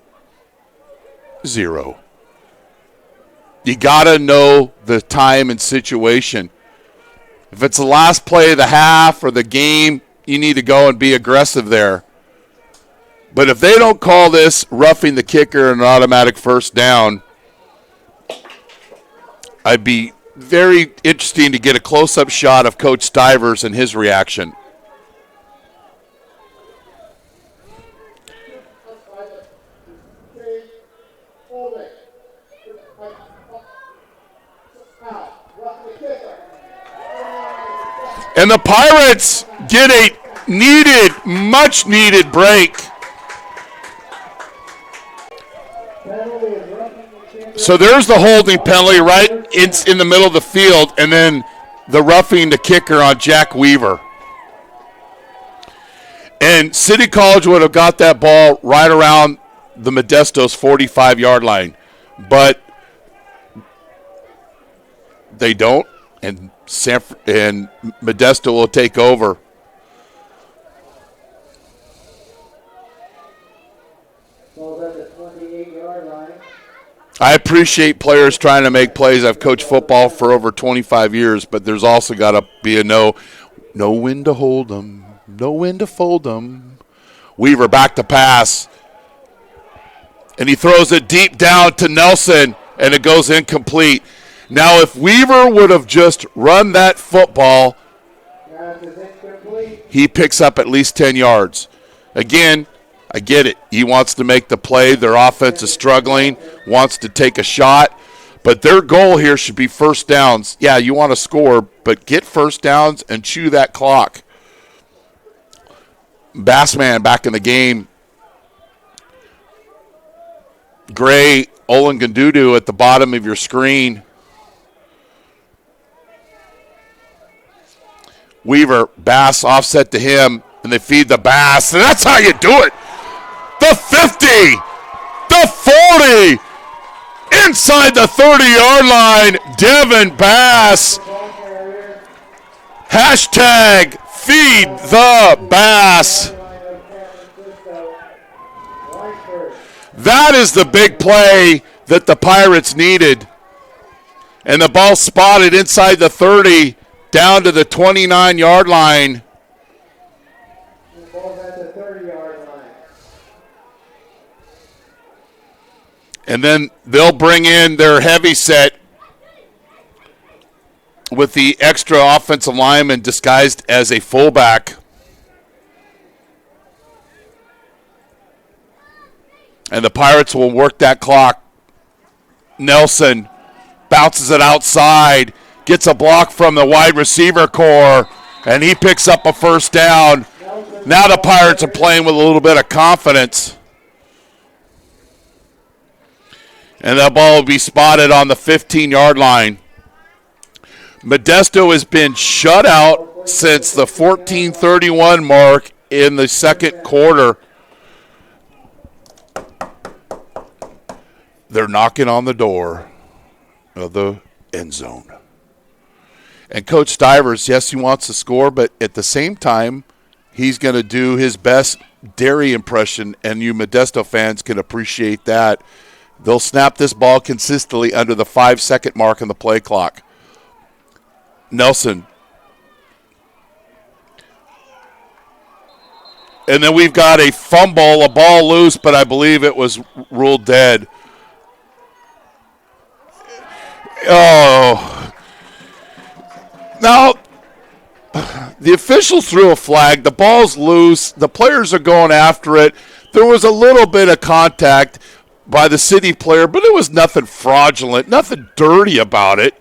Speaker 14: 0. You got to know the time and situation. If it's the last play of the half or the game, you need to go and be aggressive there. But if they don't call this roughing the kicker an automatic first down, I'd be very interesting to get a close-up shot of Coach Stivers and his reaction. And the Pirates get a much-needed break. So there's the holding penalty right in the middle of the field, and then the roughing the kicker on Jack Weaver. And City College would have got that ball right around the Modesto's 45-yard line. But they don't, and Modesto will take over. I appreciate players trying to make plays. I've coached football for over 25 years, but there's also got to be a no when to hold them, no when to fold them. Weaver back to pass, and he throws it deep down to Nelson, and it goes incomplete. Now, if Weaver would have just run that football, he picks up at least 10 yards. Again, I get it. He wants to make the play. Their offense is struggling, wants to take a shot. But their goal here should be first downs. Yeah, you want to score, but get first downs and chew that clock. Bassman back in the game. Gray, Olengundudu at the bottom of your screen. Weaver, Bass offset to him, and they feed the Bass, and that's how you do it. The 50, the 40, inside the 30-yard line, Devin Bass. Hashtag feed the Bass. That is the big play that the Pirates needed. And the ball spotted inside the 30, down to the 29-yard line. And then they'll bring in their heavy set with the extra offensive lineman disguised as a fullback. And the Pirates will work that clock. Nelson bounces it outside, gets a block from the wide receiver core, and he picks up a first down. Now the Pirates are playing with a little bit of confidence. And that ball will be spotted on the 15-yard line. Modesto has been shut out since the 14:31 mark in the second quarter. They're knocking on the door of the end zone. And Coach Stivers, yes, he wants to score, but at the same time, he's going to do his best Derry impression, and you Modesto fans can appreciate that. They'll snap this ball consistently under the 5-second mark on the play clock. Nelson. And then we've got a fumble, a ball loose, but I believe it was ruled dead. Oh. Now, the officials threw a flag. The ball's loose. The players are going after it. There was a little bit of contact by the city player, but it was nothing fraudulent, nothing dirty about it.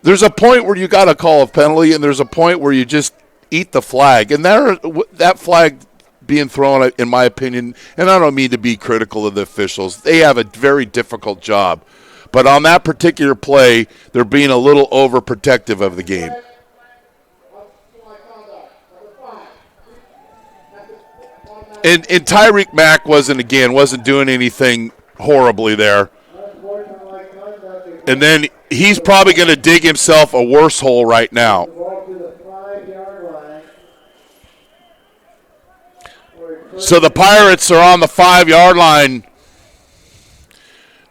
Speaker 14: There's a point where you got to call a penalty, and there's a point where you just eat the flag. And that flag being thrown, in my opinion, and I don't mean to be critical of the officials, they have a very difficult job. But on that particular play, they're being a little overprotective of the game. And Tyreek Mack wasn't doing anything horribly there. And then he's probably going to dig himself a worse hole right now. So the Pirates are on the 5-yard line.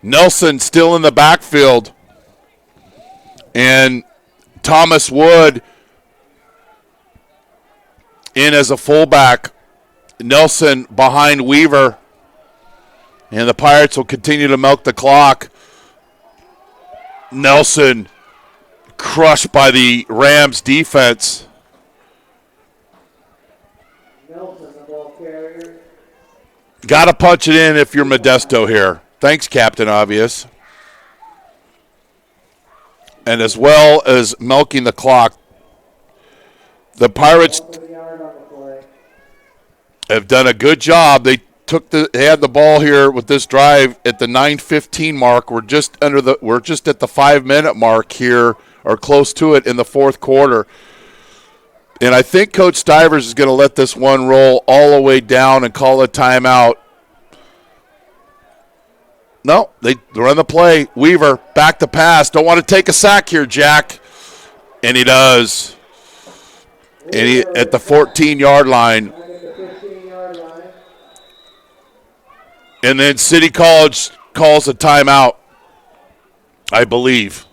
Speaker 14: Nelson still in the backfield. And Thomas Wood in as a fullback. Nelson behind Weaver. And the Pirates will continue to milk the clock. Nelson crushed by the Rams defense. Got to punch it in if you're Modesto here. Thanks, Captain Obvious. And as well as milking the clock, the Pirates have done a good job. They had the ball here with this drive at the 9:15 mark. We're just at the 5-minute mark here, or close to it in the fourth quarter. And I think Coach Stivers is going to let this one roll all the way down and call a timeout. No, they run the play. Weaver, back to pass. Don't want to take a sack here, Jack. And he does. And he at the 14-yard line. And then City College calls a timeout, I believe.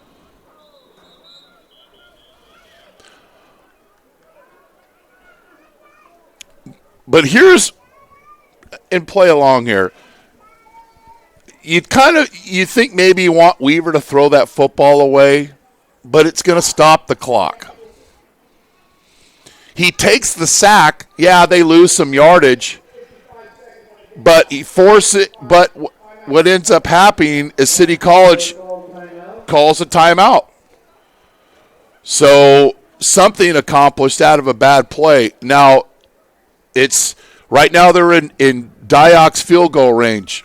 Speaker 14: But here's, and play along here. You think maybe you want Weaver to throw that football away, but it's going to stop the clock. He takes the sack. Yeah, they lose some yardage, but he forces it. But what ends up happening is City College calls a timeout. So something accomplished out of a bad play. Now, it's right now they're in Diak's field goal range.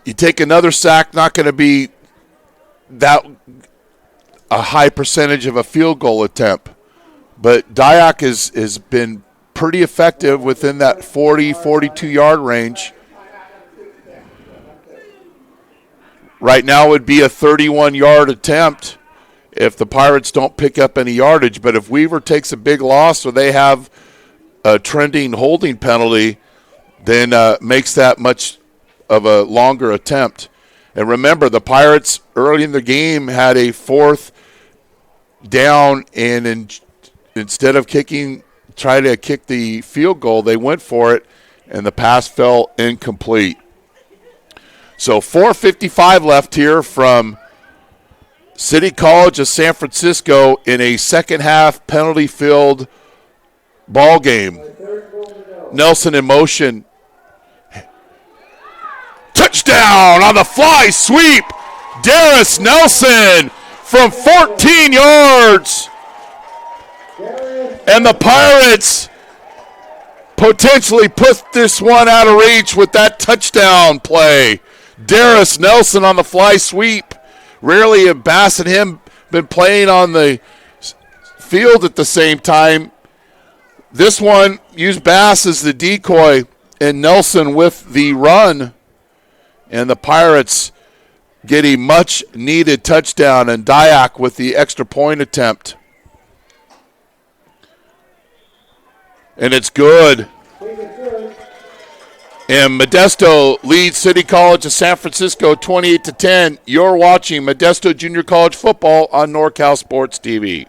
Speaker 14: You take another sack, not going to be that a high percentage of a field goal attempt. But Diak has been pretty effective within that 40, 42-yard range. Right now would be a 31-yard attempt if the Pirates don't pick up any yardage. But if Weaver takes a big loss or they have a trending holding penalty, then makes that much of a longer attempt. And remember, the Pirates early in the game had a fourth down, and instead of trying to kick the field goal, they went for it, and the pass fell incomplete. So 4:55 left here from City College of San Francisco in a second-half penalty-filled ball game. Nelson in motion. Touchdown on the fly sweep. Darius Nelson from 14 yards. And the Pirates potentially put this one out of reach with that touchdown play. Darius Nelson on the fly sweep. Rarely have Bass and him been playing on the field at the same time. This one used Bass as the decoy and Nelson with the run. And the Pirates get a much-needed touchdown, and Dyack with the extra point attempt. And it's good. And Modesto leads City College of San Francisco 28-10. You're watching Modesto Junior College football on NorCal Sports TV.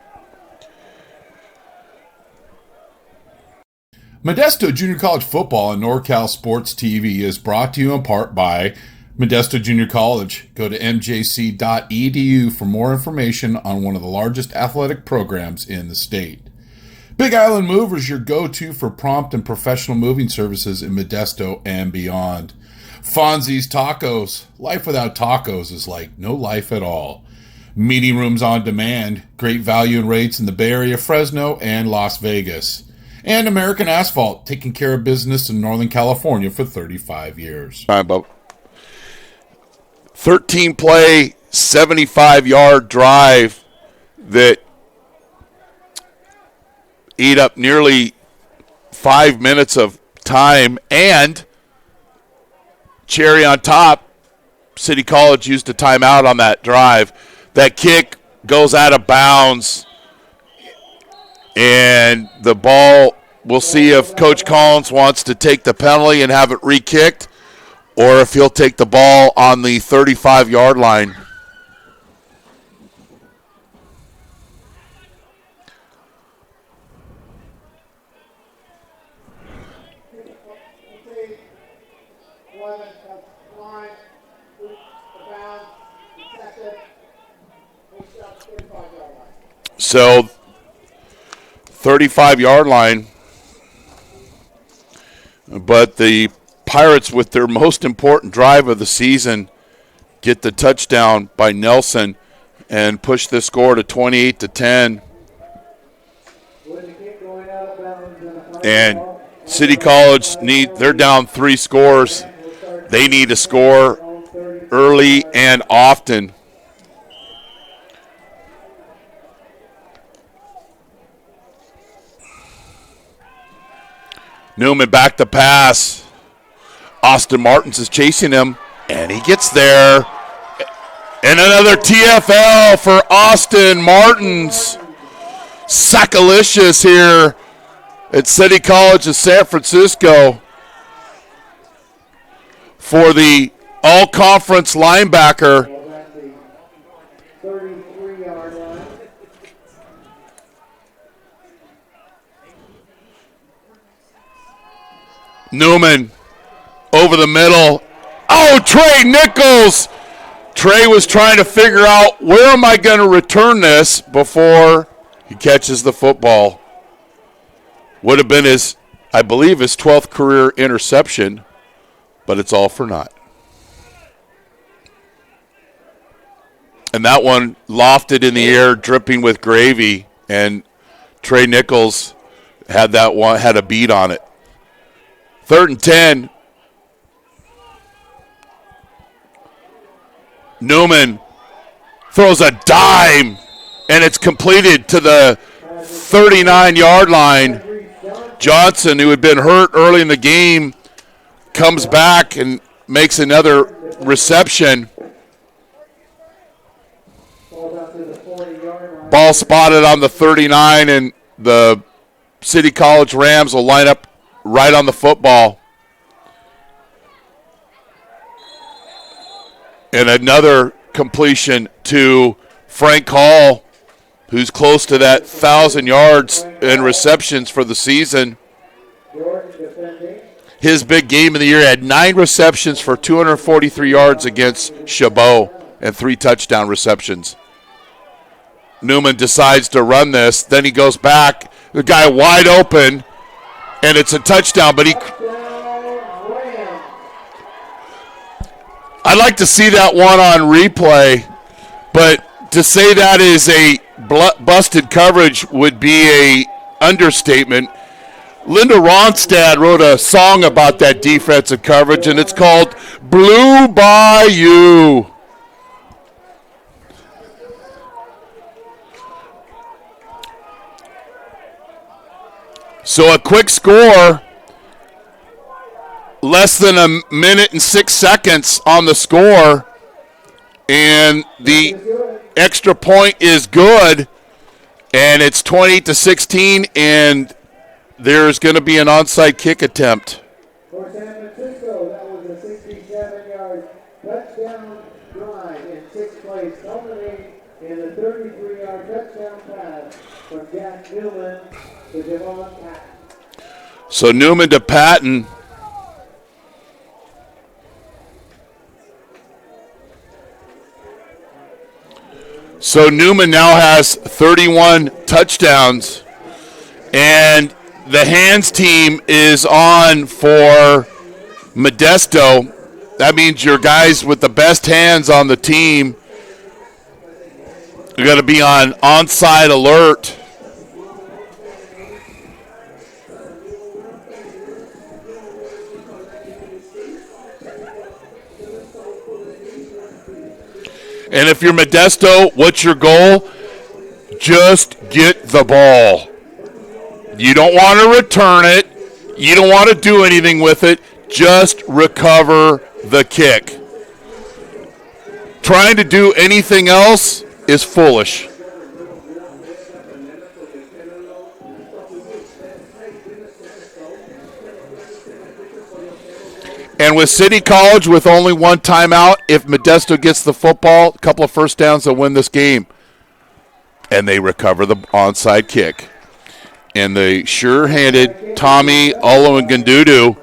Speaker 15: Modesto Junior College football on NorCal Sports TV is brought to you in part by Modesto Junior College. Go to mjc.edu for more information on one of the largest athletic programs in the state. Big Island Movers, your go-to for prompt and professional moving services in Modesto and beyond. Fonzie's Tacos. Life without tacos is like no life at all. Meeting rooms on demand. Great value and rates in the Bay Area, Fresno, and Las Vegas. And American Asphalt, taking care of business in Northern California for 35 years.
Speaker 14: All right, Bob. 13-play, 75-yard drive that eat up nearly 5 minutes of time, and cherry on top, City College used a timeout on that drive. That kick goes out of bounds, and the ball, we'll see if Coach Collins wants to take the penalty and have it re-kicked, or if he'll take the ball on the 35-yard line. So, 35-yard line, but the Pirates, with their most important drive of the season, get the touchdown by Nelson and push the score to 28-10. And City College they're down 3 scores. They need to score early and often. Newman back to pass. Austin Martins is chasing him, and he gets there. And another TFL for Austin Martins. Sackalicious here at City College of San Francisco for the all-conference linebacker. Newman over the middle. Oh, Trey Nichols. Trey was trying to figure out, where am I going to return this before he catches the football. Would have been his 12th career interception, but it's all for naught. And that one lofted in the air, dripping with gravy, and Trey Nichols had a beat on it. 3rd and 10. Newman throws a dime, and it's completed to the 39-yard line. Johnson, who had been hurt early in the game, comes back and makes another reception. Ball spotted on the 39, and the City College Rams will line up right on the football. And another completion to Frank Hall, who's close to that 1,000 yards and receptions for the season. His big game of the year, had 9 receptions for 243 yards against Chabot and 3 touchdown receptions. Newman decides to run this. Then he goes back. The guy wide open. and it's a touchdown. But I'd like to see that one on replay, but to say that is a busted coverage would be a understatement. Linda Ronstadt wrote a song about that defensive coverage, and it's called Blue by You. So a quick score, less than a minute and 6 seconds on the score, and the extra point is good, and it's 20-16, and there's going to be an onside kick attempt.
Speaker 16: For San Francisco, that was a 67-yard touchdown drive in sixth place, culminating in a 33-yard touchdown pass from Jack Newman to Devon Patton.
Speaker 14: So Newman to Patton. So Newman now has 31 touchdowns, and the hands team is on for Modesto. That means your guys with the best hands on the team are going to be on onside alert. And if you're Modesto, what's your goal? Just get the ball. You don't want to return it. You don't want to do anything with it. Just recover the kick. Trying to do anything else is foolish. And with City College with only one timeout, if Modesto gets the football, a couple of first downs, they'll win this game. And they recover the onside kick. And the sure-handed Tommy Olowengundudu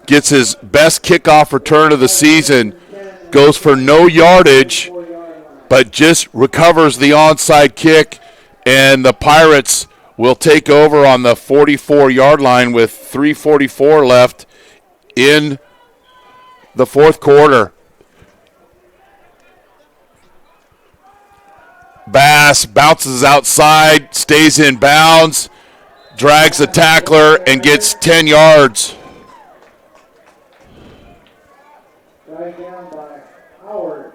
Speaker 14: gets his best kickoff return of the season, goes for no yardage, but just recovers the onside kick, and the Pirates will take over on the 44-yard line with 3:44 left in the fourth quarter. Bass bounces outside, stays in bounds, drags the tackler, and gets 10 yards.
Speaker 16: Right down by Howard.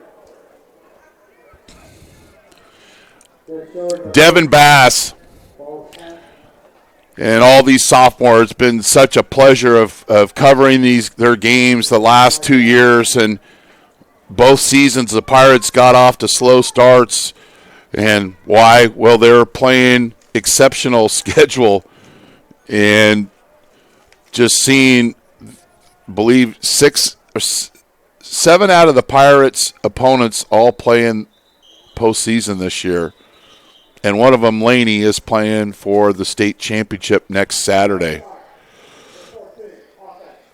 Speaker 14: Devin Bass and all these sophomores. It's been such a pleasure of covering their games the last 2 years, and both seasons the Pirates got off to slow starts. And why? Well, they're playing exceptional schedule, and just seeing, believe 6 or 7 out of the Pirates' opponents all playing postseason this year. And one of them, Laney, is playing for the state championship next Saturday.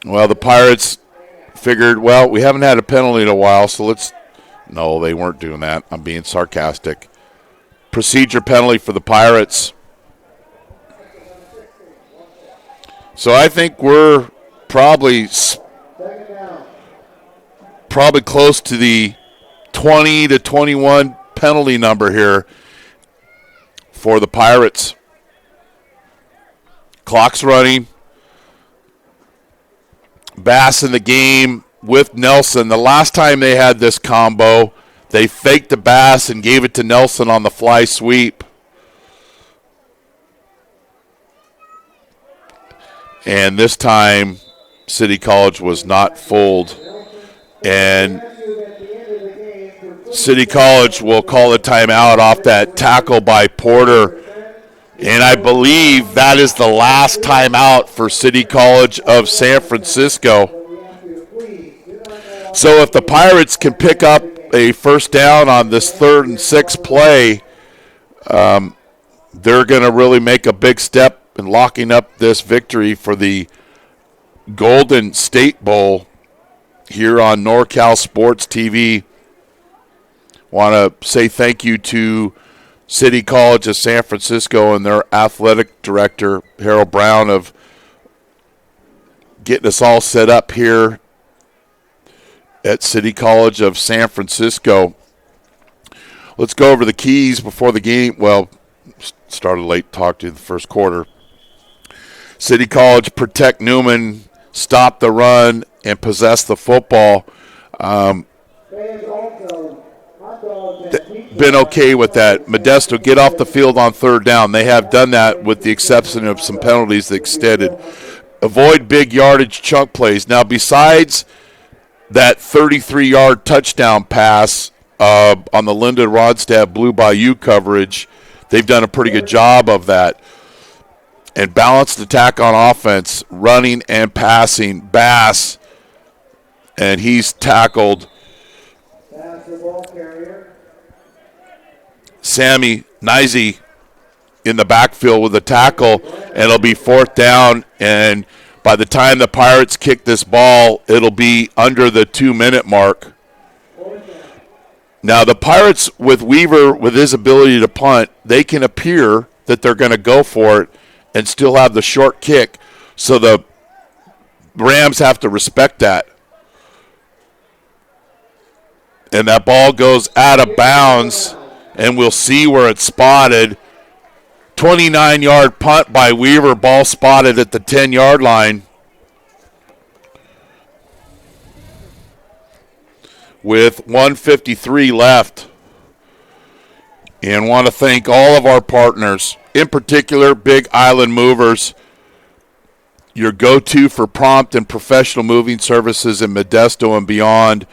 Speaker 14: Well, the Pirates figured, well, we haven't had a penalty in a while, so let's – no, they weren't doing that. I'm being sarcastic. Procedure penalty for the Pirates. So I think we're probably close to the 20 to 21 penalty number here for the Pirates. Clock's running. Bass in the game with Nelson. The last time they had this combo, they faked the Bass and gave it to Nelson on the fly sweep. And this time, City College was not fooled. And City College will call a timeout off that tackle by Porter. And I believe that is the last timeout for City College of San Francisco. So if the Pirates can pick up a first down on this 3rd and 6 play, they're going to really make a big step in locking up this victory for the Golden State Bowl here on NorCal Sports TV. Want to say thank you to City College of San Francisco and their athletic director, Harold Brown, of getting us all set up here at City College of San Francisco. Let's go over the keys before the game. Well, started late, talked to the first quarter. City College, protect Newman, stop the run, and possess the football. Been okay with that. Modesto, get off the field on third down. They have done that with the exception of some penalties that extended. Avoid big yardage chunk plays. Now, besides that 33-yard touchdown pass on the Linda Rodstad Blue Bayou coverage, they've done a pretty good job of that. And balanced attack on offense, running and passing. Bass, and he's tackled. Sammy Nizy in the backfield with a tackle, and it'll be fourth down. And by the time the Pirates kick this ball, it'll be under the 2-minute mark. Now, the Pirates, with Weaver, with his ability to punt, they can appear that they're going to go for it and still have the short kick. So the Rams have to respect that. And that ball goes out of bounds, and we'll see where it's spotted. 29-yard punt by Weaver, ball spotted at the 10-yard line. With 1:53 left. And want to thank all of our partners, in particular Big Island Movers, your go-to for prompt and professional moving services in Modesto and beyond.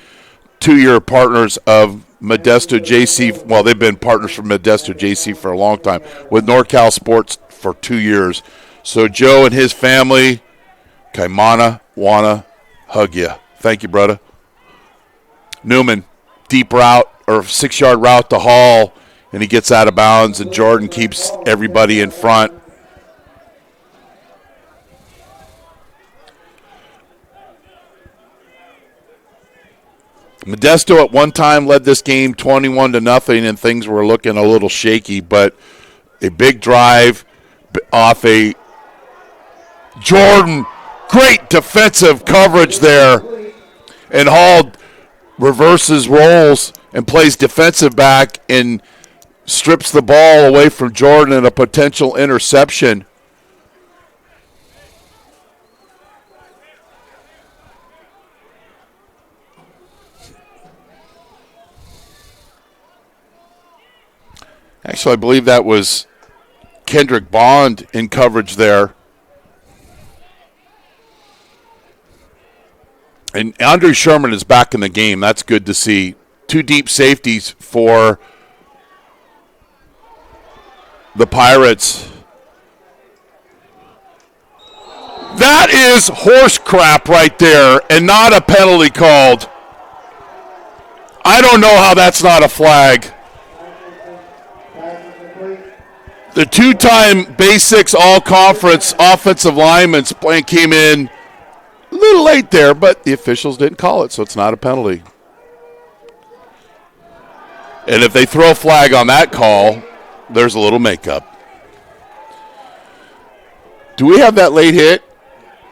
Speaker 14: 2-year partners of Modesto JC. Well, they've been partners for Modesto JC for a long time, with NorCal Sports for 2 years. So Joe and his family, Kaimana, wanna hug you. Thank you, brother. Newman, deep route or 6-yard route to Hall, and he gets out of bounds, and Jordan keeps everybody in front. Modesto at one time led this game 21-0, and things were looking a little shaky, but a big drive off a Jordan, great defensive coverage there, and Hall reverses roles and plays defensive back and strips the ball away from Jordan and a potential interception. Actually, I believe that was Kendrick Bond in coverage there. And Andre Sherman is back in the game. That's good to see. 2 deep safeties for the Pirates. That is horse crap right there, and not a penalty called. I don't know how that's not a flag. The 2-time Basics All-Conference offensive lineman came in a little late there, but the officials didn't call it, so it's not a penalty. And if they throw a flag on that call, there's a little makeup. Do we have that late hit?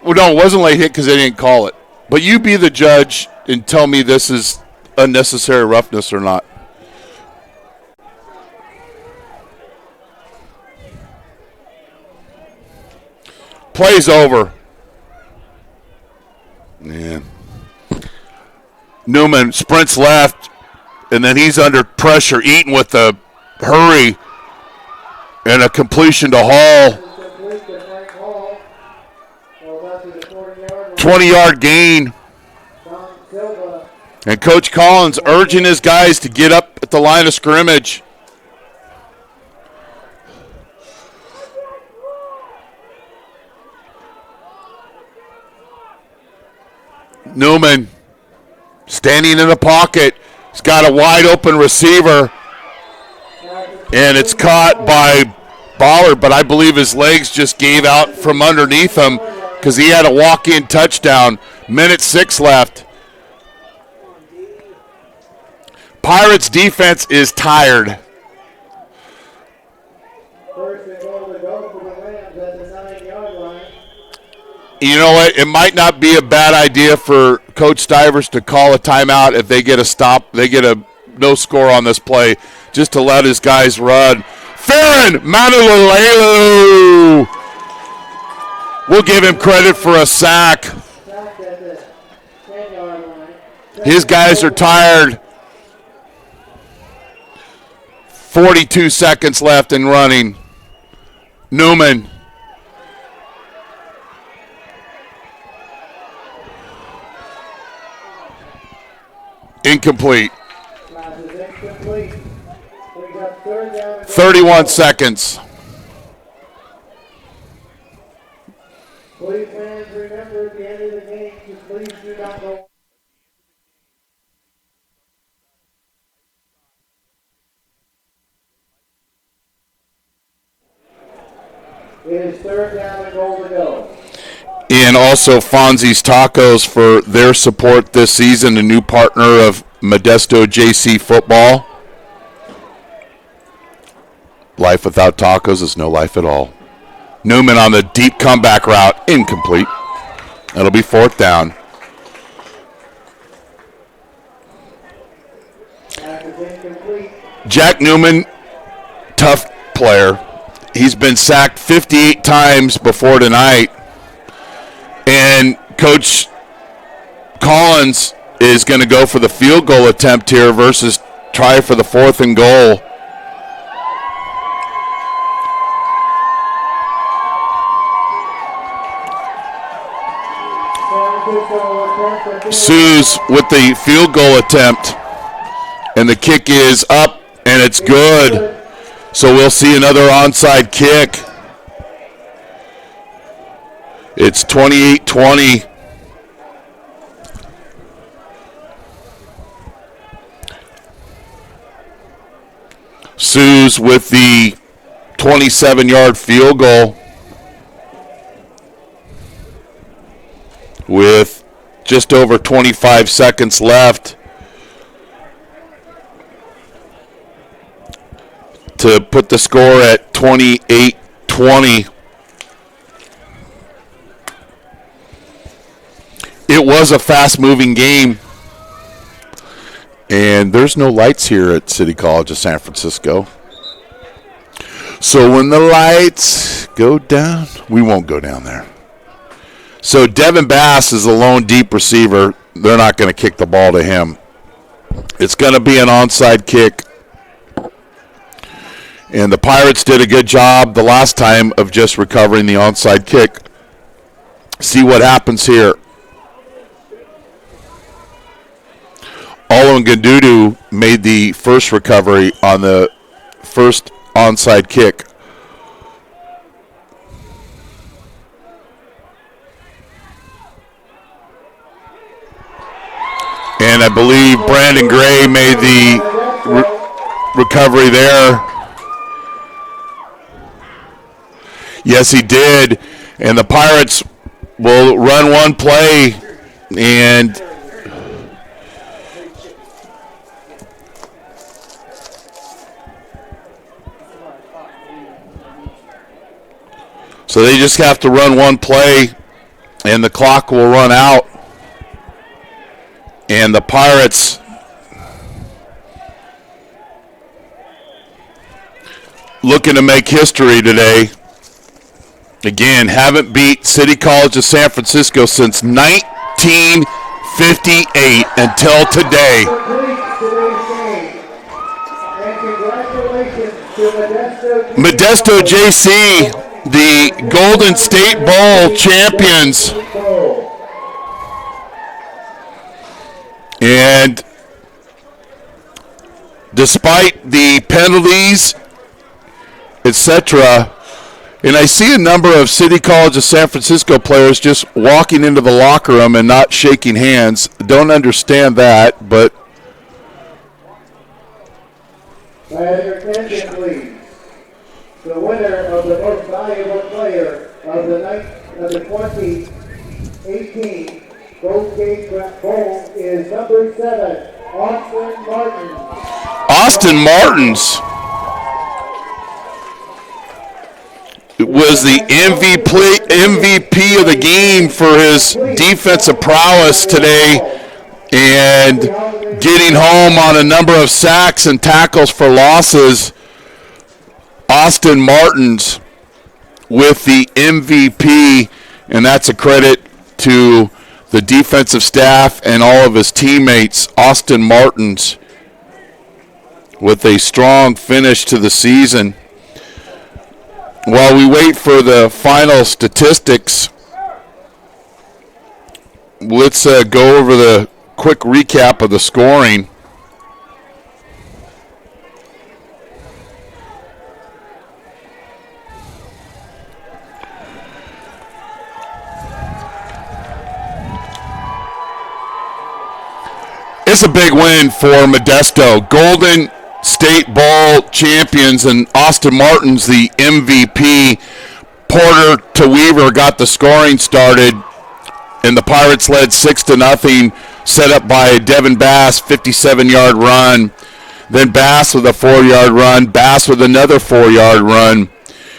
Speaker 14: Well, no, it wasn't late hit because they didn't call it. But you be the judge and tell me this is unnecessary roughness or not. Play's over. Yeah. Newman sprints left, and then he's under pressure, Eaton with the hurry, and a completion to Hall. 20-yard gain. And Coach Collins urging his guys to get up at the line of scrimmage. Newman standing in the pocket. He's got a wide open receiver. And it's caught by Ballard, but I believe his legs just gave out from underneath him because he had a walk-in touchdown. Minute 6 left. Pirates defense is tired.
Speaker 16: First and goal to go for the Rams at the 9-yard line.
Speaker 14: You know what? It might not be a bad idea for Coach Stivers to call a timeout if they get a stop. They get a no score on this play, just to let his guys run. Farron Manulelu. We'll give him credit for a sack. His guys are tired. 42 seconds left and running. Newman. Incomplete. 31 seconds.
Speaker 16: Please, fans, remember at the end of the game to please do not go. It is third down and goal to go.
Speaker 14: And also Fonzie's Tacos for their support this season, a new partner of Modesto JC football. Life without tacos is no life at all. Newman on the deep comeback route, incomplete. That'll be fourth down. Jack Newman, tough player. He's been sacked 58 times before tonight. And Coach Collins is going to go for the field goal attempt here versus try for the 4th and goal. Sue's with the field goal attempt. And the kick is up, and it's good. So we'll see another onside kick. It's 28-20. Sue's with the 27-yard field goal with just over 25 seconds left to put the score at 28-20. It was a fast-moving game, and there's no lights here at City College of San Francisco. So when the lights go down, we won't go down there. So Devin Bass is the lone deep receiver. They're not going to kick the ball to him. It's going to be an onside kick. And the Pirates did a good job the last time of just recovering the onside kick. See what happens here. Olo Gandudu made the first recovery on the first onside kick. And I believe Brandon Gray made the recovery there. Yes, he did. And the Pirates will run one play, and so they just have to run one play, and the clock will run out. And the Pirates looking to make history today. Again, haven't beat City College of San Francisco since 1958 until today. Modesto JC, the Golden State Bowl champions. And despite the penalties, etc., and I see a number of City College of San Francisco players just walking into the locker room and not shaking hands. Don't understand that, but
Speaker 16: Your attention, please. The winner of the most valuable player of the 2018 Gold Gate Bowl is number 7, Austin Martin.
Speaker 14: Austin Martins was the MVP of the game for his defensive prowess today and getting home on a number of sacks and tackles for losses. Austin Martins with the MVP, and that's a credit to the defensive staff and all of his teammates. Austin Martins with a strong finish to the season. While we wait for the final statistics, let's go over the quick recap of the scoring. It's a big win for Modesto. Golden State Bowl champions, and Austin Martins the MVP. Porter to Weaver got the scoring started, and the Pirates led 6-0, set up by Devin Bass, 57-yard run. Then Bass with a 4-yard run, Bass with another 4-yard run.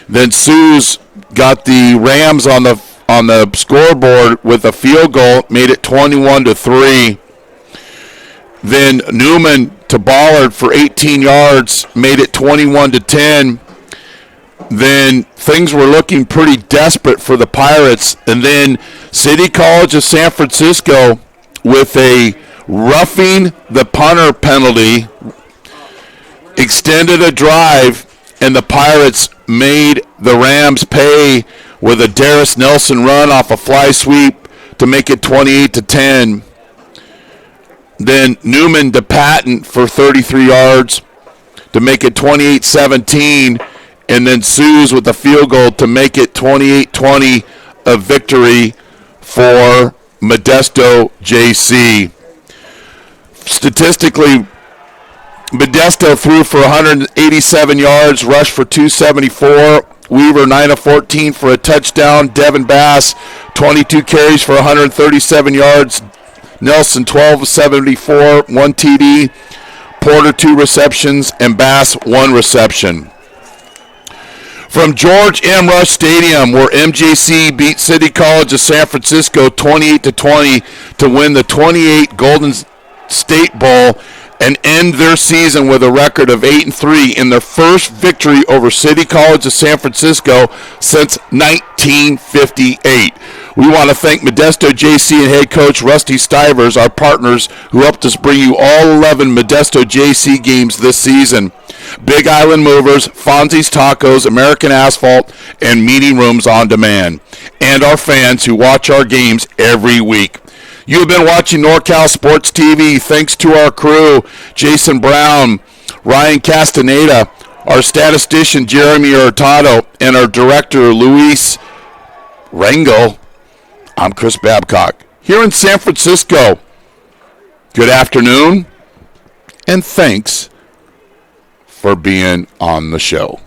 Speaker 14: Then Suze got the Rams on the scoreboard with a field goal, made it 21-3. Then Newman to Ballard for 18 yards, made it 21-10. Then things were looking pretty desperate for the Pirates. And then City College of San Francisco with a roughing the punter penalty extended a drive, and the Pirates made the Rams pay with a Darius Nelson run off a fly sweep to make it 28-10. Then Newman to Patton for 33 yards to make it 28-17. And then Suze with the field goal to make it 28-20, a victory for Modesto JC. Statistically, Modesto threw for 187 yards, rushed for 274. Weaver 9 of 14 for a touchdown. Devin Bass 22 carries for 137 yards. Nelson 12 of 74, 1 TD. Porter 2 receptions, and Bass 1 reception. From George M. Rush Stadium, where MJC beat City College of San Francisco 28-20 to win the 28 Golden State Bowl and end their season with a record of 8-3 in their first victory over City College of San Francisco since 1958. We want to thank Modesto JC and head coach Rusty Stivers, our partners who helped us bring you all 11 Modesto JC games this season. Big Island Movers, Fonzie's Tacos, American Asphalt, and Meeting Rooms on Demand. And our fans who watch our games every week. You have been watching NorCal Sports TV. Thanks to our crew, Jason Brown, Ryan Castaneda, our statistician, Jeremy Hurtado, and our director, Luis Rangel. I'm Chris Babcock here in San Francisco. Good afternoon, and thanks for being on the show.